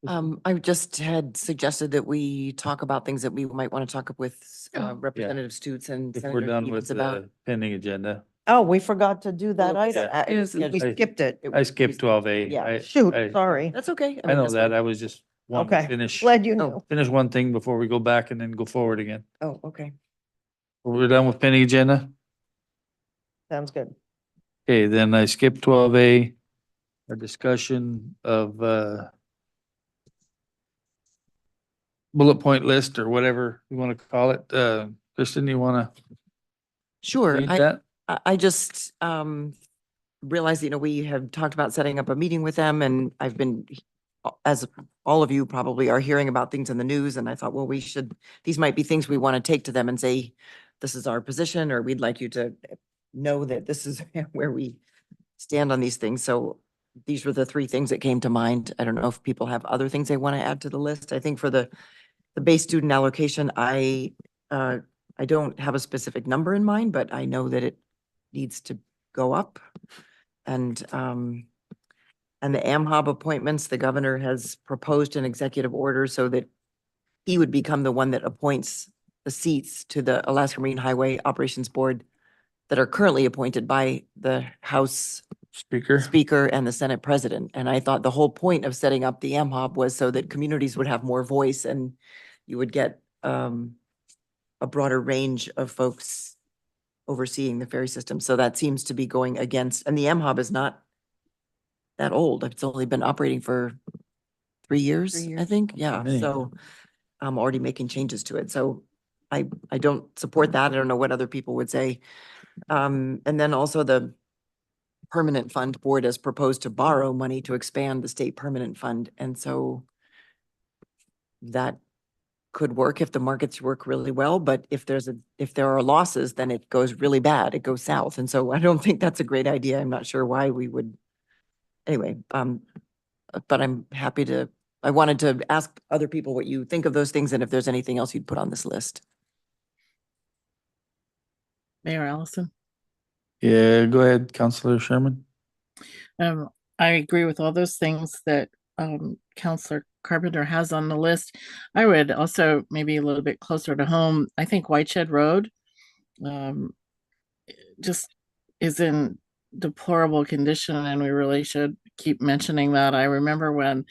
I just had suggested that we talk about things that we might want to talk with Representative Stutes and
If we're
Senator
done with
Stevens about.
the pending agenda.
Oh, we forgot to do that
Well,
item.
yeah,
We
I-
skipped it.
I skipped 12A.
Yeah.
Shoot,
I
sorry.
That's okay.
I
mean,
know
that's
that.
fine.
I was just wanting to
Okay,
finish
glad you knew.
one thing before we go back and then go forward again.
Oh, okay.
We're done with pending agenda?
Sounds good.
Okay, then I skipped 12A, a discussion of bullet point list or whatever you want to call it. Kristen, you want to
Sure.
read that?
I just realized, we have talked about setting up a meeting with them, and I've been as all of you probably are hearing about things in the news, and I thought, well, these might be things we want to take to them and say, this is our position, or we'd like you to know that this is where we stand on these things. So these were the three things that came to mind. I don't know if people have other things they want to add to the list. I think for the base student allocation, I don't have a specific number in mind, but I know that it needs to go up. And the AmHob appointments, the governor has proposed an executive order so that he would become the one that appoints the seats to the Alaska Marine Highway Operations Board that are currently appointed by the House Speaker and the Senate President. And I thought the whole point of setting up the AmHob was so that communities would have more voice and you would get a broader range of folks overseeing the ferry system. So that seems to be going against, and the AmHob is not that old. It's only been operating for 3 years, I think. Yeah,
Many.
so I'm already making changes to it. So I don't support that. I don't know what other people would say. And then also the permanent fund board has proposed to borrow money to expand the state permanent fund. And so that could work if the markets work really well, but if there are losses, then it goes really bad. It goes south. And so I don't think that's a great idea. I'm not sure why we would. Anyway, but I'm happy to, I wanted to ask other people what you think of those things and if there's anything else you'd put on this list.
Mayor Allison.
Yeah, go ahead, Councilor Sherman.
I agree with all those things that Councilor Carpenter has on the list. I would also maybe a little bit closer to home. I think Whiteshed Road just is in deplorable condition, and we really should keep mentioning that. I remember when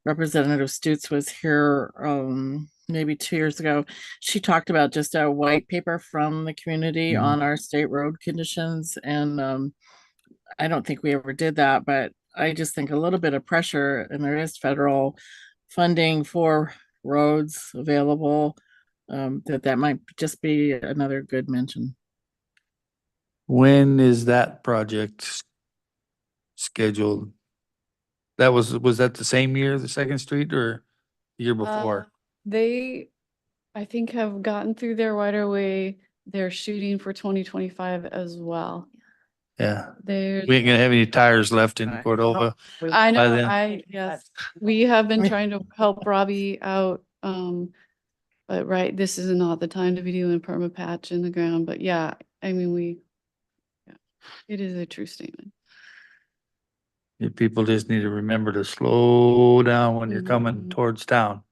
Representative Stutz was here maybe 2 years ago, she talked about just a white paper from the community on our state road conditions, and I don't think we ever did that, but I just think a little bit of pressure, and there is federal funding for roads available, that might just be another good mention.
When is that project scheduled? Was that the same year, the Second Street, or the year before?
They, I think, have gotten through their right of way. They're shooting for 2025 as well.
Yeah,
There's,
we ain't gonna have any tires left in Cordova.
I
by
know,
then.
yes, we have been trying to help Robbie out. But right, this is not the time to be doing perma patch in the ground, but yeah, I mean, it is a true statement.
People just need to remember to slow down when you're coming
Mhm.
towards town.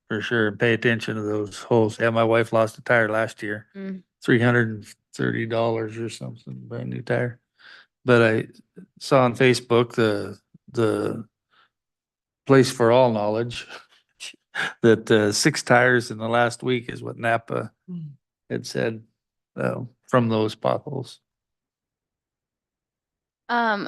For sure, and pay attention to those holes. Yeah, my wife lost a tire last year.
Mm.
$330 or something, brand new tire. But I saw on Facebook the place for all knowledge that 6 tires in the last week is what Napa had said from those potholes.
I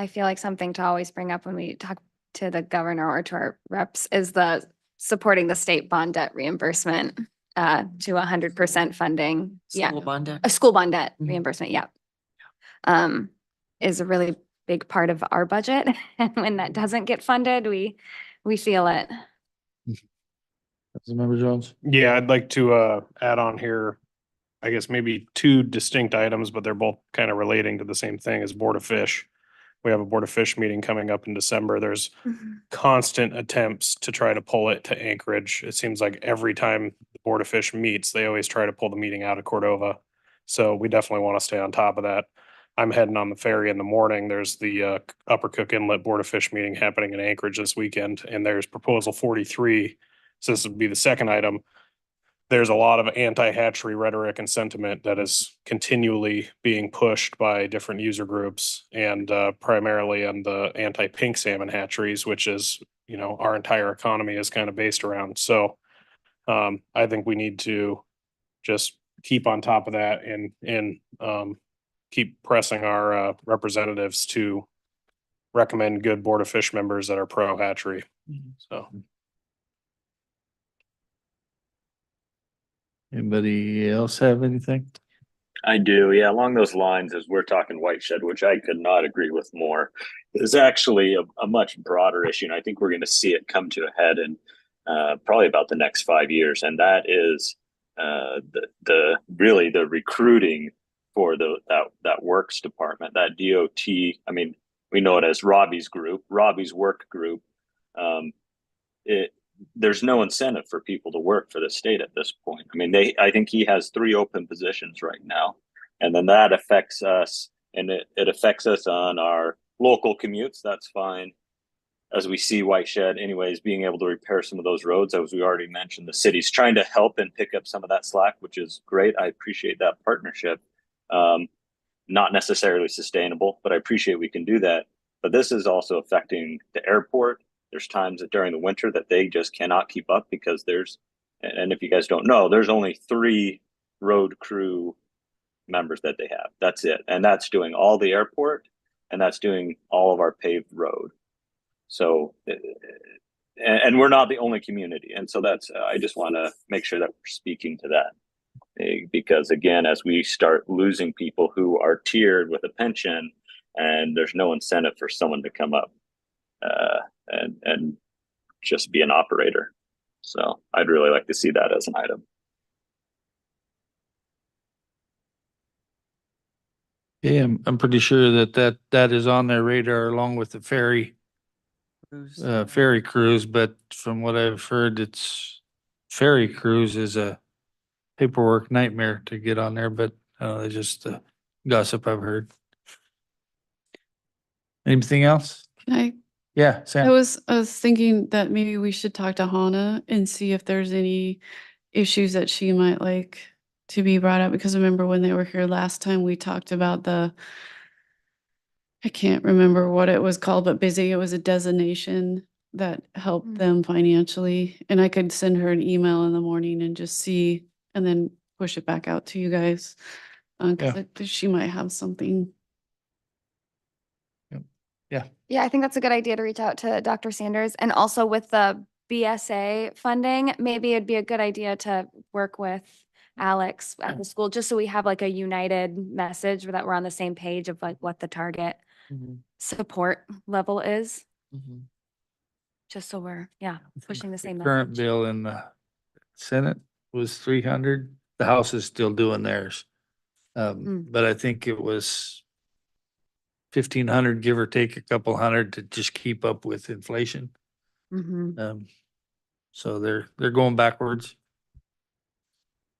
feel like something to always bring up when we talk to the governor or to our reps is the supporting the state bond debt reimbursement to 100% funding. Yeah.
School bond debt.
A school bond debt
Mhm.
reimbursement, yeah. Is a really big part of our budget. And when that doesn't get funded, we feel it.
Councilmember Jones?
Yeah, I'd like to add on here, I guess maybe 2 distinct items, but they're both kind of relating to the same thing as Board of Fish. We have a Board of Fish meeting coming up in December. There's constant attempts to try to pull it to Anchorage. It seems like every time the Board of Fish meets, they always try to pull the meeting out of Cordova. So we definitely want to stay on top of that. I'm heading on the ferry in the morning. There's the Upper Cook Inlet Board of Fish meeting happening in Anchorage this weekend, and there's proposal 43. So this would be the second item. There's a lot of anti-hatchery rhetoric and sentiment that is continually being pushed by different user groups, and primarily on the anti-pink salmon hatcheries, which is, our entire economy is kind of based around. So I think we need to just keep on top of that and keep pressing our representatives to recommend good Board of Fish members that are pro hatchery. So.
Anybody else have anything?
I do, yeah. Along those lines, as we're talking White Shed, which I could not agree with more, is actually a much broader issue, and I think we're going to see it come to a head in probably about the next 5 years, and that is the really the recruiting for that works department, that DOT. I mean, we know it as Robbie's group, Robbie's work group. There's no incentive for people to work for the state at this point. I mean, I think he has 3 open positions right now, and then that affects us, and it affects us on our local commutes. That's fine. As we see White Shed, anyways, being able to repair some of those roads, as we already mentioned, the city's trying to help and pick up some of that slack, which is great. I appreciate that partnership. Not necessarily sustainable, but I appreciate we can do that. But this is also affecting the airport. There's times that during the winter that they just cannot keep up because and if you guys don't know, there's only 3 road crew members that they have. That's it. And that's doing all the airport, and that's doing all of our paved road. So, and we're not the only community. And so I just want to make sure that we're speaking to that. Because again, as we start losing people who are tiered with a pension, and there's no incentive for someone to come up and just be an operator. So I'd really like to see that as an item.
Yeah, I'm pretty sure that is on their radar along with the ferry cruise, but from what I've heard, ferry cruise is a paperwork nightmare to get on there, but they just gossip I've heard. Anything else? Yeah,
I
Sam.
was thinking that maybe we should talk to Hannah and see if there's any issues that she might like to be brought up, because remember when they were here last time, we talked about I can't remember what it was called, but basically it was a designation that helped them financially. And I could send her an email in the morning and just see, and then push it back out to you guys. Cause she might have something.
Yeah, I think that's a good idea to reach out to Dr. Sanders. And also with the BSA funding, maybe it'd be a good idea to work with Alex at the school, just so we have like a united message, or that we're on the same page of like what the target support level is. Just so we're, pushing the same
Current
message.
bill in the Senate was 300. The House is still doing theirs. But I think it was 1,500, give or take a couple hundred, to just keep up with inflation. So they're going backwards.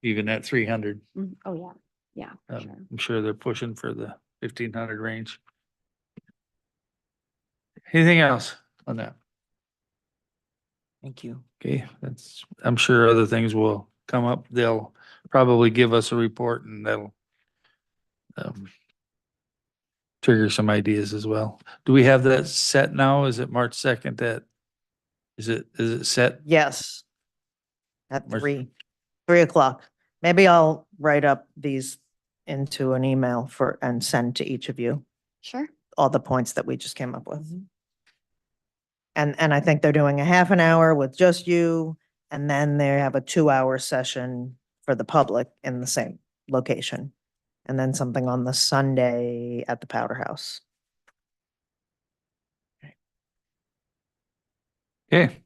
Even at 300.
Oh, yeah. Yeah. For sure.
I'm sure they're pushing for the 1,500 range. Anything else on that?
Thank you.
Okay, I'm sure other things will come up. They'll probably give us a report, and that'll trigger some ideas as well. Do we have that set now? Is it March 2nd is it set?
Yes. At
March-
3 o'clock. Maybe I'll write up these into an email and send to each of you,
Sure.
all the points that we just came up with. And I think they're doing a half an hour with just you, and then they have a 2-hour session for the public in the same location. And then something on the Sunday at the Powder House.
Okay.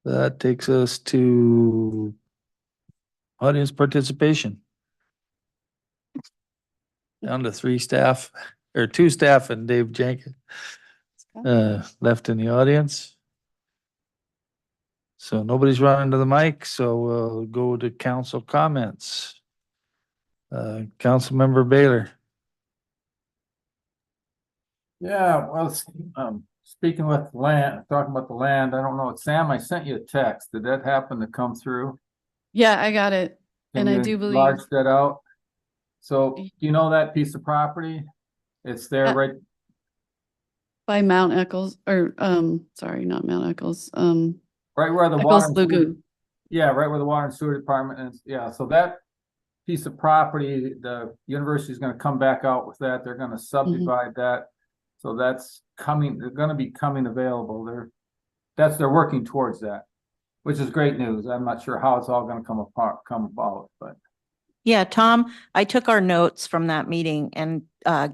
That takes us to audience participation. Down to 2 staff and Dave Jenkins left in the audience. So nobody's running to the mic, so we'll go to council comments. Councilmember Baylor.
Yeah, well, speaking with land, talking about the land, I don't know, Sam, I sent you a text. Did that happen to come through?
Yeah, I got it.
Can
And I
you
do believe,
enlarge that out? So do you know that piece of property? It's there, right?
by Mount Eccles, or, sorry, not Mount Eccles,
Right where the water.
Eccles
and sewer-
Lagoon.
Yeah, right where the water and sewer department is. Yeah, so that piece of property, the university is gonna come back out with that. They're gonna subdivide that. So that's coming, they're gonna be coming available. They're working towards that. which is great news. I'm not sure how it's all gonna come about, but
Yeah, Tom, I took our notes from that meeting and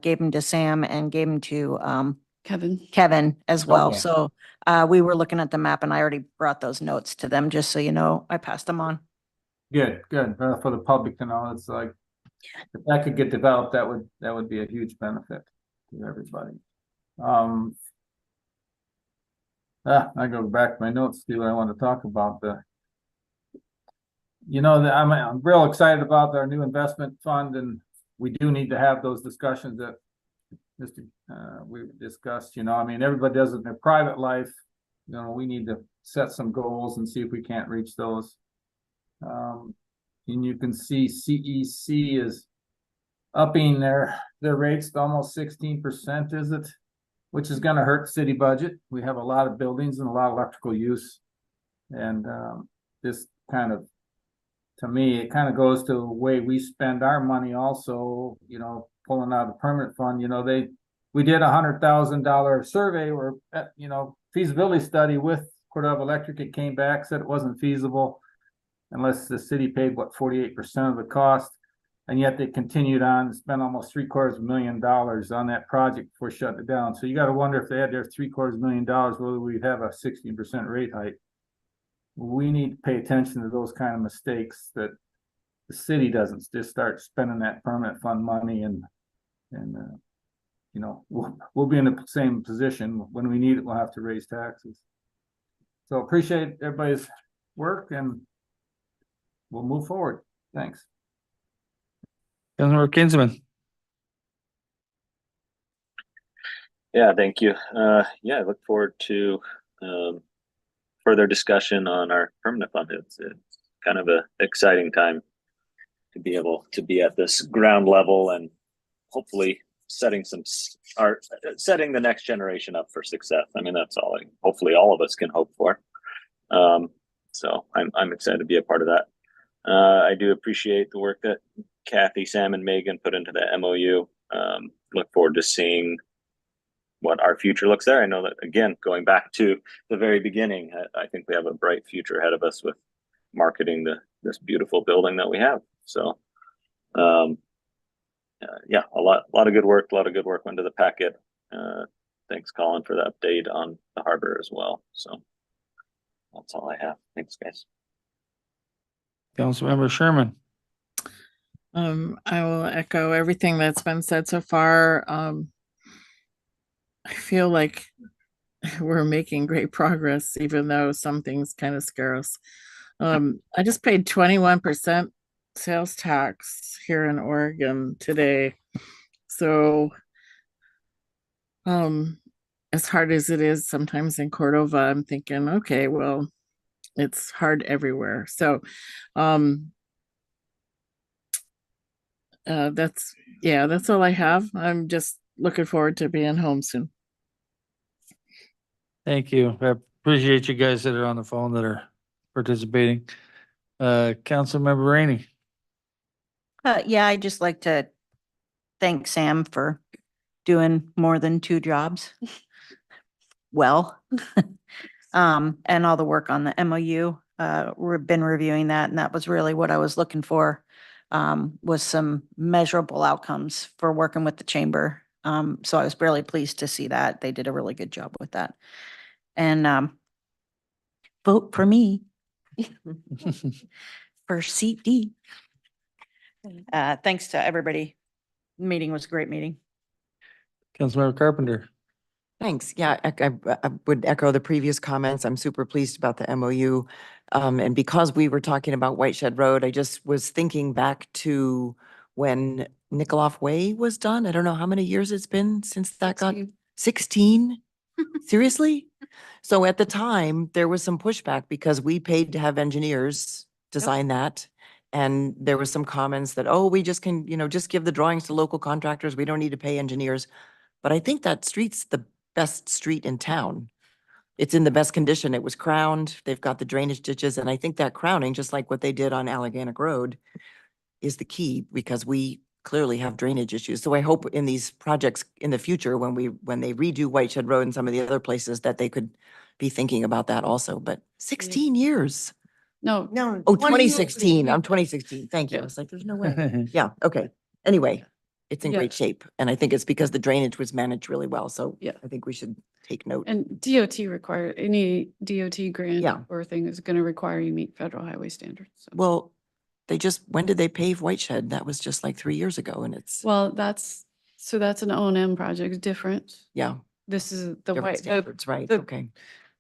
gave them to Sam and gave them to Kevin as well.
Okay.
So we were looking at the map and I already brought those notes to them, just so you know, I passed them on.
good, for the public to know. It's like, if that could get developed, that would be a huge benefit to everybody. I go back to my notes, see what I want to talk about. I'm real excited about our new investment fund, and we do need to have those discussions that we discussed. I mean, everybody does it in their private life. We need to set some goals and see if we can't reach those. And you can see CEC is upping their rates to almost 16%, is it? Which is gonna hurt the city budget. We have a lot of buildings and a lot of electrical use. And this kind of, to me, it kind of goes to the way we spend our money also, pulling out of the permanent fund. We did $100,000 survey or, feasibility study with Cordova Electric. It came back, said it wasn't feasible unless the city paid, 48% of the cost. And yet they continued on to spend almost $750,000 on that project before shutting it down. So you got to wonder, if they had their $750,000, whether we'd have a 16% rate hike. We need to pay attention to those kind of mistakes, that the city doesn't just start spending that permanent fund money and we'll be in the same position. When we need it, we'll have to raise taxes. So appreciate everybody's work, and we'll move forward. Thanks.
Councilmember Kinsman.
Yeah, thank you. I look forward to further discussion on our permanent fund. It's kind of an exciting time to be able to be at this ground level and hopefully setting the next generation up for success. I mean, that's all hopefully all of us can hope for. So I'm excited to be a part of that. I do appreciate the work that Kathy, Sam, and Megan put into the MOU. Look forward to seeing what our future looks there. I know that, again, going back to the very beginning, I think we have a bright future ahead of us with marketing this beautiful building that we have. So, a lot of good work. A lot of good work went to the packet. Thanks, Colin, for the update on the harbor as well. So that's all I have. Thanks, guys.
Councilmember Sherman.
I will echo everything that's been said so far. I feel like we're making great progress, even though some things kind of scare us. I just paid 21% sales tax here in Oregon today. So, as hard as it is sometimes in Cordova, I'm thinking, okay, well, it's hard everywhere. So, that's all I have. I'm just looking forward to being home soon.
Thank you. I appreciate you guys that are on the phone that are participating. Councilmember Rainey.
I'd just like to thank Sam for doing more than 2 jobs well. And all the work on the MOU. We've been reviewing that, and that was really what I was looking for, was some measurable outcomes for working with the chamber. So I was really pleased to see that. They did a really good job with that. And vote for me for seat D. Thanks to everybody. The meeting was a great meeting.
Councilmember Carpenter.
Thanks. Yeah, I would echo the previous comments. I'm super pleased about the MOU. And because we were talking about White Shed Road, I just was thinking back to when Nickoloff Way was done. I don't know how many years it's been since that got 16. Seriously? So at the time, there was some pushback because we paid to have engineers design that. And there was some comments that, oh, we just can, just give the drawings to local contractors. We don't need to pay engineers. But I think that street's the best street in town. It's in the best condition. It was crowned. They've got the drainage ditches. And I think that crowning, just like what they did on Alleganic Road, is the key, because we clearly have drainage issues. So I hope in these projects in the future, when they redo White Shed Road and some of the other places, that they could be thinking about that also, but 16 years.
No,
No.
Oh,
20 years.
2016. I'm 2016. Thank you. I was like, there's no way. Yeah, okay. Anyway, it's in
Yeah.
great shape. And I think it's because the drainage was managed really well. So
Yeah.
I think we should take note.
and DOT require, any DOT grant
Yeah.
or thing is gonna require you meet federal highway standards. So.
Well, when did they pave White Shed? That was just like 3 years ago and it's,
Well, that's an O&M project, different.
yeah,
This is the
different
white,
standards, right?
the-
Okay.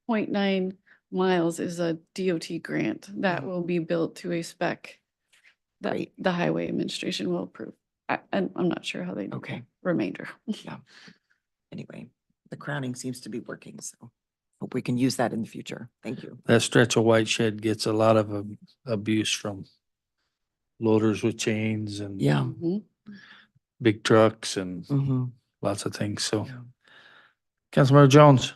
0.9 miles is a DOT grant that will be built to a spec that
Great.
the highway administration will approve. And I'm not sure how they do the
Okay.
remainder.
Yeah. Anyway, the crowning seems to be working, so hope we can use that in the future. Thank you.
That stretch of White Shed gets a lot of abuse from loaders with chains and
Yeah.
Mhm.
big trucks and
Mhm.
lots of things. So
Yeah.
Councilmember Jones.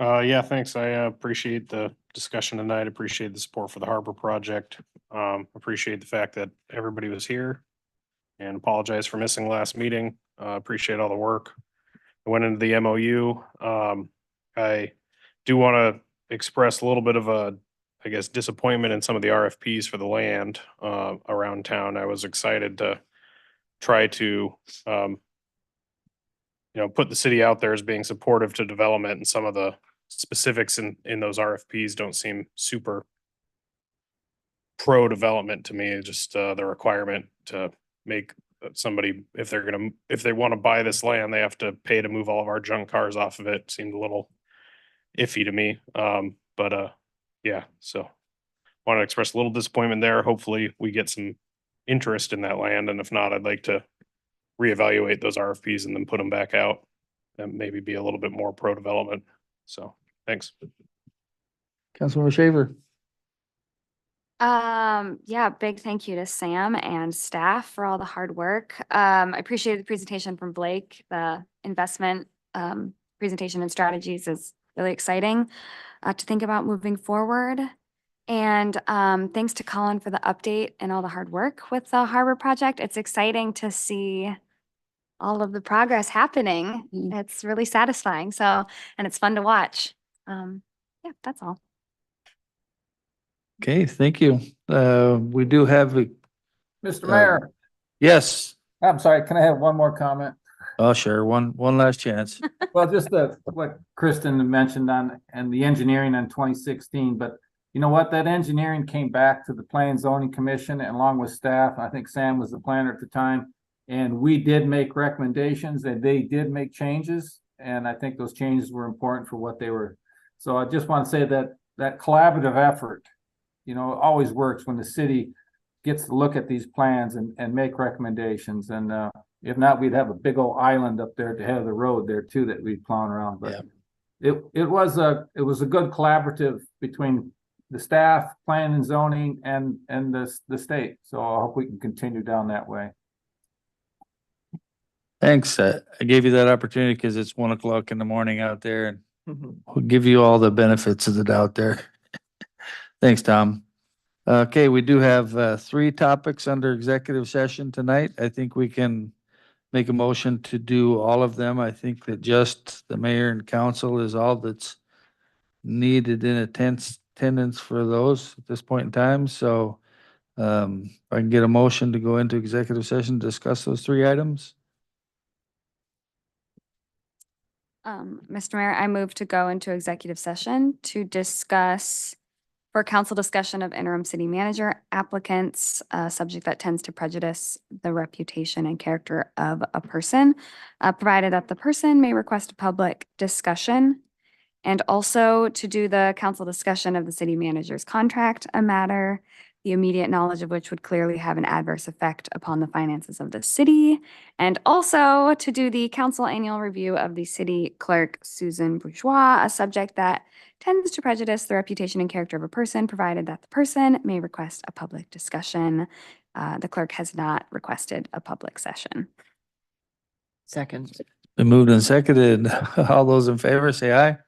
Yeah, thanks. I appreciate the discussion tonight. Appreciate the support for the harbor project. Appreciate the fact that everybody was here and apologize for missing last meeting. Appreciate all the work. I went into the MOU. I do want to express a little bit of I guess, disappointment in some of the RFPs for the land around town. I was excited to try to put the city out there as being supportive to development, and some of the specifics in those RFPs don't seem super pro-development to me. Just the requirement to make somebody, if they want to buy this land, they have to pay to move all of our junk cars off of it. Seemed a little iffy to me. Yeah, so want to express a little disappointment there. Hopefully we get some interest in that land, and if not, I'd like to reevaluate those RFPs and then put them back out and maybe be a little bit more pro-development. So, thanks.
Councilmember Shaver.
Yeah, big thank you to Sam and staff for all the hard work. I appreciate the presentation from Blake. The investment presentation and strategies is really exciting to think about moving forward. And thanks to Colin for the update and all the hard work with the harbor project. It's exciting to see all of the progress happening.
Mhm.
It's really satisfying. So, and it's fun to watch. Yeah, that's all.
Okay, thank you. We do have,
Mr. Mayor,
yes.
I'm sorry, can I have one more comment?
Oh, sure. One last chance.
Well, just what Kristen mentioned and the engineering in 2016, but you know what? That engineering came back to the Planning and Zoning Commission and along with staff. I think Sam was the planner at the time. And we did make recommendations and they did make changes. And I think those changes were important for what they were. So I just want to say that collaborative effort, always works when the city gets to look at these plans and make recommendations. And if not, we'd have a big old island up there at the head of the road there too that we'd plow around. But it was a good collaborative between the staff, planning and zoning, and the state. So I hope we can continue down that way.
Thanks. I gave you that opportunity because it's 1:00 in the morning out there and
Mhm.
we'll give you all the benefits of it out there. Thanks, Tom. Okay, we do have 3 topics under executive session tonight. I think we can make a motion to do all of them. I think that just the mayor and council is all that's needed in attendance for those at this point in time. So if I can get a motion to go into executive session, discuss those 3 items.
Mr. Mayor, I move to go into executive session to discuss for council discussion of interim city manager applicants, a subject that tends to prejudice the reputation and character of a person, provided that the person may request a public discussion. And also to do the council discussion of the city manager's contract, a matter the immediate knowledge of which would clearly have an adverse effect upon the finances of the city. And also to do the council annual review of the city clerk, Susan Bourgeois, a subject that tends to prejudice the reputation and character of a person, provided that the person may request a public discussion. The clerk has not requested a public session.
Second.
Been moved and seconded. All those in favor, say aye.